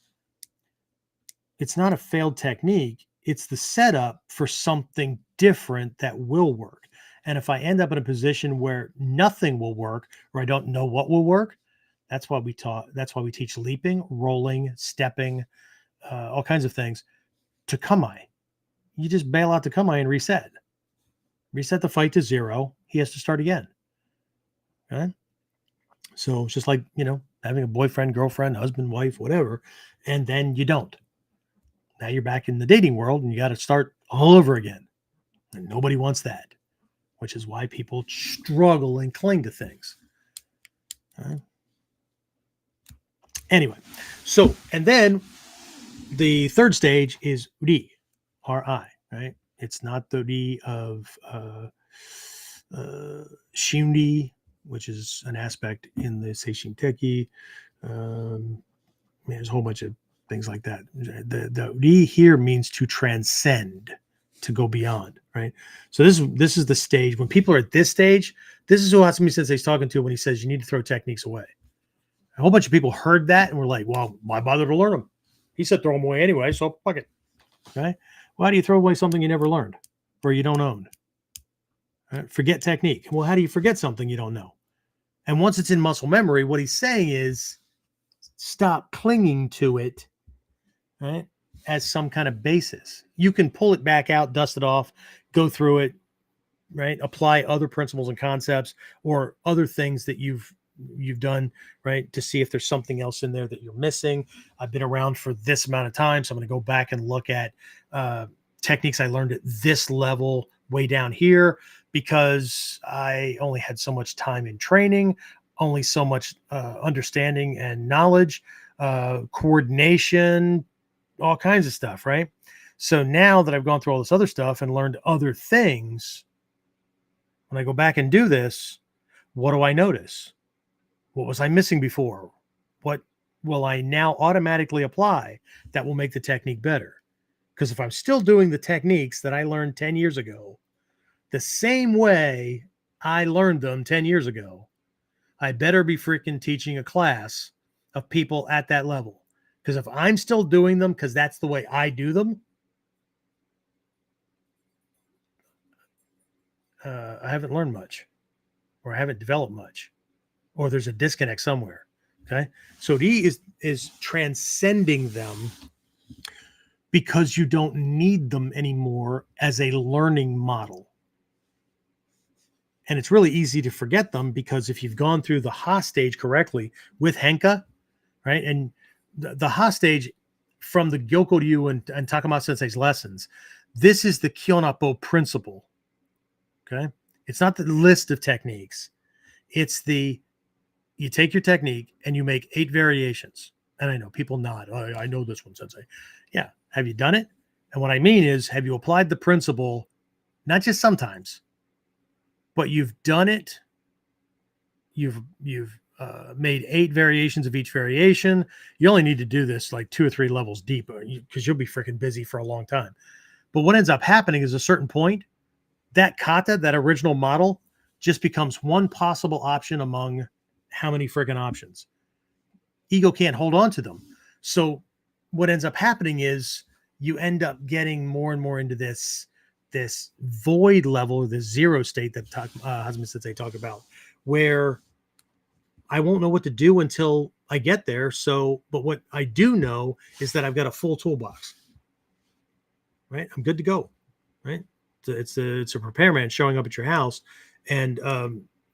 it's not a failed technique. It's the setup for something different that will work. And if I end up in a position where nothing will work, or I don't know what will work, that's why we teach leaping, rolling, stepping, all kinds of things to kami. You just bail out the kami and reset the fight to 0. He has to start again. Okay. So it's just like, having a boyfriend, girlfriend, husband, wife, whatever, and then you don't. Now you're back in the dating world and you got to start all over again. And nobody wants that, which is why people struggle and cling to things. Okay. Anyway, so, and then the third stage is ri, R-I, right? It's not the ri of shundi, which is an aspect in the Seishin Teki. There's a whole bunch of things like that. The ri here means to transcend, to go beyond, right? So this is the stage. When people are at this stage, this is who Hatsumi Sensei is talking to when he says you need to throw techniques away. A whole bunch of people heard that and were like, well, why bother to learn them? He said throw them away anyway, so fuck it. Okay? Why do you throw away something you never learned or you don't own? Right? Forget technique. Well, how do you forget something you don't know? And once it's in muscle memory, what he's saying is stop clinging to it, right, as some kind of basis. You can pull it back out, dust it off, go through it, right? Apply other principles and concepts or other things that you've you've done, right? To see if there's something else in there that you're missing. I've been around for this amount of time, so I'm going to go back and look at techniques I learned at this level way down here, because I only had so much time in training, only so much understanding and knowledge, coordination, all kinds of stuff, right? So now that I've gone through all this other stuff and learned other things, when I go back and do this, what do I notice? What was I missing before? What will I now automatically apply that will make the technique better? Because if I'm still doing the techniques that I learned 10 years ago, the same way I learned them 10 years ago, I better be freaking teaching a class of people at that level. Because if I'm still doing them because that's the way I do them, I haven't learned much, or I haven't developed much, or there's a disconnect somewhere. Okay. So he is transcending them because you don't need them anymore as a learning model. And it's really easy to forget them, because if you've gone through the Ha stage correctly with Henka, right? And the Ha stage from the Gyoko Ryu and Takama Sensei's lessons, this is the Kyonapo principle. Okay. It's not the list of techniques. It's you take your technique and you make 8 variations. And I know people nod. Oh, I know this one, Sensei. Yeah. Have you done it? And what I mean is, have you applied the principle, not just sometimes, but you've done it. You've made 8 variations of each variation. You only need to do this like 2 or 3 levels deep, because you'll be freaking busy for a long time. But what ends up happening is, a certain point, that kata, that original model, just becomes one possible option among how many freaking options. Ego can't hold on to them. So what ends up happening is you end up getting more and more into this void level, this zero state that Hazumi Sensei talked about, where I won't know what to do until I get there. So, but what I do know is that I've got a full toolbox, right? I'm good to go, right? It's a repairman showing up at your house, and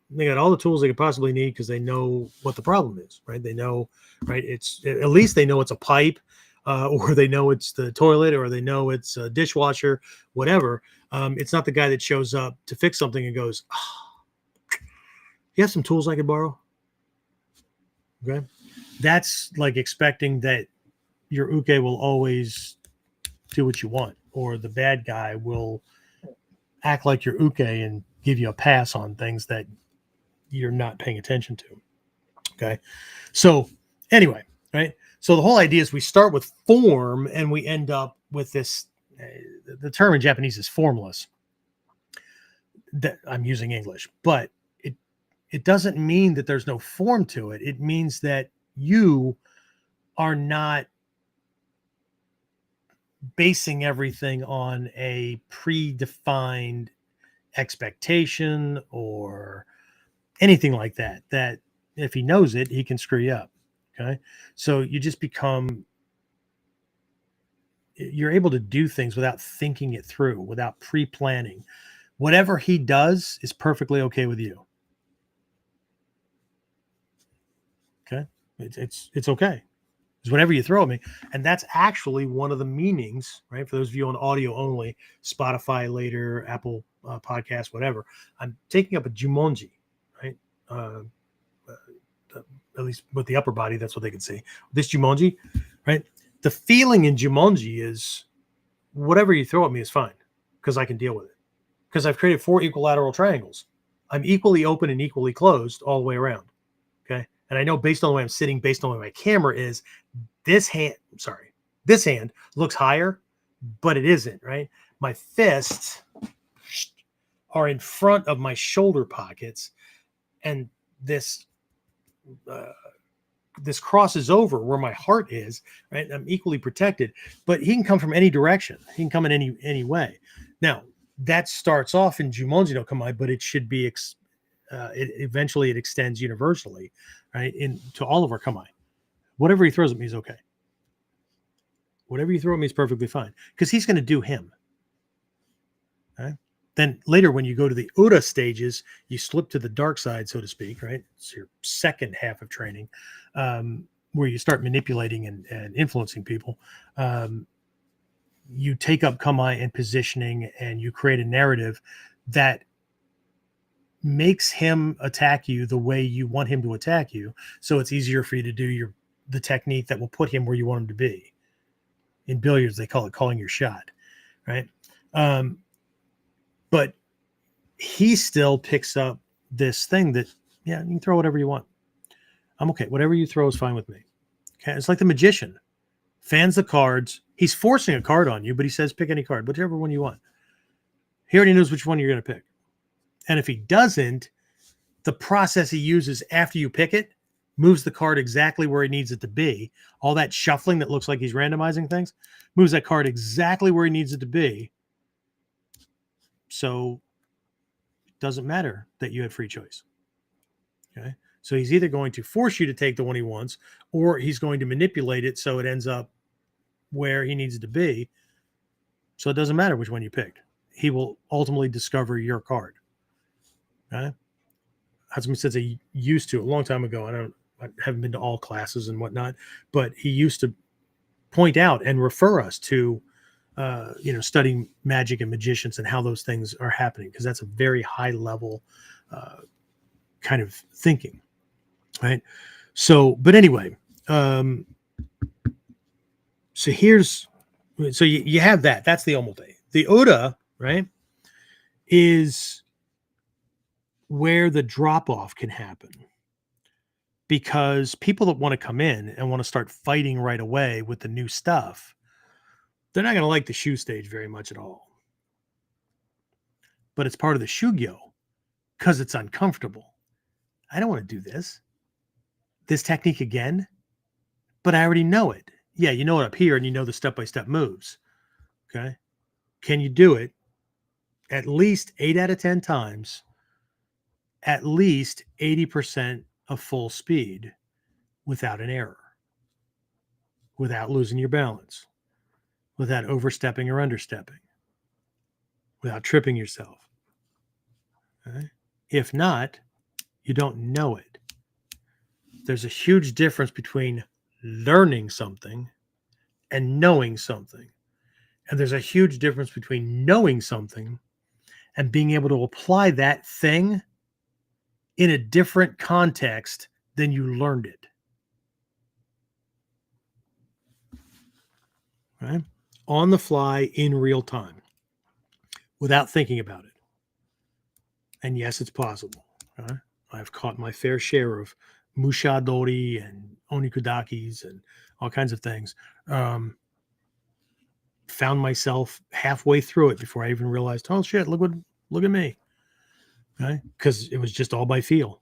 they got all the tools they could possibly need, because they know what the problem is, right? They know, right? It's at least they know it's a pipe, or they know it's the toilet, or they know it's a dishwasher, whatever. It's not the guy that shows up to fix something and goes, oh, you have some tools I could borrow? Okay. That's like expecting that your uke will always do what you want, or the bad guy will act like your uke and give you a pass on things that you're not paying attention to. Okay. So anyway, right. So the whole idea is we start with form and we end up with this, the term in Japanese is formless. That I'm using English, but it doesn't mean that there's no form to it. It means that you are not basing everything on a predefined expectation or anything like that, that if he knows it, he can screw you up. Okay. So you just you're able to do things without thinking it through, without pre-planning. Whatever he does is perfectly okay with you. Okay. It's okay. Because whenever you throw at me, and that's actually one of the meanings, right? For those of you on audio only, Spotify later, Apple podcast, whatever, I'm taking up a Jumonji, right? At least with the upper body, that's what they can see. This Jumonji, right? The feeling in Jumonji is whatever you throw at me is fine, because I can deal with it. Because I've created 4 equilateral triangles. I'm equally open and equally closed all the way around. Okay. And I know based on the way I'm sitting, based on the way my camera is, this hand looks higher, but it isn't, right? My fists are in front of my shoulder pockets, and this crosses over where my heart is, right? I'm equally protected, but he can come from any direction. He can come in any way. Now, that starts off in Jumonji no Kamae, but it should be eventually it extends universally, right? To all of our Kamae. Whatever he throws at me is okay. Whatever you throw at me is perfectly fine, because he's going to do him. Okay? Then later, when you go to the Uda stages, you slip to the dark side, so to speak, right? It's your second half of training, where you start manipulating and influencing people. You take up kamae and positioning, and you create a narrative that makes him attack you the way you want him to attack you. So it's easier for you to do the technique that will put him where you want him to be. In billiards, they call it calling your shot, right? But he still picks up this thing that, yeah, you can throw whatever you want. I'm okay. Whatever you throw is fine with me. Okay. It's like the magician fans the cards. He's forcing a card on you, but he says, pick any card, whichever one you want. He already knows which one you're going to pick. And if he doesn't, the process he uses after you pick it moves the card exactly where he needs it to be. All that shuffling that looks like he's randomizing things moves that card exactly where he needs it to be. So it doesn't matter that you had free choice. Okay. So he's either going to force you to take the one he wants, or he's going to manipulate it so it ends up where he needs it to be. So it doesn't matter which one you picked. He will ultimately discover your card. Okay. Hatsumi Sensei used to, a long time ago, I haven't been to all classes and whatnot, but he used to point out and refer us to studying magic and magicians and how those things are happening, because that's a very high level kind of thinking, right? So, but anyway, so you have that. That's the omote. The oda, right, is where the drop off can happen, because people that want to come in and want to start fighting right away with the new stuff, they're not going to like the SHU stage very much at all. But it's part of the Shugyo because it's uncomfortable. I don't want to do this technique again, but I already know it. Yeah, you know it up here, and you know the step-by-step moves. Okay. Can you do it at least 8 out of 10 times, at least 80% of full speed without an error, without losing your balance, without overstepping or understepping, without tripping yourself? Okay. If not, you don't know it. There's a huge difference between learning something and knowing something. And there's a huge difference between knowing something and being able to apply that thing in a different context than you learned it. Right? On the fly, in real time, without thinking about it. And yes, it's possible. Right? I've caught my fair share of mushadori and onikudakis and all kinds of things. Found myself halfway through it before I even realized, oh shit, look at me. Okay? Because it was just all by feel.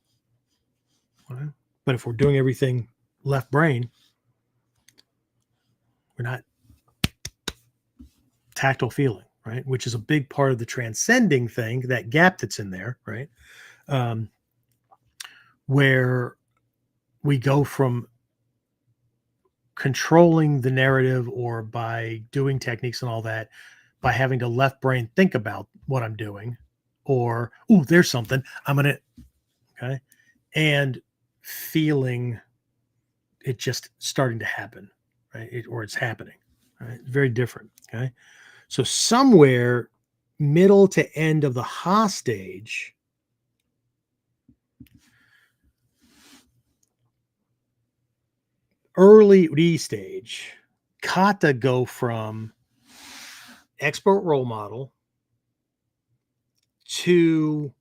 Right? But if we're doing everything left brain, we're not tactile feeling, right? Which is a big part of the transcending thing, that gap that's in there, right? Where we go from controlling the narrative, or by doing techniques and all that, by having to left brain think about what I'm doing, or, oh, there's something, I'm going to, okay, and feeling it just starting to happen, right? Or it's happening, right? Very different, okay? So somewhere middle to end of the Ha stage, early Ri stage, kata go from expert role model to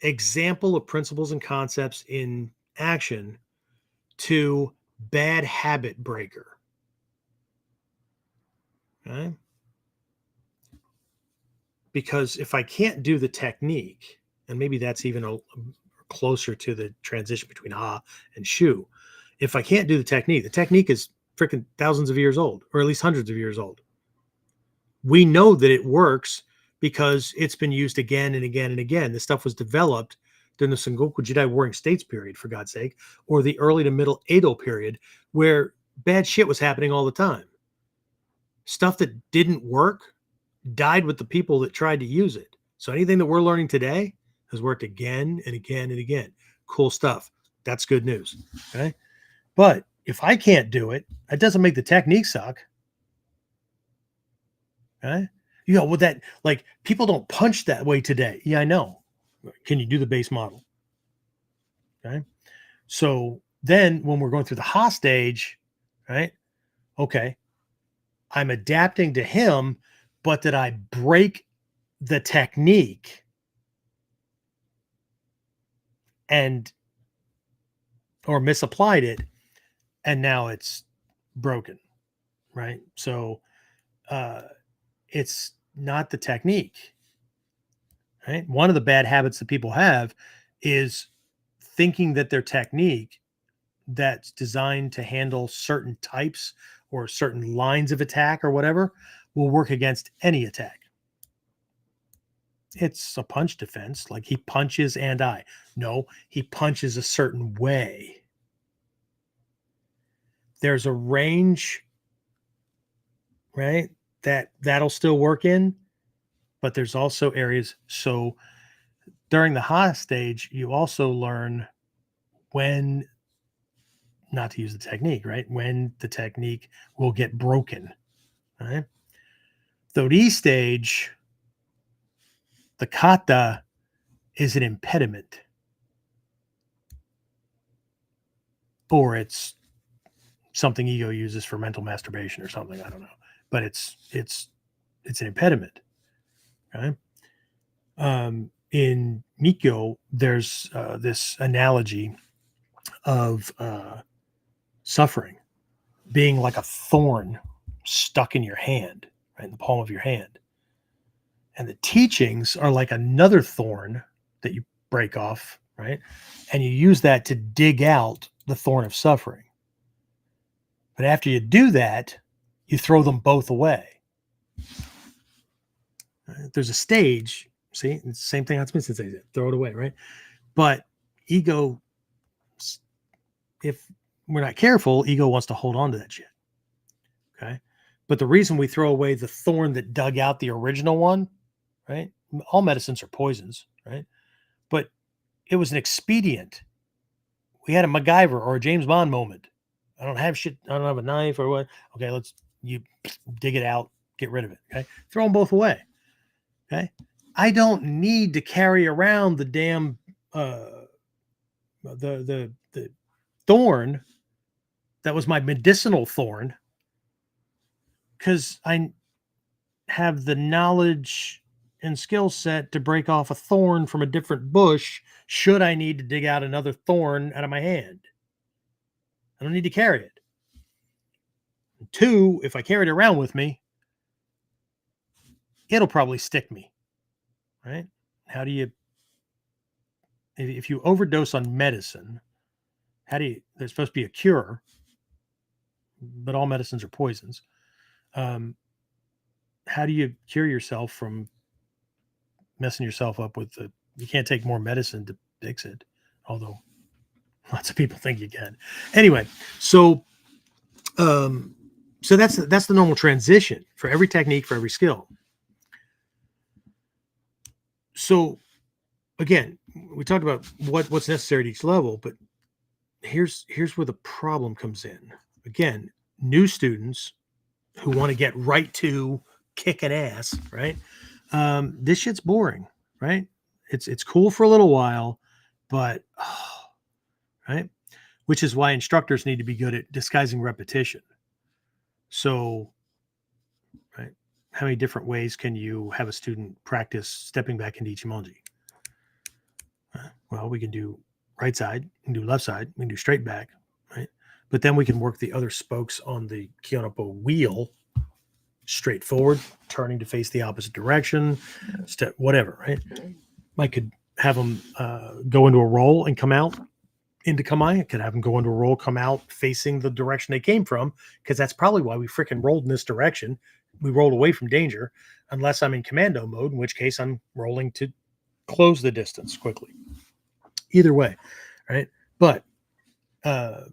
example of principles and concepts in action to bad habit breaker. Okay? Because if I can't do the technique, and maybe that's even closer to the transition between Ha and Shu, if I can't do the technique is freaking thousands of years old, or at least hundreds of years old. We know that it works because it's been used again and again and again. This stuff was developed during the Sengoku Jidai Warring States period, for God's sake, or the early to middle Edo period, where bad shit was happening all the time. Stuff that didn't work died with the people that tried to use it. So anything that we're learning today has worked again and again and again. Cool stuff. That's good news. Okay. But if I can't do it, it doesn't make the technique suck. Okay. You know, with that, like people don't punch that way today. Yeah, I know. Can you do the base model? Okay. So then when we're going through the Ha stage, right? Okay. I'm adapting to him, but did I break the technique and or misapplied it, and now it's broken, right? So it's not the technique, right? One of the bad habits that people have is thinking that their technique that's designed to handle certain types or certain lines of attack or whatever will work against any attack. It's a punch defense, like he punches and I. No, he punches a certain way. There's a range, right? That'll still work in, but there's also areas. So during the Ha stage, you also learn when not to use the technique, right? When the technique will get broken, right? The D stage, the kata is an impediment, or it's something ego uses for mental masturbation or something. I don't know, but it's an impediment. Okay. In Mikyo, there's this analogy of suffering being like a thorn stuck in your hand, right, in the palm of your hand. And the teachings are like another thorn that you break off, right? And you use that to dig out the thorn of suffering. But after you do that, you throw them both away. There's a stage, see, it's the same thing Hatsumi says, throw it away, right? But ego, if we're not careful, ego wants to hold on to that shit. Okay. But the reason we throw away the thorn that dug out the original one, right? All medicines are poisons, right? But it was an expedient. We had a MacGyver or a James Bond moment. I don't have shit. I don't have a knife or what. Okay, you dig it out, get rid of it. Okay. Throw them both away. Okay. I don't need to carry around the damn, the thorn that was my medicinal thorn, because I have the knowledge and skill set to break off a thorn from a different bush should I need to dig out another thorn out of my hand. I don't need to carry it. And two, if I carry it around with me, it'll probably stick me, right? How do you, if you overdose on medicine, there's supposed to be a cure, but all medicines are poisons. How do you cure yourself from messing yourself up with you can't take more medicine to fix it, although lots of people think you can. Anyway, so that's the normal transition for every technique, for every skill. So again, we talked about what's necessary at each level, but here's where the problem comes in. Again, new students who want to get right to kicking ass, right? This shit's boring, right? It's cool for a little while, but right? Which is why instructors need to be good at disguising repetition. So, right, how many different ways can you have a student practice stepping back into Ichimonji? Well, we can do right side, we can do left side, we can do straight back, right? But then we can work the other spokes on the Kyonopo wheel, straight forward, turning to face the opposite direction, step, whatever, right? I could have them go into a roll and come out into Kamae. I could have them go into a roll, come out facing the direction they came from, because that's probably why we freaking rolled in this direction. We rolled away from danger, unless I'm in commando mode, in which case I'm rolling to close the distance quickly. Either way, right? But how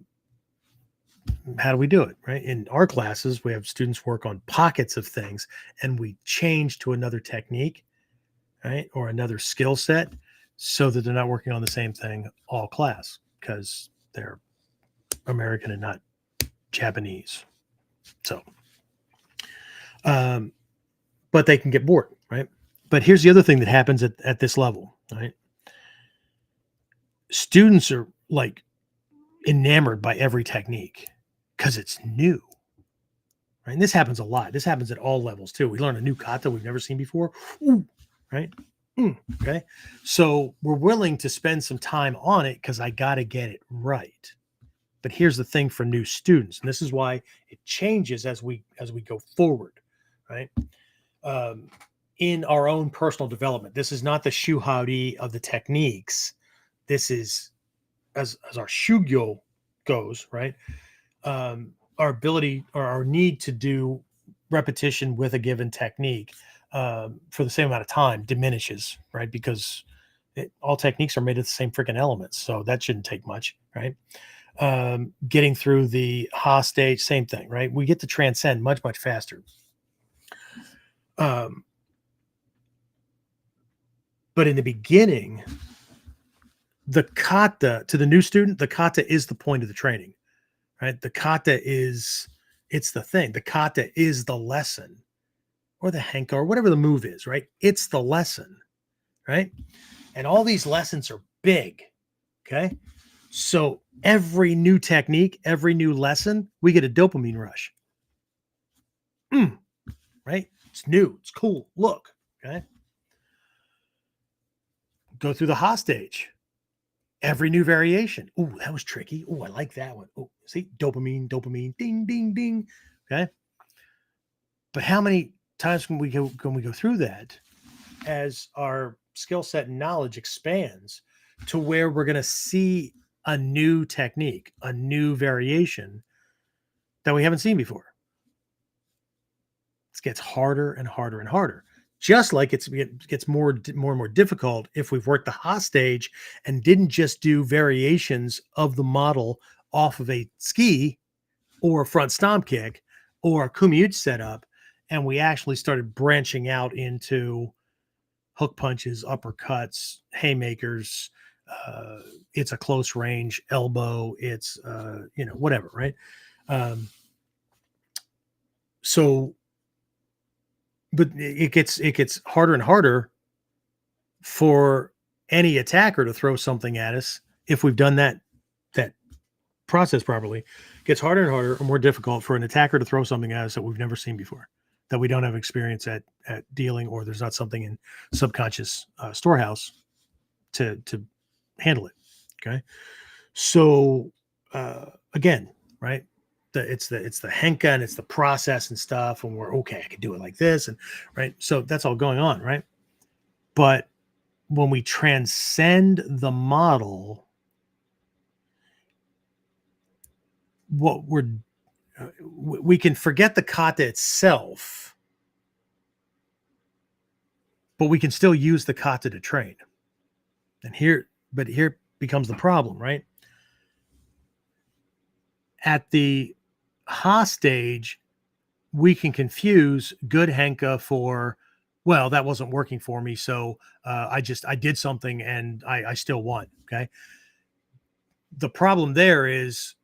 do we do it, right? In our classes, we have students work on pockets of things, and we change to another technique, right? Or another skill set so that they're not working on the same thing all class because they're American and not Japanese. So, but they can get bored, right? But here's the other thing that happens at this level, right? Students are like enamored by every technique because it's new, right? And this happens a lot. This happens at all levels too. We learn a new kata we've never seen before, ooh, right? Okay. So we're willing to spend some time on it because I got to get it right. But here's the thing for new students, and this is why it changes as we go forward, right? In our own personal development, this is not the SHU HA RI of the techniques. This is as our Shugyo goes, right? Our ability or our need to do repetition with a given technique for the same amount of time diminishes, right? Because all techniques are made of the same freaking elements, so that shouldn't take much, right? Getting through the Ha stage, same thing, right? We get to transcend much, much faster. But in the beginning, the kata to the new student, the kata is the point of the training, right? The kata it's the thing. The kata is the lesson or the henka or whatever the move is, right? It's the lesson, right? And all these lessons are big, okay? So every new technique, every new lesson, we get a dopamine rush. Right? It's new. It's cool. Look, okay? Go through the Ha stage. Every new variation. Ooh, that was tricky. Ooh, I like that one. Oh, see, dopamine, ding, ding, ding. Okay. But how many times can we go through that as our skill set and knowledge expands to where we're going to see a new technique, a new variation that we haven't seen before? It gets harder and harder and harder. Just like it gets more and more difficult if we've worked the Ha stage and didn't just do variations of the model off of a ski or a front stomp kick or a kumyuchi setup, and we actually started branching out into hook punches, uppercuts, haymakers. It's a close range elbow. It's whatever, right? But it gets harder and harder for any attacker to throw something at us if we've done that process properly. It gets harder and harder or more difficult for an attacker to throw something at us that we've never seen before, that we don't have experience at dealing, or there's not something in subconscious storehouse to handle it. Okay, so again, right? It's the henka and it's the process and stuff, and we're okay, I can do it like this, and right. So that's all going on, right? But when we transcend the model, we can forget the kata itself, but we can still use the kata to train. And here becomes the problem, right? At the Ha stage, we can confuse good henka for, well, that wasn't working for me, so I did something and I still won. Okay. The problem there is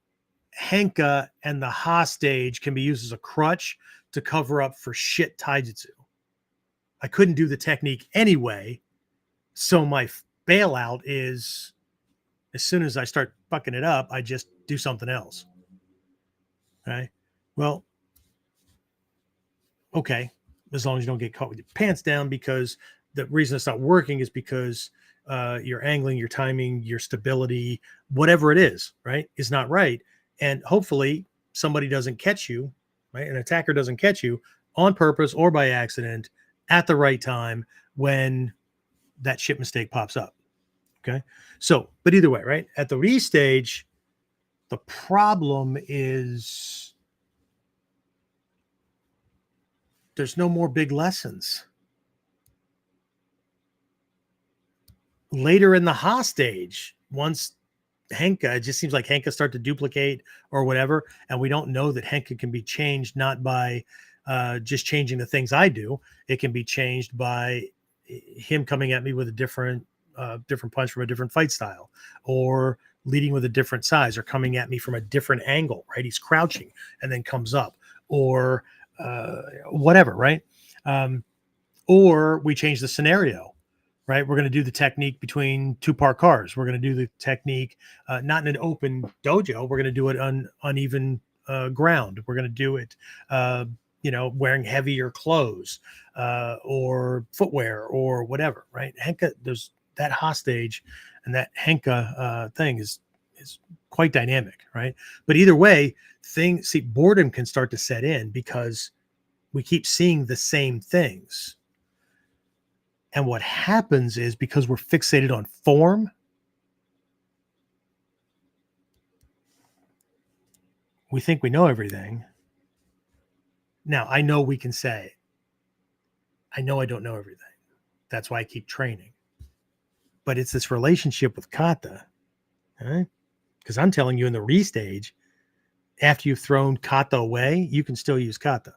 henka and the Ha stage can be used as a crutch to cover up for shit taijutsu. I couldn't do the technique anyway, so my bailout is, as soon as I start fucking it up, I just do something else. Okay. Well, okay, as long as you don't get caught with your pants down, because the reason it's not working is because your angling, your timing, your stability, whatever it is, right, is not right. And hopefully somebody doesn't catch you, right? An attacker doesn't catch you on purpose or by accident at the right time when that shit mistake pops up. Okay. So, but either way, right? At the re stage, the problem is there's no more big lessons. Later in the Ha stage, once henka, it just seems like henka start to duplicate or whatever, and we don't know that henka can be changed not by just changing the things I do. It can be changed by him coming at me with a different punch from a different fight style, or leading with a different size, or coming at me from a different angle, right? He's crouching and then comes up, or whatever, right? Or we change the scenario, right? We're going to do the technique between two parked cars. We're going to do the technique not in an open dojo. We're going to do it on uneven ground. We're going to do it, wearing heavier clothes or footwear or whatever, right? Henka, there's that hostage and that Henka thing is quite dynamic, right? But either way, boredom can start to set in because we keep seeing the same things. And what happens is, because we're fixated on form, we think we know everything. Now, I know we can say, I know I don't know everything. That's why I keep training. But it's this relationship with kata, right? Because I'm telling you, in the restage, after you've thrown kata away, you can still use kata.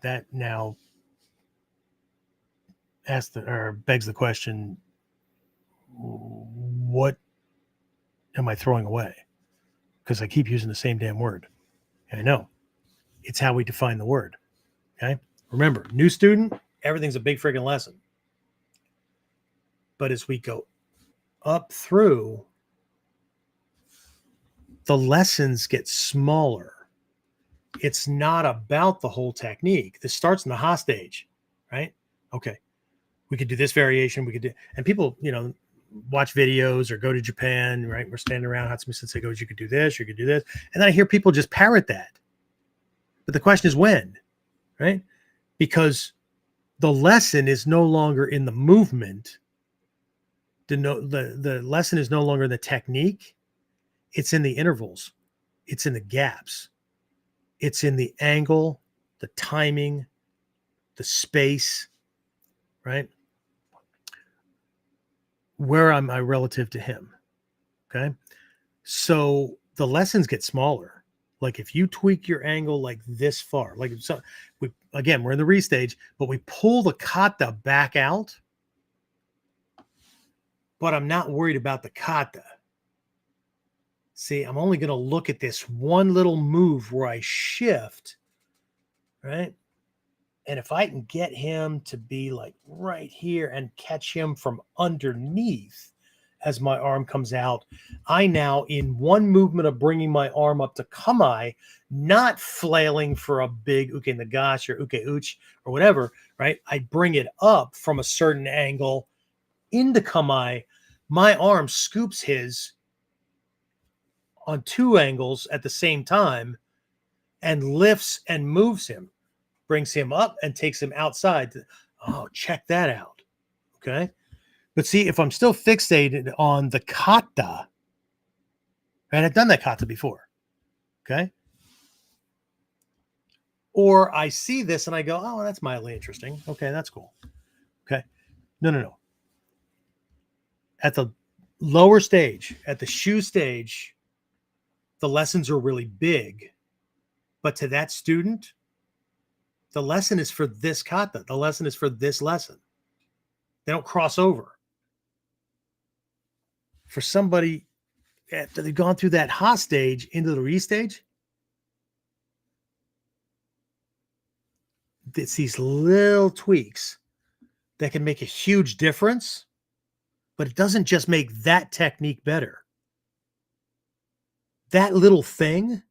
That now begs the question, what am I throwing away? Because I keep using the same damn word. I know. It's how we define the word. Okay. Remember, new student, everything's a big freaking lesson. But as we go up through, the lessons get smaller. It's not about the whole technique. This starts in the hostage, right? Okay. We could do this variation. We could do, and people, watch videos or go to Japan, right? We're standing around. Hatsumi Sensei goes, you could do this, you could do this. And then I hear people just parrot that. But the question is when, right? Because the lesson is no longer in the movement. The lesson is no longer in the technique. It's in the intervals. It's in the gaps. It's in the angle, the timing, the space, right? Where am I relative to him? Okay. So the lessons get smaller. Like if you tweak your angle like this far, like so we're in the restage, but we pull the kata back out, but I'm not worried about the kata. See, I'm only going to look at this one little move where I shift, right? And if I can get him to be like right here and catch him from underneath as my arm comes out, I now, in one movement of bringing my arm up to kamae, not flailing for a big uke nagashi or uke uchi or whatever, right? I bring it up from a certain angle into kamae. My arm scoops his on two angles at the same time and lifts and moves him. Brings him up and takes him outside. Oh, check that out. Okay. But see, if I'm still fixated on the kata, and I've done that kata before. Okay. Or I see this and I go, oh, that's mildly interesting. Okay. That's cool. Okay. No. At the lower stage, at the SHU stage, the lessons are really big. But to that student, the lesson is for this kata. The lesson is for this lesson. They don't cross over. For somebody, after they've gone through that hostage into the restage, it's these little tweaks that can make a huge difference, but it doesn't just make that technique better. That little thing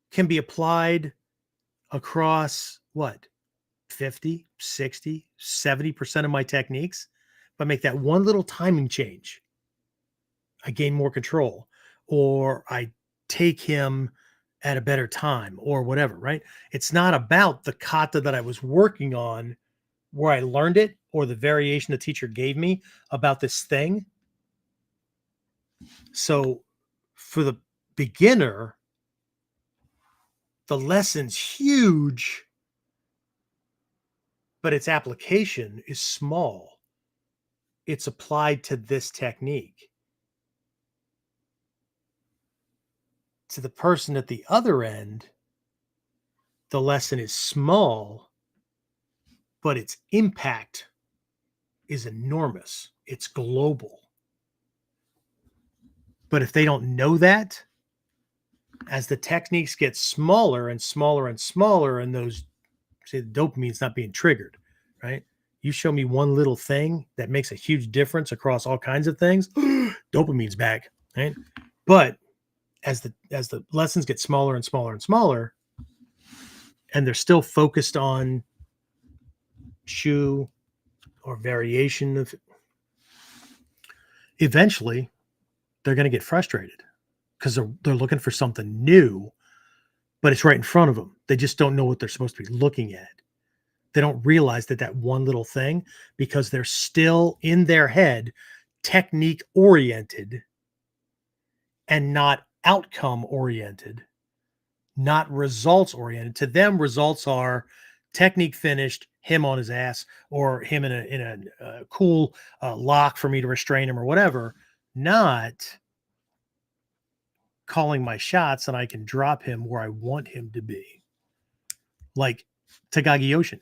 can be applied across what? 50, 60, 70% of my techniques, but make that one little timing change. I gain more control, or I take him at a better time, or whatever, right? It's not about the kata that I was working on where I learned it, or the variation the teacher gave me about this thing. So for the beginner, the lesson's huge, but its application is small. It's applied to this technique. To the person at the other end, the lesson is small, but its impact is enormous. It's global. But if they don't know that, as the techniques get smaller and smaller and smaller, and those, say, the dopamine's not being triggered, right? You show me one little thing that makes a huge difference across all kinds of things, dopamine's back, right? But as the lessons get smaller and smaller and smaller, and they're still focused on SHU or variation of, eventually they're going to get frustrated because they're looking for something new, but it's right in front of them. They just don't know what they're supposed to be looking at. They don't realize that one little thing, because they're still in their head technique oriented and not outcome oriented, not results oriented. To them, results are technique finished, him on his ass, or him in a cool lock for me to restrain him or whatever, not calling my shots and I can drop him where I want him to be. Like Tagagi Yoshin.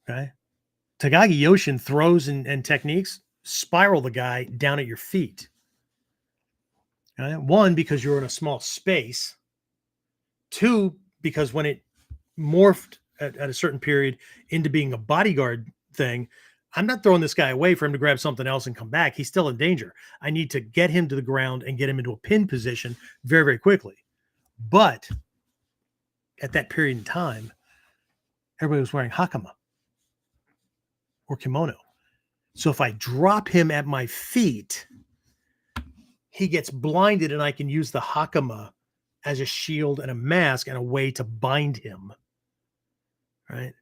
Okay. Tagagi Yoshin throws and techniques spiral the guy down at your feet. Okay? One, because you're in a small space. Two, because when it morphed at a certain period into being a bodyguard thing, I'm not throwing this guy away for him to grab something else and come back. He's still in danger. I need to get him to the ground and get him into a pin position very, very quickly. But at that period in time, everybody was wearing hakama or kimono. So if I drop him at my feet, he gets blinded and I can use the hakama as a shield and a mask and a way to bind him, right?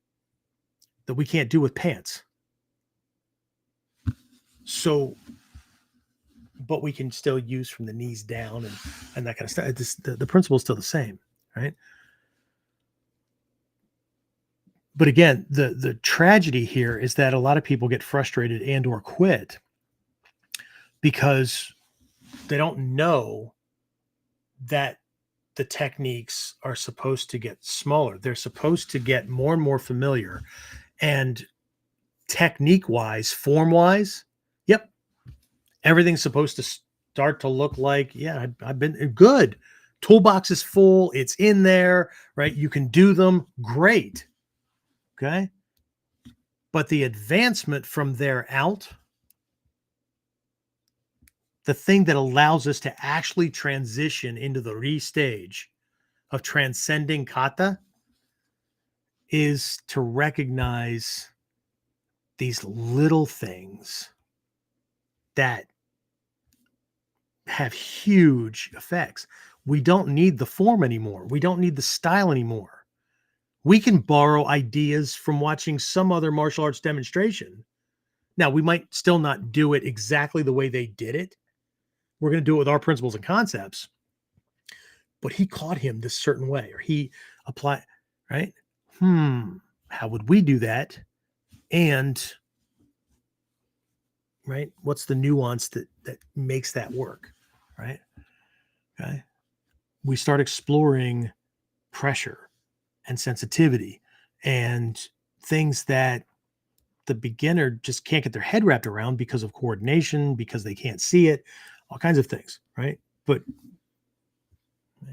That we can't do with pants. So, but we can still use from the knees down and that kind of stuff. The principle is still the same, right? But again, the tragedy here is that a lot of people get frustrated and or quit because they don't know that the techniques are supposed to get smaller. They're supposed to get more and more familiar. And technique-wise, form-wise, yep, everything's supposed to start to look like, yeah, I've been good. Toolbox is full. It's in there, right? You can do them. Great. Okay. But the advancement from there out, the thing that allows us to actually transition into the re-stage of transcending kata, is to recognize these little things that have huge effects. We don't need the form anymore. We don't need the style anymore. We can borrow ideas from watching some other martial arts demonstration. Now, we might still not do it exactly the way they did it. We're going to do it with our principles and concepts. But he caught him this certain way, or he applied, right? How would we do that? And, right, what's the nuance that makes that work, right? Okay. We start exploring pressure and sensitivity and things that the beginner just can't get their head wrapped around because of coordination, because they can't see it, all kinds of things, right? But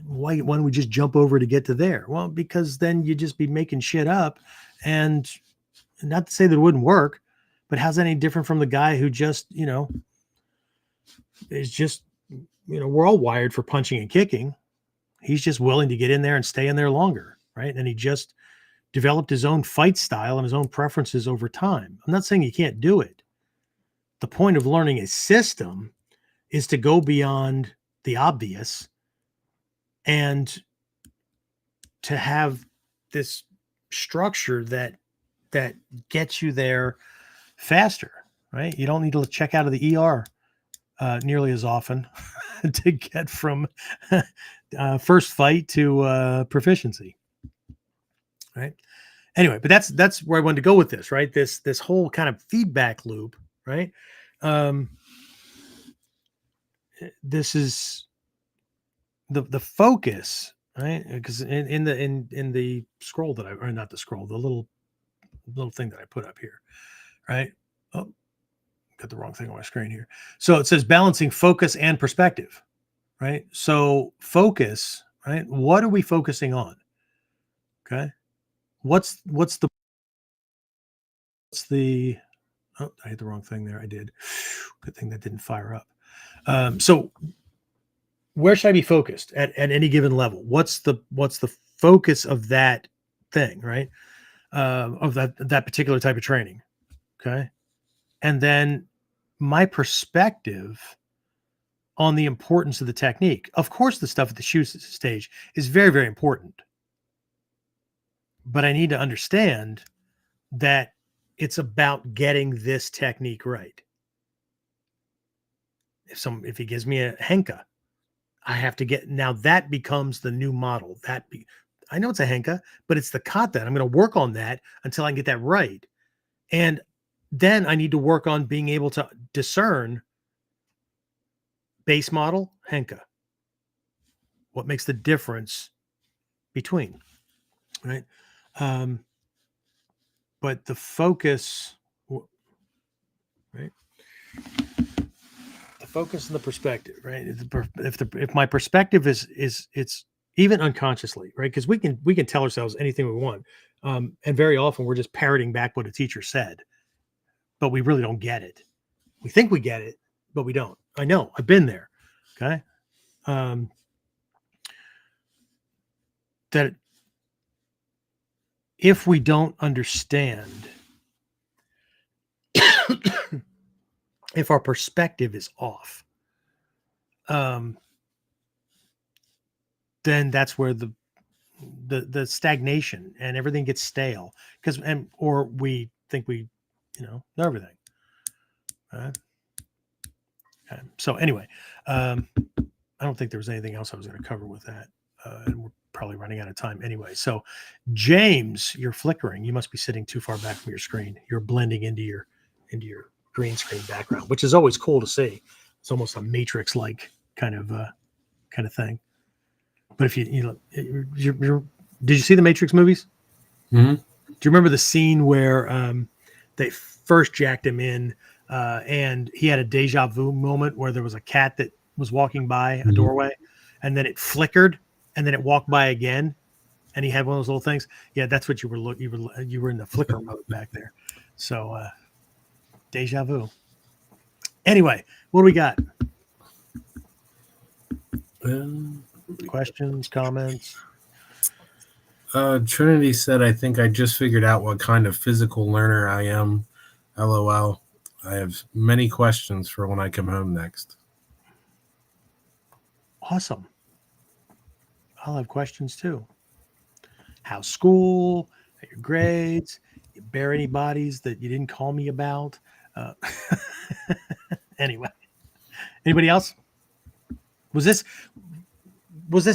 why don't we just jump over to get to there? Well, because then you just be making shit up. And not to say that it wouldn't work, but how's that any different from the guy who just, is just, we're all wired for punching and kicking. He's just willing to get in there and stay in there longer, right? And he just developed his own fight style and his own preferences over time. I'm not saying you can't do it. The point of learning a system is to go beyond the obvious and to have this structure that gets you there faster, right? You don't need to check out of the ER nearly as often to get from first fight to proficiency, right? Anyway, but that's where I wanted to go with this, right? This whole kind of feedback loop, right? This is the focus, right? Because in the scroll that or not the scroll, the little little thing that I put up here, right? Oh, got the wrong thing on my screen here. So it says balancing focus and perspective, right? So focus, right? What are we focusing on? Okay. What's the oh, I hit the wrong thing there. I did. Good thing that didn't fire up. So where should I be focused at any given level? What's the focus of that thing, right? Of that particular type of training. Okay. And then my perspective on the importance of the technique. Of course, the stuff at the SHU stage is very, very important. But I need to understand that it's about getting this technique right. If he gives me a henka, I have to get, now that becomes the new model. I know it's a henka, but it's the kata. I'm going to work on that until I can get that right. And then I need to work on being able to discern base model, henka. What makes the difference between, right? But the focus, right? The focus and the perspective, right? If my perspective is it's even unconsciously, right? Because we can tell ourselves anything we want, and very often we're just parroting back what a teacher said, but we really don't get it. We think we get it, but we don't. I know, I've been there. Okay, that if we don't understand, if our perspective is off, then that's where the stagnation and everything gets stale, or we think we know everything. So anyway, I don't think there was anything else I was going to cover with that, and we're probably running out of time anyway. So James, you're flickering. You must be sitting too far back from your screen. You're blending into your green screen background, which is always cool to see. It's almost a Matrix like kind of thing. But if you're did you see the Matrix movies? Mm-hmm. Do you remember the scene where they first jacked him in, and he had a deja vu moment where there was a cat that was walking by a doorway, and then it flickered, and then it walked by again, and he had one of those little things. Yeah, that's what you were in the flicker mode back there. So deja vu. Anyway, what do we got? Questions, comments? Trinity said, I think I just figured out what kind of physical learner I am. LOL. I have many questions for when I come home next. Awesome. I'll have questions too. How's school? How your grades? You bear any bodies that you didn't call me about? Anyway, anybody else? Was this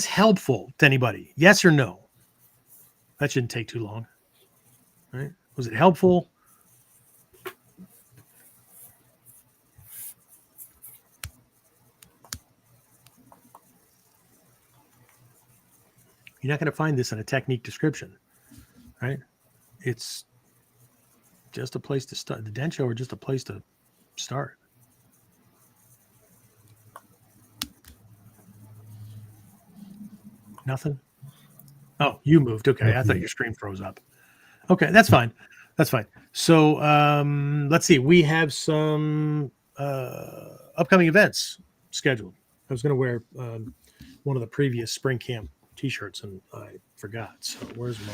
helpful to anybody? Yes or no? That shouldn't take too long. Right? Was it helpful? You're not going to find this in a technique description, right? It's just a place to start. The Densho are just a place to start. Nothing? Oh, you moved. Okay. I thought your screen froze up. Okay. That's fine. That's fine. So let's see. We have some upcoming events scheduled. I was going to wear one of the previous spring camp t-shirts and I forgot. So where's my...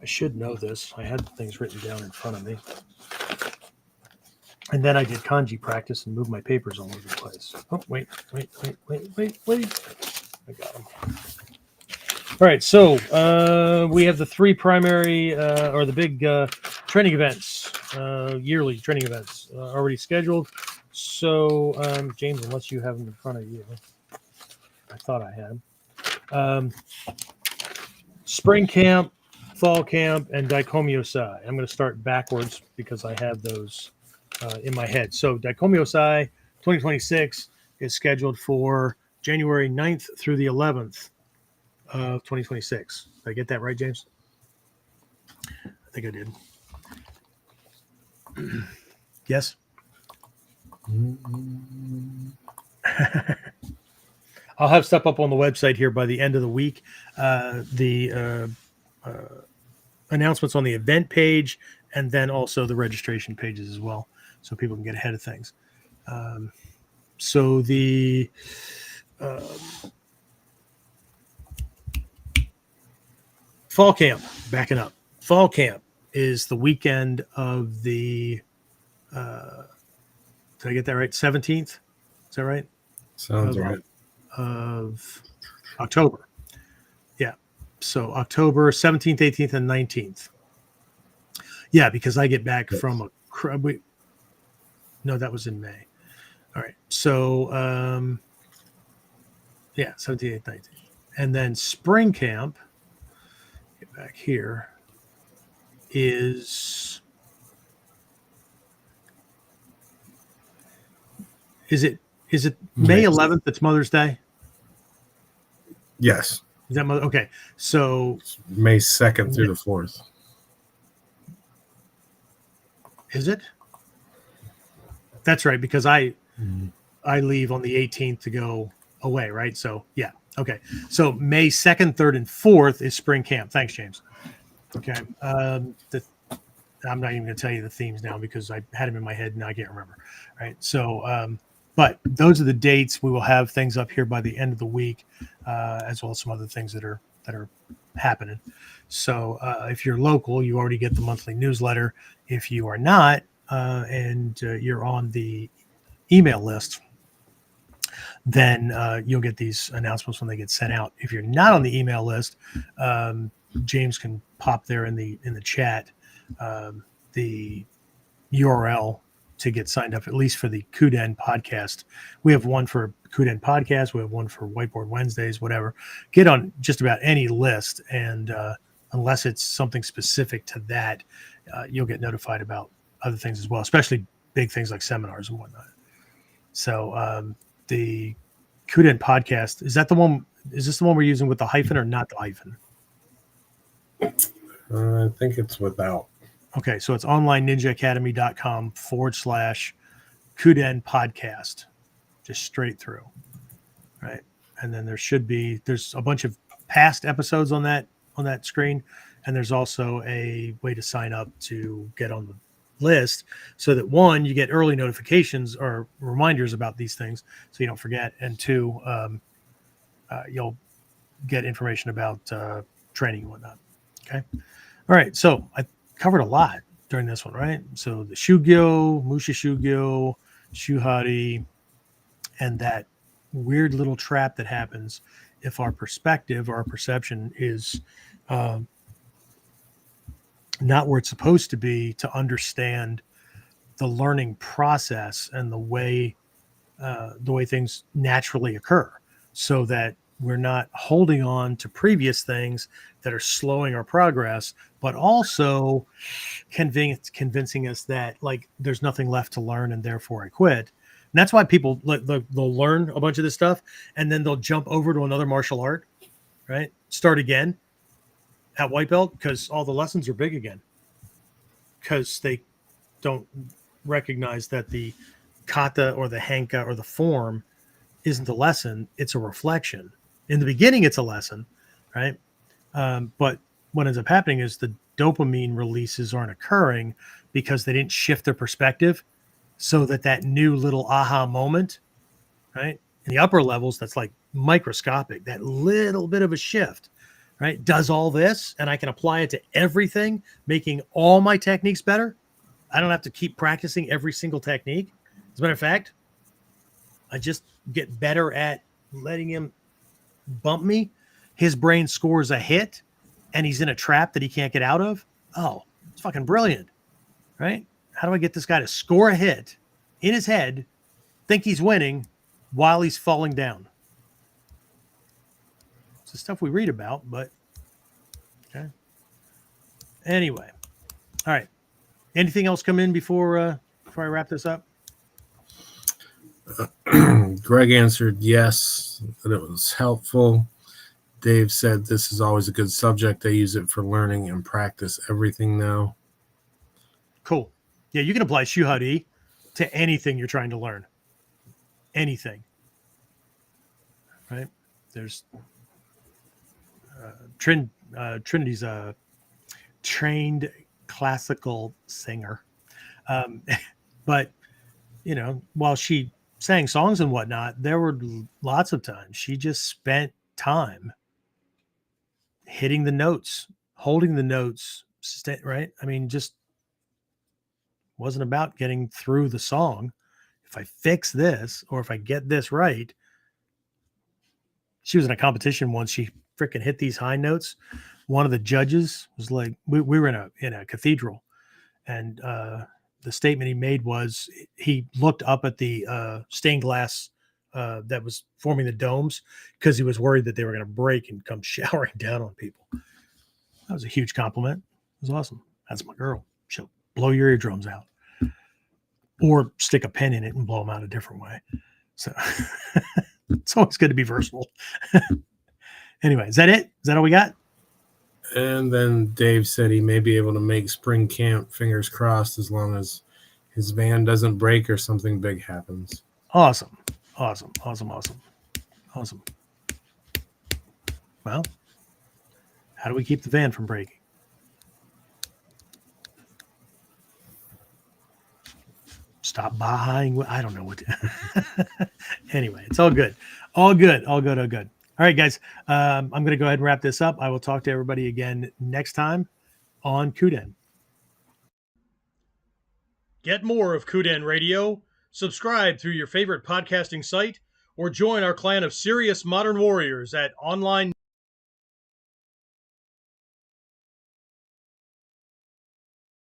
I should know this. I had things written down in front of me. And then I did kanji practice and moved my papers all over the place. Oh, wait. I got them. All right, so we have the three primary or the big training events, yearly training events already scheduled. So, James, unless you have them in front of you, I thought I had. Spring camp, fall camp, and Daikomyo-sai. I'm going to start backwards because I have those in my head. So Daikomyo-sai 2026 is scheduled for January 9th through the 11th of 2026. Did I get that right, James? think I did. Yes. I'll have stuff up on the website here by the end of the week. The announcements on the event page, and then also the registration pages as well, so people can get ahead of things. So the fall camp, backing up. Fall camp is the weekend of the, did I get that right? 17th? Is that right? Sounds right. Of October. Yeah. So October 17th, 18th, and 19th. Yeah, because I get back from a, no, that was in May. All right. So, yeah, 17th, 18th, 19th. And then spring camp, get back here, is it May 11th? It's Mother's Day. Yes. Is that Mother? Okay, so May 2nd through the 4th. Is it? That's right, because I leave on the 18th to go away, right? So yeah, okay. So May 2nd, 3rd, and 4th is spring camp. Thanks, James. Okay. I'm not even going to tell you the themes now because I had them in my head and I can't remember. Right. So, but those are the dates. We will have things up here by the end of the week, as well as some other things that are happening. So if you're local, you already get the monthly newsletter. If you are not, and you're on the email list, then you'll get these announcements when they get sent out. If you're not on the email list, James can pop there in the chat the URL to get signed up, at least for the KUDEN podcast. We have one for KUDEN podcast. We have one for Whiteboard Wednesdays, whatever. Get on just about any list, and unless it's something specific to that, you'll get notified about other things as well, especially big things like seminars and whatnot. So the KUDEN podcast, is that the one? Is this the one we're using with the hyphen or not the hyphen? I think it's without. Okay, so it's onlineninjaacademy.com/KUDEN podcast, just straight through, right? And then there's a bunch of past episodes on that screen, and there's also a way to sign up to get on the list, so that one, you get early notifications or reminders about these things, so you don't forget, and two, you'll get information about training and whatnot. Okay, all right. So I covered a lot during this one, right? So the Shugyo, Musha Shugyo, SHU HA RI, and that weird little trap that happens if our perspective or our perception is not where it's supposed to be, to understand the learning process and the way things naturally occur, so that we're not holding on to previous things that are slowing our progress, but also convincing us that like there's nothing left to learn and therefore I quit. And that's why people they'll learn a bunch of this stuff and then they'll jump over to another martial art, right? Start again at white belt because all the lessons are big again, because they don't recognize that the kata or the henka or the form isn't the lesson, it's a reflection. In the beginning, it's a lesson, right? But what ends up happening is the dopamine releases aren't occurring because they didn't shift their perspective, so that new little aha moment, right? In the upper levels, that's like microscopic, that little bit of a shift, right? Does all this, and I can apply it to everything, making all my techniques better. I don't have to keep practicing every single technique. As a matter of fact, I just get better at letting him bump me. His brain scores a hit and he's in a trap that he can't get out of. Oh, it's fucking brilliant, right? How do I get this guy to score a hit in his head, think he's winning while he's falling down? It's the stuff we read about, but okay. Anyway, all right. Anything else come in before I wrap this up? Greg answered yes, that it was helpful. Dave said this is always a good subject. I use it for learning and practice everything now. Cool. Yeah, you can apply SHU HA RI to anything you're trying to learn. Anything. Right? There's Trinity's a trained classical singer. But, you know, while she sang songs and whatnot, there were lots of times she just spent time hitting the notes, holding the notes, right? I mean, just wasn't about getting through the song. If I fix this or if I get this right, she was in a competition once. She freaking hit these high notes. One of the judges was like, we were in a cathedral, and the statement he made was he looked up at the stained glass that was forming the domes because he was worried that they were going to break and come showering down on people. That was a huge compliment. It was awesome. That's my girl. She'll blow your eardrums out or stick a pen in it and blow them out a different way. So it's always good to be versatile. Anyway, is that it? Is that all we got? And then Dave said he may be able to make spring camp, fingers crossed, as long as his van doesn't break or something big happens. Awesome. Well, how do we keep the van from breaking? Stop buying. I don't know what to... Anyway, it's all good. All good. All right, guys. I'm going to go ahead and wrap this up. I will talk to everybody again next time on KUDEN. Get more of KUDEN Radio. Subscribe through your favorite podcasting site or join our clan of serious modern warriors at online